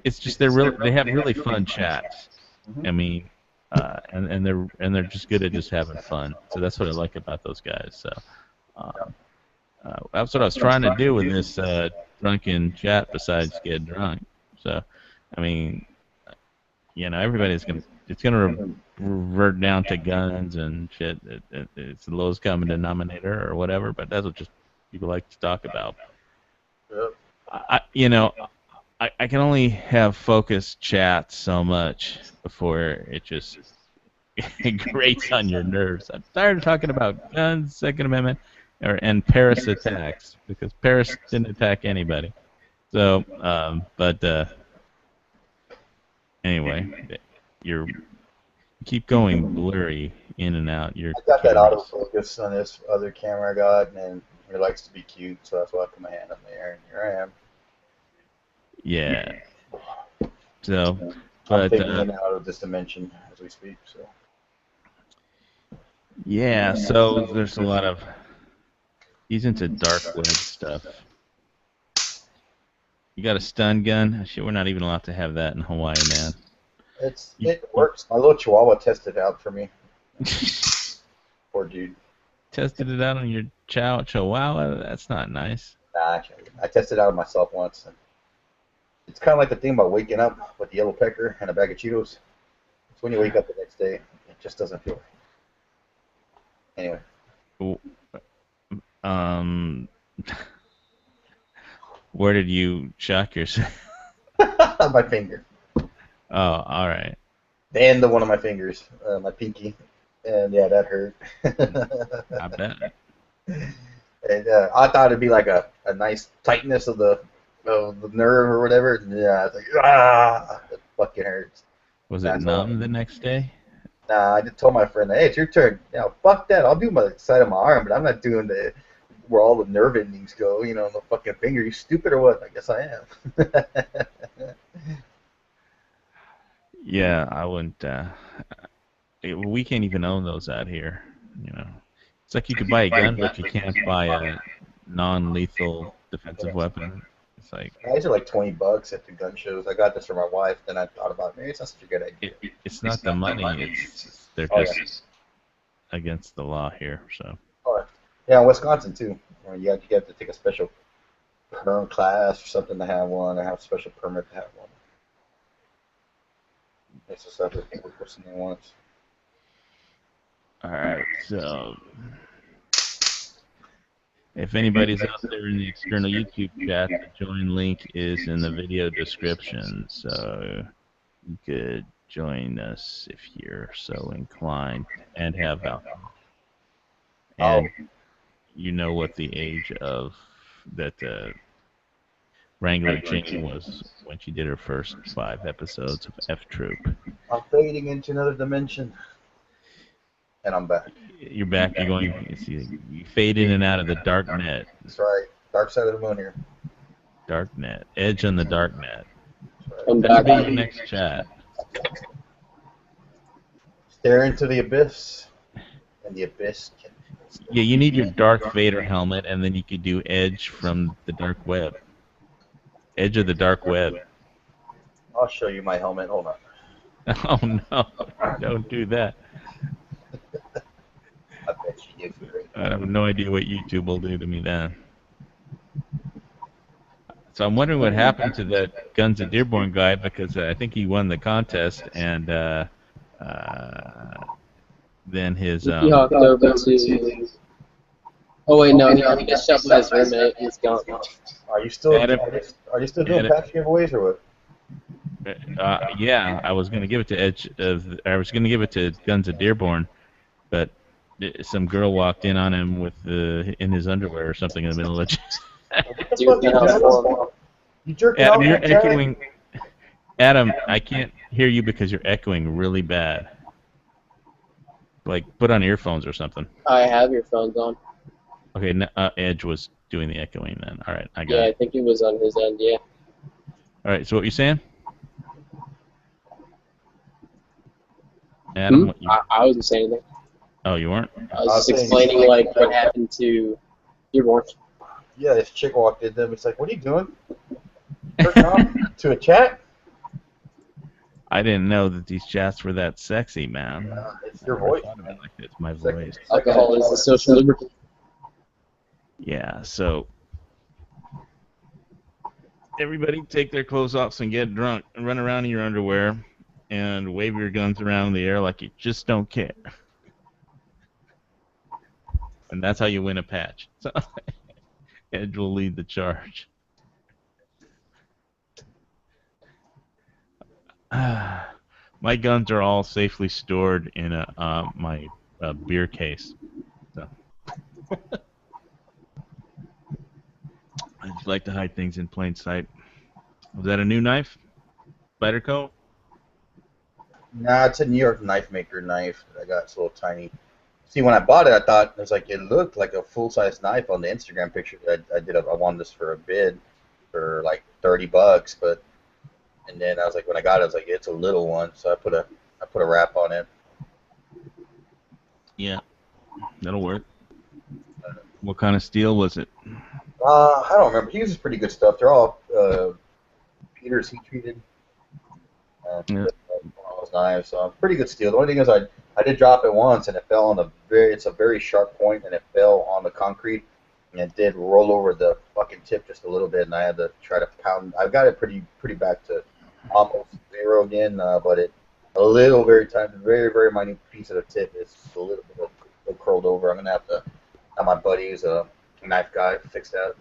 It's just they have really fun chats. I mean, and they're just good at just having fun. So that's what I like about those guys. So that's what I was trying to do with this drunken chat besides get drunk. So, I mean, everybody's it's gonna revert down to guns and shit. It's the lowest common denominator or whatever, but that's what just people like to talk about. Yep. I can only have focused chats so much before it just grates on your nerves. I'm tired of talking about guns, Second Amendment, and Paris attacks because Paris didn't attack anybody. So, anyway, you keep going blurry in and out. I got that autofocus on this other camera I got, and it likes to be cute, so that's why I put my hand up there, and here I am. Yeah. So, I'm fading in and out of this dimension as we speak. So. Yeah. So there's a lot of. He's into dark web stuff. You got a stun gun? Shit, we're not even allowed to have that in Hawaii, man. It works. My little Chihuahua tested it out for me. Poor dude. Tested it out on your Chihuahua? That's not nice. Nah, I tested it out on myself once. And it's kind of like the thing about waking up with the yellow pecker and a bag of Cheetos. It's when you wake up the next day, it just doesn't feel right. Anyway. Where did you shock yourself? My finger. Oh, all right. The end of one of my fingers, my pinky, and yeah, that hurt. I bet. And I thought it'd be like a nice tightness of the nerve or whatever. Yeah, it's like it fucking hurts. Was it numb the next day? Nah, I just told my friend, hey, it's your turn. Fuck that. I'll do my side of my arm, but I'm not doing where all the nerve endings go, the fucking finger. You stupid or what? I guess I am. Yeah, I wouldn't. We can't even own those out here. It's like you could buy a gun, but you can't buy a non-lethal defensive weapon. It's like these are like $20 at the gun shows. I got this for my wife. Then I thought about maybe it's not such a good idea. It's not the money. They're just against the law here. So. Yeah, in Wisconsin too. You have to take a special perm class or something to have one, or have a special permit to have one. It's just other people personally wants. All right, so if anybody's out there in the external YouTube chat, the join link is in the video description, so you could join us if you're so inclined and have alcohol. And you know what the age of that Wrangler Jane was when she did her first 5 episodes of F Troop. I'm fading into another dimension. And I'm back. You're back. You're going. You fade in and out of the dark net. That's right. Dark side of the moon here. Dark net. Edge on the dark net. I'm That'll back. be your next chat. Stare into the abyss, and the abyss can. Yeah, you need your Darth Vader helmet, and then you could do Edge from the dark web. Edge of the dark web. I'll show you my helmet. Hold on. Oh no! Don't do that. I bet you did. I have no idea what YouTube will do to me then. So I'm wondering what happened to that Guns of Dearborne guy because I think he won the contest and then his Oh wait, no, he got shot by his roommate. He's gone. Are you still Adam- are you still doing Adam- patch giveaways or what? Yeah, I was gonna give it to I was gonna give it to Guns of Dearborne, but some girl walked in on him with in his underwear or something in the middle of the. What the Dude, fuck you no, doing? You jerking Adam, off you're in the chat? echoing. Adam, I can't hear you because you're echoing really bad. Like, put on earphones or something. I have your phones on. Okay, Edge was doing the echoing then. All right, I got Yeah, I it. think he was on his end. Yeah. All right, so what you saying? Adam, what you? I wasn't saying anything. Oh, you weren't? I was just explaining like what happened to Dearborne. Yeah, this chick walked in there. It's like, what are you doing? Jerking off to a chat? I didn't know that these chats were that sexy, man. It's your I never voice, thought of man. it like it's my It's like- voice. Alcohol is the social lubricant. Yeah, so everybody take their clothes off and get drunk and run around in your underwear and wave your guns around in the air like you just don't care. And that's how you win a patch. So Edge will lead the charge. My guns are all safely stored in my beer case. So. I just like to hide things in plain sight. Was that a new knife? Spider Cove? Nah, it's a New York knife maker knife that I got. It's a little tiny. See, when I bought it, I thought it looked like a full-size knife on the Instagram picture. I won this for a bid for like $30, and then I was like, when I got it, I was like, it's a little one, so I put a wrap on it. Yeah, that'll work. What kind of steel was it? I don't remember. He uses pretty good stuff. They're all Peter's heat treated. Yeah. All those knives, so pretty good steel. The only thing is, I did drop it once, and it fell on it's a very sharp point, and it fell on the concrete, and it did roll over the fucking tip just a little bit, and I had to try to pound. I've got it pretty back to almost zero again, but a little very very minute piece of the tip is a little bit curled over. I'm gonna have to have my buddy who's a knife guy fix that.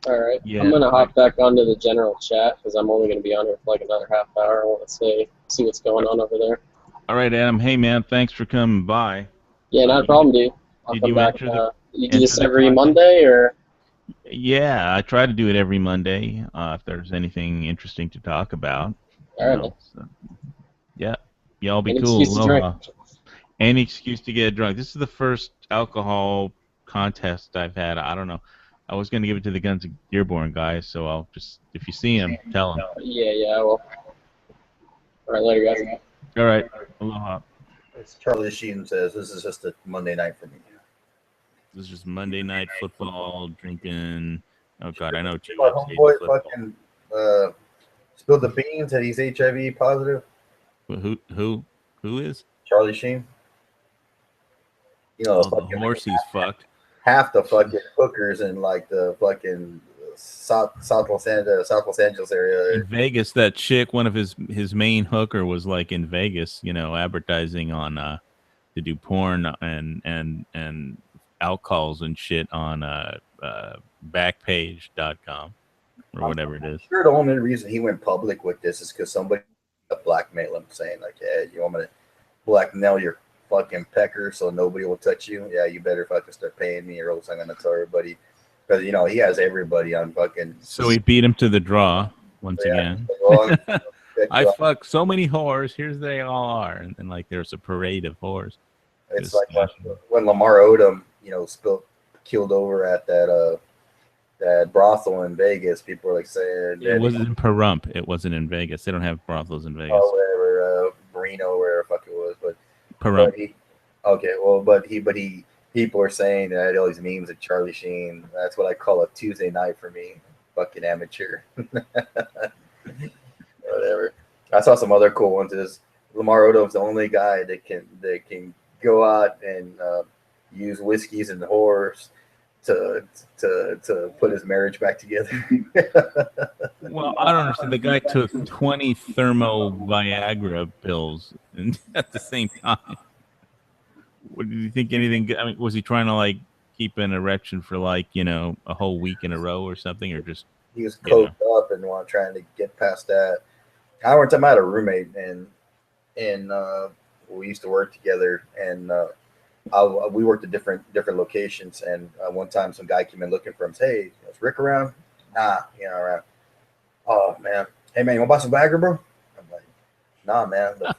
All right. Yeah. I'm gonna hop back onto the general chat because I'm only gonna be on here for like another half hour. I want to see what's going on over there. All right, Adam. Hey, man. Thanks for coming by. Yeah, not a problem, dude. I'll Did come you back. enter the- You do this enter the every contest? Monday or? Yeah, I try to do it every Monday if there's anything interesting to talk about. All right. know, so. Yeah. Y'all be Any cool. excuse to drink. Aloha. Any excuse to get drunk. This is the first alcohol contest I've had. I don't know. I was going to give it to the Guns of Dearborne guys, so I'll just, if you see him, tell him. Yeah, I will. All right, later, guys. All right. Aloha. It's Charlie Sheen says this is just a Monday night for me. This is just Monday night football, drinking. Oh, God, I know too My much. homeboy fucking spilled the beans that he's HIV positive. Who is? Charlie Sheen. You know, Oh, the horse he's fucked. half the fucking hookers in like the fucking South Los Angeles area. In Vegas, that chick, one of his main hooker was like in Vegas, advertising on to do porn and alcohols and shit on backpage.com or whatever it is. I'm sure the only reason he went public with this is because somebody blackmailed him, saying like, "Hey, you want me to blackmail your fucking pecker so nobody will touch you? Yeah, you better fucking start paying me, or else I'm gonna tell everybody." Because he has everybody on fucking. So he beat him to the draw once again. I fuck so many whores. Here's they all are, and then like there's a parade of whores. It's like when Lamar Odom, killed over at that brothel in Vegas. People were like saying It wasn't in Pahrump. It wasn't in Vegas. They don't have brothels in Vegas. Oh, whatever, Marino, wherever the fuck it was, but Pahrump. People are saying that all these memes of Charlie Sheen. That's what I call a Tuesday night for me. Fucking amateur. Whatever. I saw some other cool ones. Is Lamar Odom's the only guy that can go out and use whiskeys and whores to put his marriage back together. Well, I don't understand. The guy took 20 thermo Viagra pills at the same time. What, did you think anything? I mean, was he trying to like keep an erection for like a whole week in a row or something, or just He was you know? coked up and trying to get past that. I one time I had a roommate and we used to work together and we worked at different locations and one time some guy came in looking for him. Hey, is Rick around? Nah, around. Oh man, hey man, you want to buy some Viagra, bro? I'm like, nah, man, the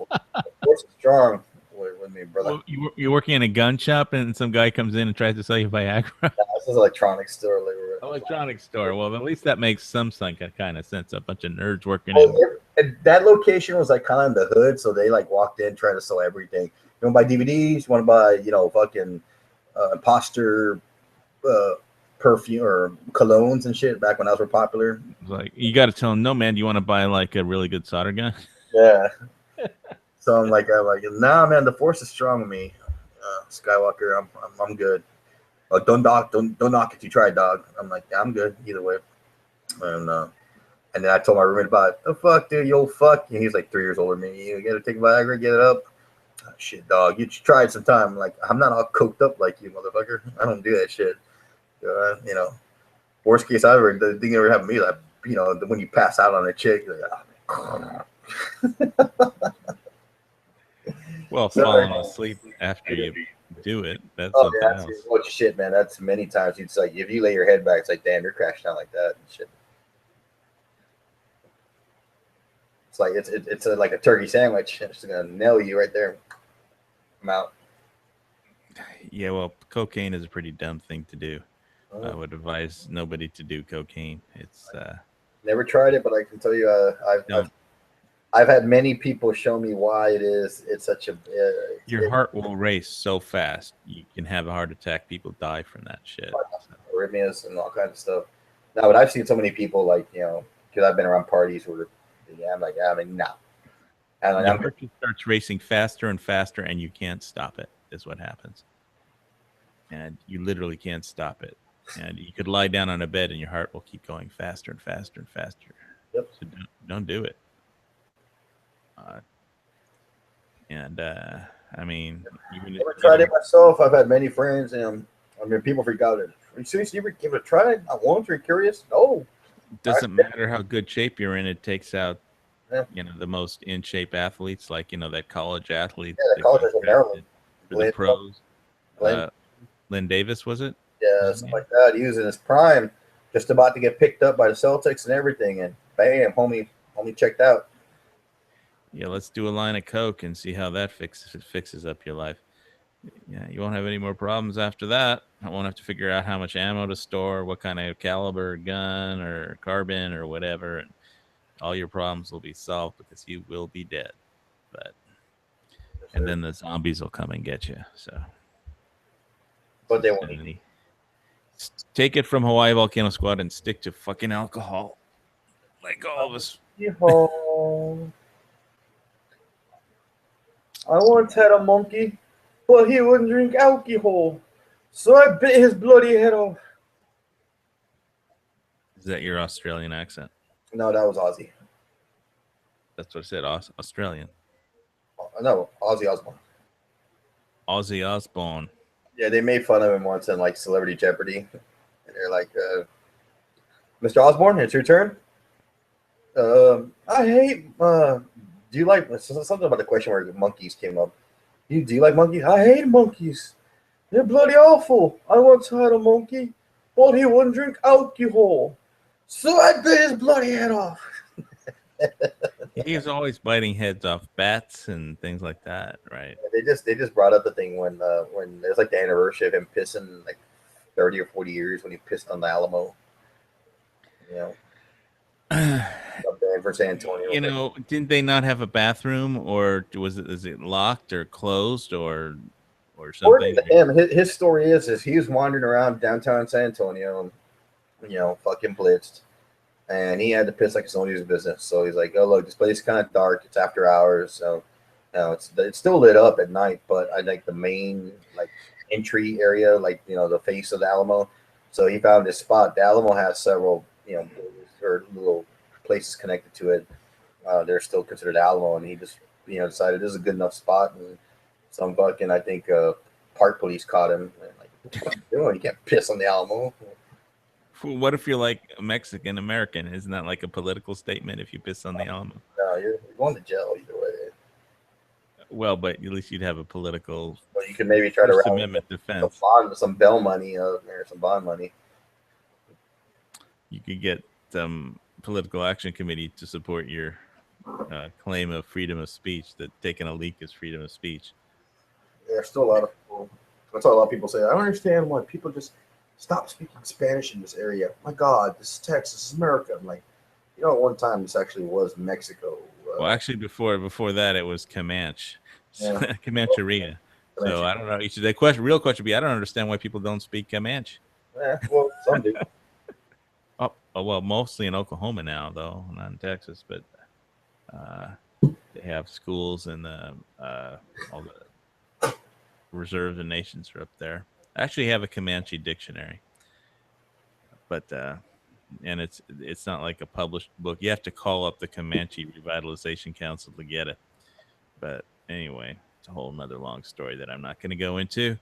force is strong with me, brother. Well, you're working in a gun shop and some guy comes in and tries to sell you Viagra. This is an electronics store. Electronics store. Well, at least that makes some kind of sense. A bunch of nerds working Well, and that location was like kind of in the hood, so they like walked in trying to sell everything. You want to buy DVDs? You want to buy fucking imposter perfume or colognes and shit back when those were popular. Like you got to tell them, no man, do you want to buy like a really good solder gun? Yeah. So I'm like, nah, man, the force is strong with me, Skywalker. I'm good. Oh, don't knock if you try, dog. I'm like, yeah, I'm good either way. And then I told my roommate about it. The fuck, dude, you old fuck. And he's like 3 years older than me. You gotta take Viagra, get it up. Oh, shit, dog. You should try it sometime. I'm like, I'm not all coked up like you, motherfucker. I don't do that shit. Worst case ever, the thing that ever happened to me, like, when you pass out on a chick, you're like, Well, falling asleep after you do it, that's oh, something yeah, else. what shit, man. That's many times. It's like, if you lay your head back, it's like, damn, you're crashing out like that and shit. It's like it's like a turkey sandwich. It's gonna nail you right there. I'm out. Yeah, well, cocaine is a pretty dumb thing to do. I would advise nobody to do cocaine. It's never tried it, but I can tell you, I've had many people show me why it is. It's such a your heart will race so fast. You can have a heart attack. People die from that shit. Arrhythmias and all kinds of stuff. Now, but I've seen so many people like because I've been around parties where I'm like, I mean, nah. And Your heart just starts racing faster and faster, and you can't stop it. Is what happens. And you literally can't stop it. And you could lie down on a bed, and your heart will keep going faster and faster and faster. Yep. So don't do it. I mean, I've never tried it myself. I've had many friends, and I mean, people freak out. Are you serious? You ever give it a try? I want to. Curious? No. Doesn't matter how good shape you're in. It takes out, yeah. The most in shape athletes, like that college athlete. Yeah, the college in Maryland. For the pros. Lynn Davis, was it? Yeah, something like that. He was in his prime, just about to get picked up by the Celtics and everything, and bam, homie checked out. Yeah, let's do a line of coke and see how that fixes up your life. Yeah, you won't have any more problems after that. I won't have to figure out how much ammo to store, what kind of caliber gun or carbine or whatever, and all your problems will be solved because you will be dead. And then the zombies will come and get you. So, but they won't. Take it from Hawaii Volcano Squad and stick to fucking alcohol, like all of us. I once had a monkey, but he wouldn't drink alcohol, so I bit his bloody head off. Is that your Australian accent? No, that was Ozzy. That's what I said, Australian. No, Ozzy Osbourne. Ozzy Osbourne. Yeah, they made fun of him once in like Celebrity Jeopardy. And they're like, Mr. Osbourne, it's your turn. I hate. Do you like something about the question where the monkeys came up? Do you like monkeys? I hate monkeys. They're bloody awful. I once had a monkey, but he wouldn't drink alcohol, so I bit his bloody head off. He was always biting heads off bats and things like that, right? They just brought up the thing when it was like the anniversary of him pissing, like 30 or 40 years when he pissed on the Alamo. For San Antonio. Didn't they not have a bathroom, or is it locked or closed or something? According to him, his story is he was wandering around downtown San Antonio, fucking blitzed, and he had to piss like it's nobody's business. So he's like, "Oh look, this place is kind of dark. It's after hours, so it's still lit up at night, but I like the main like entry area, like the face of the Alamo." So he found this spot. The Alamo has several or little places connected to it. They're still considered Alamo, and he just decided this is a good enough spot, and some fucking I think park police caught him. And like, what the fuck are you doing? You can't piss on the Alamo. What if you're like a Mexican American? Isn't that like a political statement if you piss on the Alamo? No, you're going to jail either way. Well, but at least you'd have a political But you can maybe try to First rally Amendment some defense. some bail money or some bond money. You could get some political action committee to support your claim of freedom of speech, that taking a leak is freedom of speech. There's still a lot of people. That's what a lot of people say. I don't understand why people just stop speaking Spanish in this area. My God, this is Texas, this is America. I'm like, at one time this actually was Mexico. Well, actually, before that, it was Comanche, Yeah. Comancheria. So I don't know. The real question would be, I don't understand why people don't speak Comanche. Yeah, well, some do. Oh, well, mostly in Oklahoma now, though, not in Texas, but they have schools and all the reserves and nations are up there. I actually have a Comanche dictionary, but and it's not like a published book. You have to call up the Comanche Revitalization Council to get it. But anyway, it's a whole nother long story that I'm not going to go into.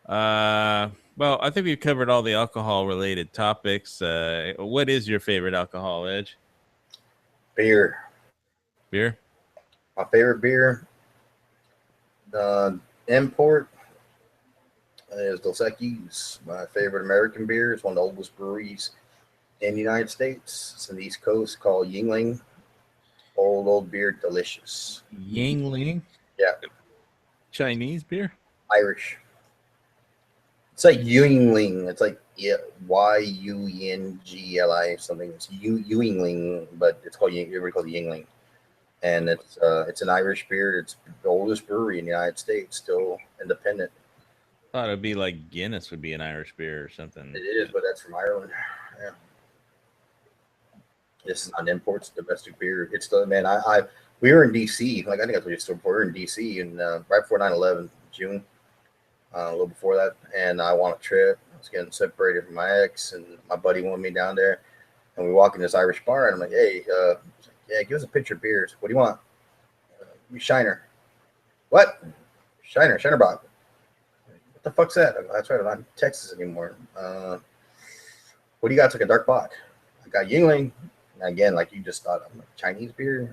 Well, I think we've covered all the alcohol-related topics. What is your favorite alcohol, Edge? Beer. Beer? My favorite beer, import, is Dos Equis. My favorite American beer is one of the oldest breweries in the United States. It's in the East Coast, called Yingling. Old beer, delicious. Yingling? Yeah. Chinese beer? Irish. It's like Yingling. It's like Yungli something. It's Yingling, but it's called everybody calls it Yingling. And it's an Irish beer. It's the oldest brewery in the United States, still independent. I thought it'd be like Guinness would be an Irish beer or something. It is, but that's from Ireland. Yeah. This is not an import, it's domestic beer. It's the man. We were in DC. Like I think I told you before. We were in DC and right before 9/11, June, a little before that, and I won a trip. I was getting separated from my ex, and my buddy wanted me down there. And we walk in this Irish bar, and I'm like, "Hey, yeah, give us a pitcher of beers. What do you want? Shiner. What? Shiner Bock. What the fuck's that? That's right. I'm not in Texas anymore. What do you got? It's like a dark bock. I got Yingling. Again, like you just thought, I'm like, Chinese beer.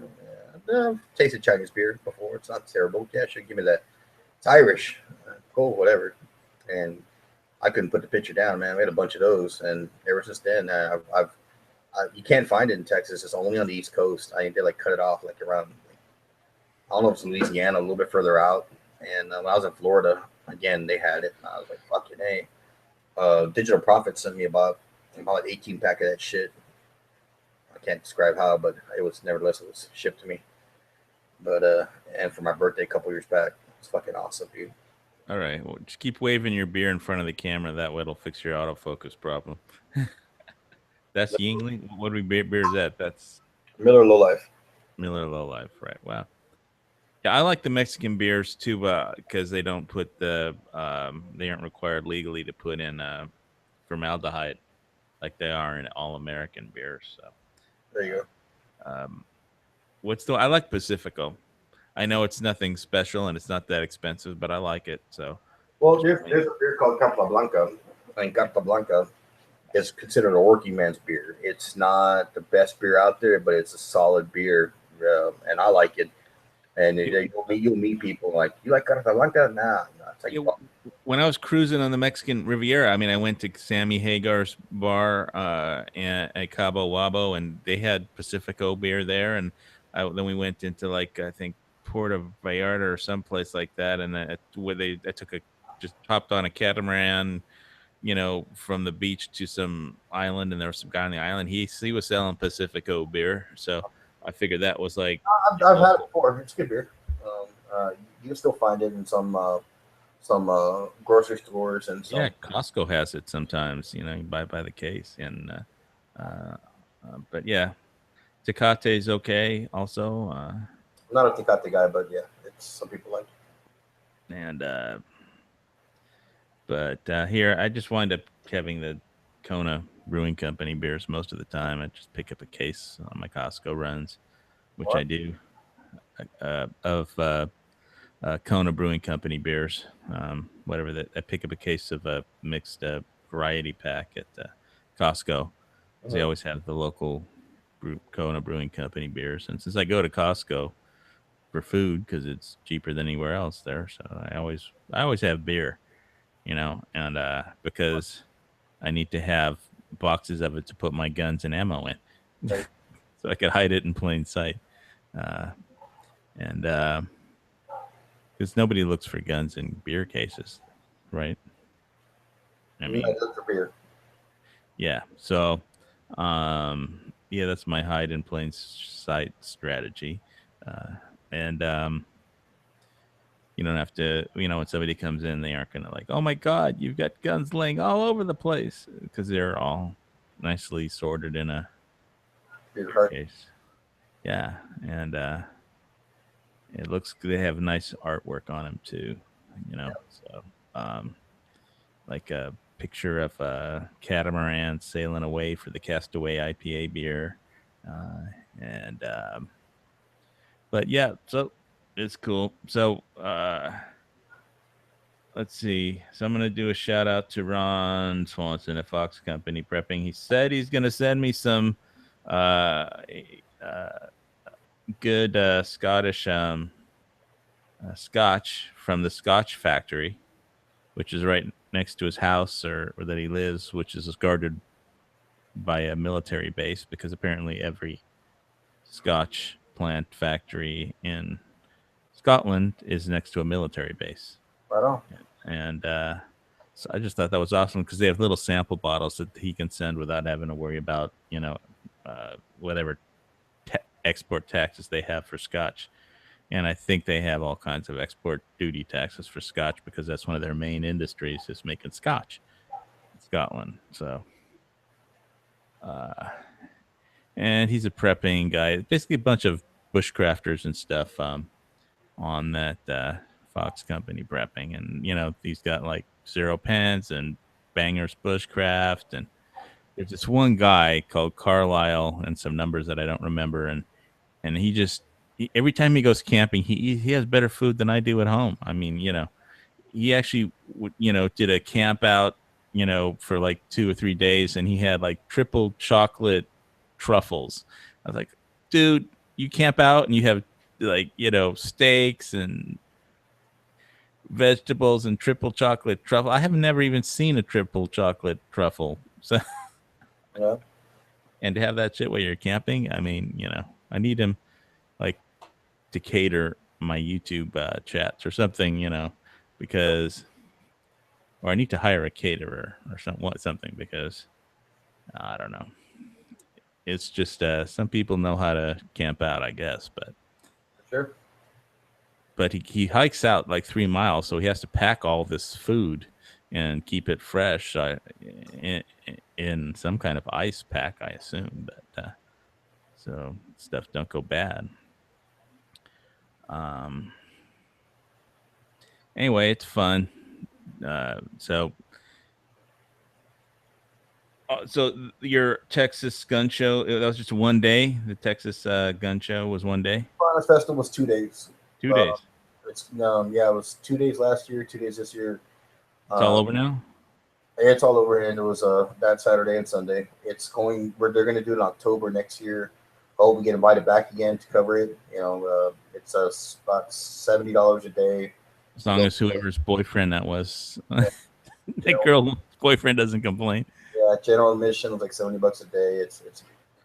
I've tasted Chinese beer before. It's not terrible. Yeah, sure, give me that. It's Irish. Cool, whatever. And I couldn't put the picture down, man. We had a bunch of those, and ever since then, you can't find it in Texas. It's only on the East Coast. I think they like cut it off like around, I don't know if it's Louisiana, a little bit further out. And when I was in Florida, again, they had it. And I was like, fucking A. Digital Profit sent me about an 18-pack of that shit. I can't describe how, but it was shipped to me. But and for my birthday a couple years back, it's fucking awesome, dude. All right, well, just keep waving your beer in front of the camera. That way, it'll fix your autofocus problem. That's Yingling. What beer is that? That's Miller Low Life. Miller Low Life, right? Wow. Yeah, I like the Mexican beers too, because they don't put they aren't required legally to put in formaldehyde like they are in all American beers. So there you go. I like Pacifico. I know it's nothing special and it's not that expensive, but I like it. So well, there's a beer called Carta Blanca, and Carta Blanca is considered a working man's beer. It's not the best beer out there, but it's a solid beer, and I like it. And you'll meet people like, you like Carta Blanca? Nah. It's like, when I was cruising on the Mexican Riviera, I mean, I went to Sammy Hagar's bar at Cabo Wabo, and they had Pacifico beer there. And then we went into like, I think, Puerto Vallarta or someplace like that, and I just hopped on a catamaran, from the beach to some island, and there was some guy on the island. He was selling Pacifico beer, so I figured that was like. I've had it before. It's good beer. You can still find it in some grocery stores and some. Yeah, Costco has it sometimes. You buy by the case, and but yeah, Tecate's okay. Also, I'm not a Tecate guy, but yeah, it's some people like it. And but here I just wind up having the Kona Brewing Company beers most of the time. I just pick up a case on my Costco runs, which I do, of Kona Brewing Company beers. Whatever that, I pick up a case of a mixed variety pack at Costco. They always have the local Kona Brewing Company beers, and since I go to Costco for food because it's cheaper than anywhere else there, so I always have beer, and because I need to have boxes of it to put my guns and ammo in, Right. so I could hide it in plain sight, and because nobody looks for guns in beer cases, right? I mean, Look for beer. yeah. So, yeah, that's my hide in plain sight strategy, and you don't have to. When somebody comes in, they aren't gonna like, oh my God, you've got guns laying all over the place because they're all nicely sorted in a Beer beer cart. case. Yeah, and it looks they have nice artwork on them too. So like a picture of a catamaran sailing away for the Castaway IPA beer, and but yeah, so it's cool. So let's see. So I'm gonna do a shout out to Ron Swanson at Fox Company Prepping. He said he's gonna send me some uh, uh, good Scottish scotch from the Scotch Factory, which is right next to his house or that he lives, which is guarded by a military base because apparently every Scotch plant factory in Scotland is next to a military base. Right on. And so I just thought that was awesome because they have little sample bottles that he can send without having to worry about, whatever export taxes they have for Scotch. And I think they have all kinds of export duty taxes for Scotch because that's one of their main industries is making Scotch in Scotland. So, and he's a prepping guy, basically a bunch of bushcrafters and stuff on that Fox Company prepping. And, he's got like Zero Pence and Bangers Bushcraft. And there's this one guy called Carlisle and some numbers that I don't remember. And every time he goes camping, he has better food than I do at home. I mean, he actually, did a camp out, for like 2 or 3 days, and he had like triple chocolate truffles. I was like, dude, you camp out and you have like, steaks and vegetables and triple chocolate truffle. I have never even seen a triple chocolate truffle. So, Yeah. and to have that shit while you're camping, I mean, I need him like to cater my YouTube chats or something, because, or I need to hire a caterer or something because I don't know. It's just some people know how to camp out, I guess, Sure. but he hikes out like 3 miles, so he has to pack all this food and keep it fresh in some kind of ice pack, I assume, but so stuff don't go bad. Anyway, it's fun. So your Texas gun show, that was just one day? The Texas gun show was one day? Piranha Festival was 2 days. 2 days. It was 2 days last year, 2 days this year. It's all over now? It's all over, and it was that Saturday and Sunday. They're going to do it in October next year. Hope we get invited back again to cover it. It's about $70 a day. As long as whoever's boyfriend that was, that girl's boyfriend doesn't complain. Yeah, general admission was like $70 a day. It's.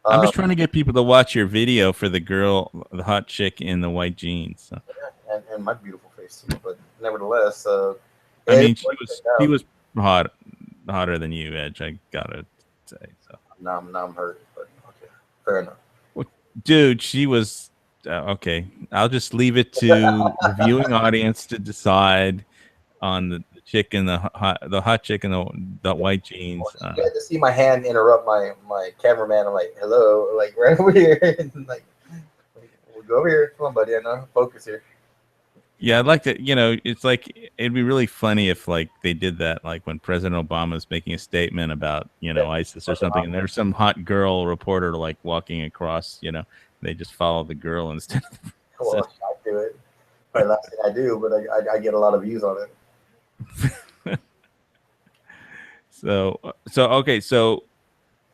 I'm just trying to get people to watch your video for the girl, the hot chick in the white jeans. So. And my beautiful face too, but nevertheless, I mean, she was hotter than you, Edge. I gotta say. So now I'm hurt, but okay, fair enough. Well, dude, she was okay. I'll just leave it to the viewing audience to decide on the chick in the hot chick in the white jeans. You had to see my hand interrupt my cameraman. I'm like, hello, like right over here, and like, we'll go over here. Come on, buddy. I know. Focus here. Yeah, I'd like to, it's like, it'd be really funny if like they did that, like when President Obama's making a statement about, ISIS or something, and there's some hot girl reporter like walking across, they just follow the girl instead of Well, I'll do it. Probably last thing I do, but I get a lot of views on it. So okay, so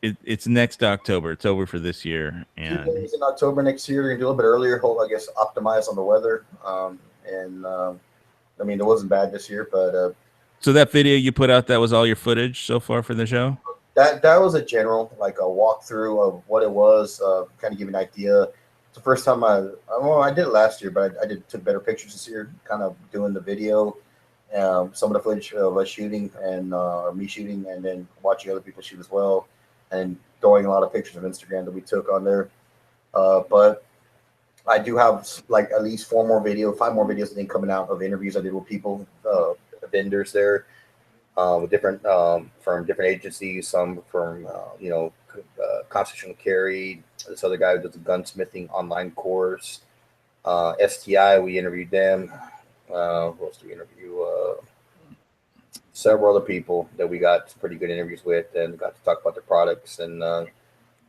it's next October. It's over for this year, 2 and days in October next year. We're gonna do a little bit earlier. Hope I guess optimize on the weather. I mean, it wasn't bad this year, but so that video you put out, that was all your footage so far for the show. that was a general, like a walkthrough of what it was, kind of give you an idea. It's the first time I did it last year, but I took better pictures this year, kind of doing the video, some of the footage of us shooting and or me shooting, and then watching other people shoot as well, and throwing a lot of pictures of Instagram that we took on there. But I do have like at least 5 more videos I think coming out of interviews I did with people, vendors there, with different from different agencies, some from constitutional carry. This other guy who does a gunsmithing online course. STI, we interviewed them. Who else did we interview? Several other people that we got pretty good interviews with, and got to talk about their products and.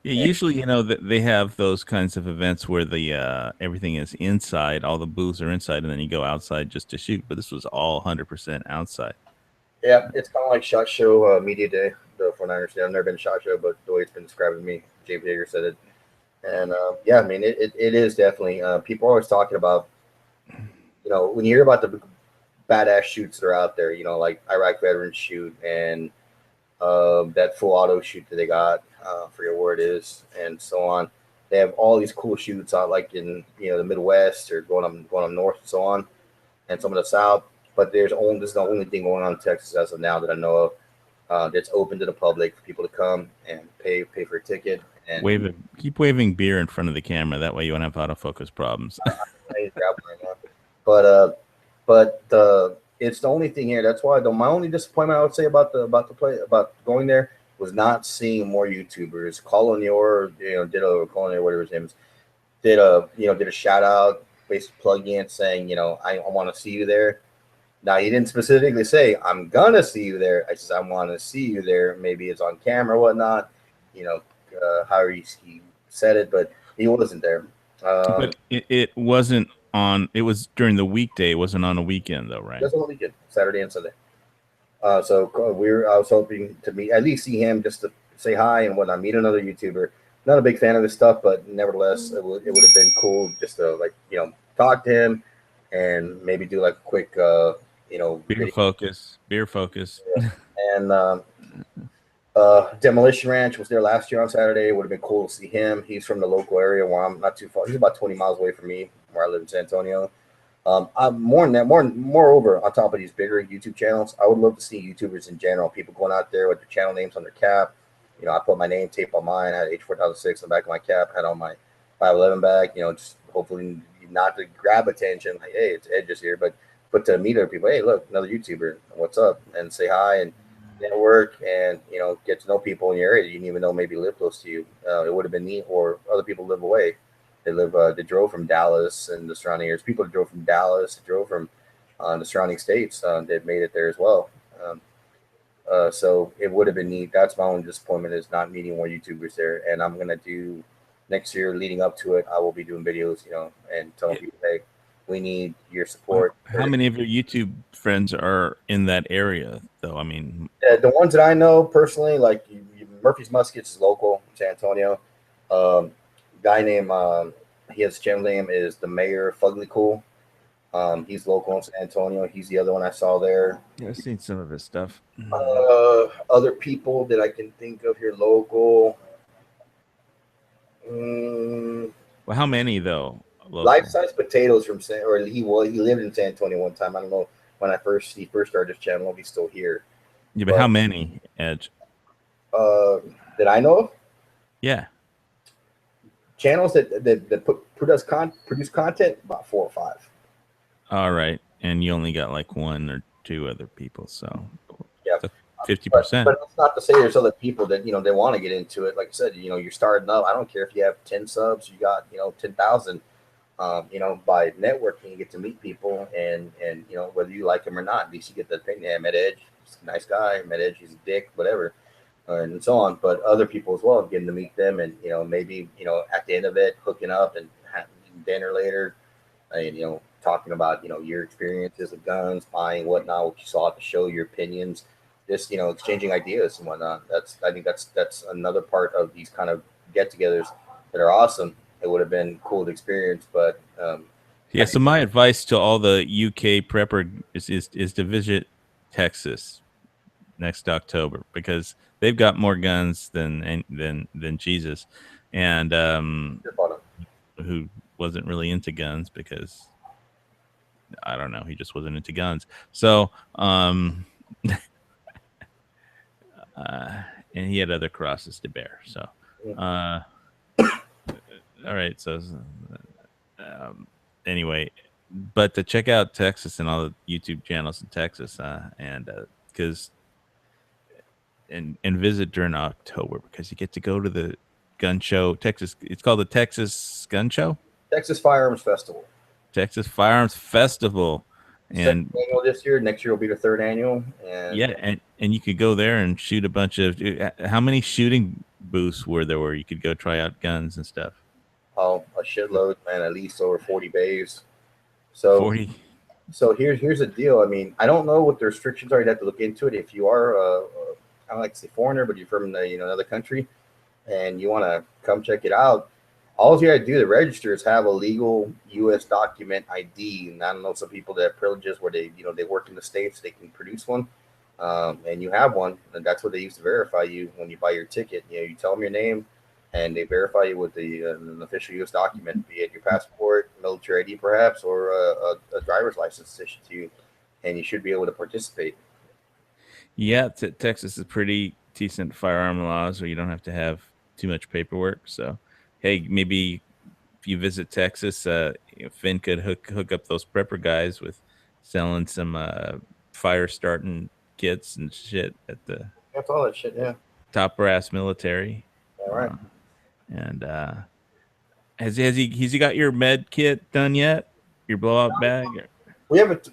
Yeah, usually, that they have those kinds of events where the everything is inside, all the booths are inside, and then you go outside just to shoot. But this was all 100% outside. Yeah, it's kind of like SHOT Show Media Day, from what I understand. I've never been to SHOT Show, but the way it's been described to me, James Yeager said it. And yeah, I mean, it is definitely, people are always talking about, when you hear about the badass shoots that are out there, like Iraq veterans shoot and that full auto shoot that they got, forget where it is, and so on. They have all these cool shoots out, like in the Midwest or going up north and so on, and some of the South. But this is the only thing going on in Texas as of now that I know of, that's open to the public for people to come and pay for a ticket. And keep waving beer in front of the camera. That way you won't have autofocus problems. I need to grab one right now. But it's the only thing here. That's why my only disappointment I would say about going there was not seeing more YouTubers. Colonior, whatever his name is, did a shout out, basically plugging in saying, I want to see you there. Now he didn't specifically say I'm gonna see you there. I says I want to see you there. Maybe it's on camera or whatnot. How he said it, but he wasn't there. But it wasn't on. It was during the weekday. It wasn't on a weekend though, right? It was on the weekend, Saturday and Sunday. So I was hoping to at least see him just to say hi and whatnot, meet another YouTuber. Not a big fan of this stuff, but nevertheless, it would have been cool just to talk to him and maybe do like a quick beer focus. Yeah. And Demolition Ranch was there last year on Saturday. It would have been cool to see him. He's from the local area where I'm not too far. He's about 20 miles away from me, where I live in San Antonio. I'm moreover, on top of these bigger YouTube channels, I would love to see YouTubers in general, people going out there with their channel names on their cap. I put my name tape on mine. I had H4006 on the back of my cap, had on my 511 bag, just hopefully not to grab attention, like, hey, it's Edges here, but to meet other people, hey, look, another YouTuber, what's up, and say hi and network and get to know people in your area that you didn't even know maybe live close to you. It would have been neat, or other people live away. They drove from Dallas and the surrounding areas. People that drove from Dallas, drove from the surrounding states, that made it there as well. So it would have been neat. That's my only disappointment, is not meeting more YouTubers there. And I'm gonna do next year, leading up to it, I will be doing videos, and telling people, hey, we need your support. How many of your YouTube friends are in that area, though? I mean, the ones that I know personally, like Murphy's Muskets is local, San Antonio. Guy named his channel name is the Mayor Fugly Cool. He's local in San Antonio. He's the other one I saw there. Yeah, I've seen some of his stuff. Other people that I can think of here local. Well, how many though? Life Size Potatoes from he lived in San Antonio one time. I don't know when he first started his channel. If he's still here. Yeah, but how many, Edge? That I know of? Yeah. Channels that produce content, about 4 or 5. All right, and you only got like 1 or 2 other people, so yeah, 50%. But that's not to say there's other people that they want to get into it. Like I said, you're starting up. I don't care if you have 10 subs, you got 10,000. By networking, you get to meet people, and whether you like him or not, at least you get the opinion. Hey, I met Edge, he's a nice guy. I met Edge, he's a dick, whatever, and so on. But other people as well, getting to meet them, and maybe at the end of it, hooking up and having dinner later, and talking about your experiences with guns, buying, whatnot, what you saw at the show, your opinions, just exchanging ideas and whatnot. I think that's another part of these kind of get-togethers that are awesome. It would have been cool to experience, but Yeah. So my advice to all the UK prepper is to visit Texas next October because they've got more guns than Jesus, and who wasn't really into guns because I don't know, he just wasn't into guns. So and he had other crosses to bear. So all right. So anyway, but to check out Texas and all the YouTube channels in Texas, and because and visit during October because you get to go to the gun show. Texas, it's called the Texas Gun Show. Texas Firearms Festival. Texas Firearms Festival, and second annual this year. Next year will be the third annual. And yeah, and you could go there and shoot a bunch of. How many shooting booths were there where you could go try out guns and stuff? Oh, a shitload, man. At least over 40 bays. So 40. So here's the deal. I mean, I don't know what the restrictions are. You'd have to look into it. If you are, I don't like to say foreigner, but you're from another country, and you want to come check it out, all you got to do to register is have a legal U.S. document ID. And I don't know, some people that have privileges where they work in the States, they can produce one, and you have one, and that's what they use to verify you when you buy your ticket. You tell them your name, and they verify you with an official U.S. document, be it your passport, military ID perhaps, or a driver's license issued to you, and you should be able to participate. Yeah, Texas is pretty decent firearm laws where you don't have to have too much paperwork. So, hey, maybe if you visit Texas, Finn could hook up those prepper guys with selling some fire starting kits and shit at the That's all that shit, yeah. Top Brass Military. All right. And has he got your med kit done yet? Your blowout bag? We haven't.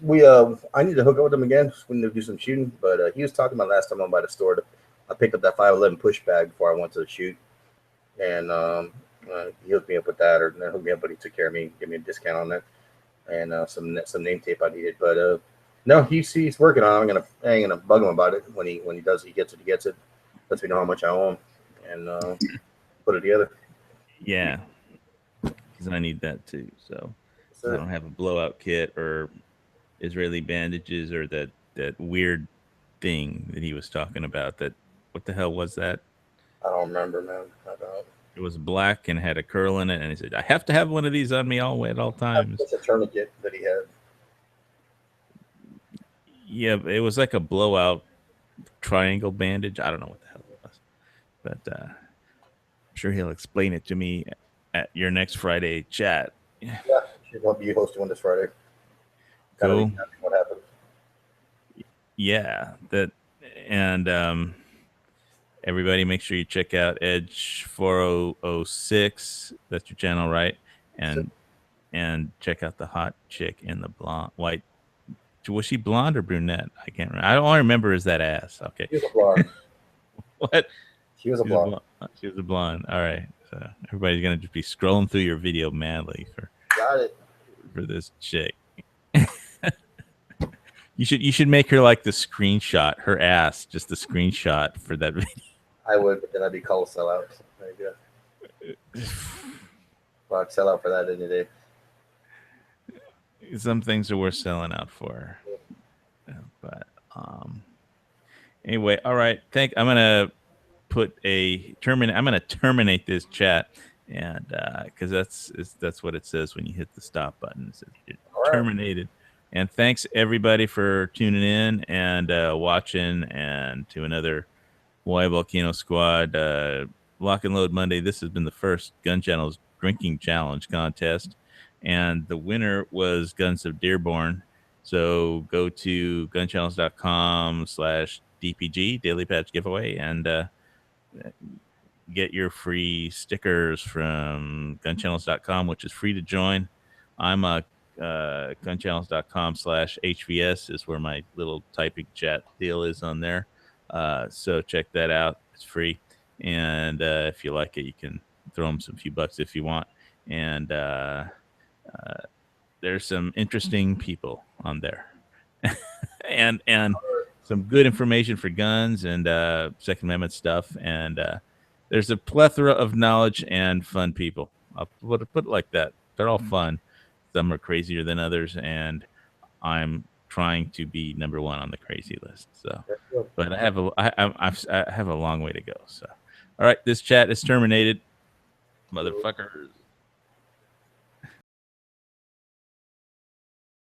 I need to hook up with him again when they do some shooting. But he was talking about last time I'm by the store. I picked up that 511 push bag before I went to the shoot, and he hooked me up with that, or not hooked me up, but he took care of me, gave me a discount on that, and some name tape I needed. But no, he's working on it. I ain't gonna bug him about it when he does. He gets it. Lets me know how much I owe him, and put it together. Yeah, because I need that too. So I don't have a blowout kit or Israeli bandages or that weird thing that he was talking about. That what the hell was that? I don't remember, man. I don't. It was black and had a curl in it, and he said, "I have to have one of these on me at all times." It's a tourniquet that he had. Yeah, it was like a blowout triangle bandage. I don't know what the hell it was, but I'm sure he'll explain it to me at your next Friday chat. Yeah, should be hosting one this Friday. Cool. What happened? Yeah, that and everybody, make sure you check out Edge 4006. That's your channel, right? And check out the hot chick in the blonde white. Was she blonde or brunette? I can't remember. All I remember is that ass. Okay. She was a blonde. What? She was a blonde. She was a blonde. All right. So everybody's gonna just be scrolling through your video madly Got it. for this chick. You should make her like the screenshot, her ass, just the screenshot for that video. I would, but then I'd be called sellout. There you go. Well, I'd sell out for that any day. Some things are worth selling out for. But anyway, all right. I'm gonna I'm gonna terminate this chat, and because that's what it says when you hit the stop button. It says you're terminated. And thanks everybody for tuning in and watching, and to another Hawaii Volcano Squad Lock and Load Monday. This has been the first Gunchannels Drinking Challenge Contest, and the winner was Guns of Dearborne. So go to gunchannels.com/DPG Daily Patch Giveaway and get your free stickers from gunchannels.com, which is free to join. I'm gunchannels.com/HVS is where my little typing chat deal is on there. So check that out. It's free. And if you like it, you can throw them some few bucks if you want. And there's some interesting people on there, and some good information for guns and Second Amendment stuff, and there's a plethora of knowledge and fun people. I'll put it like that. They're all fun. Some are crazier than others, and I'm trying to be number one on the crazy list. So, but I have a long way to go. So, all right, this chat is terminated, motherfuckers.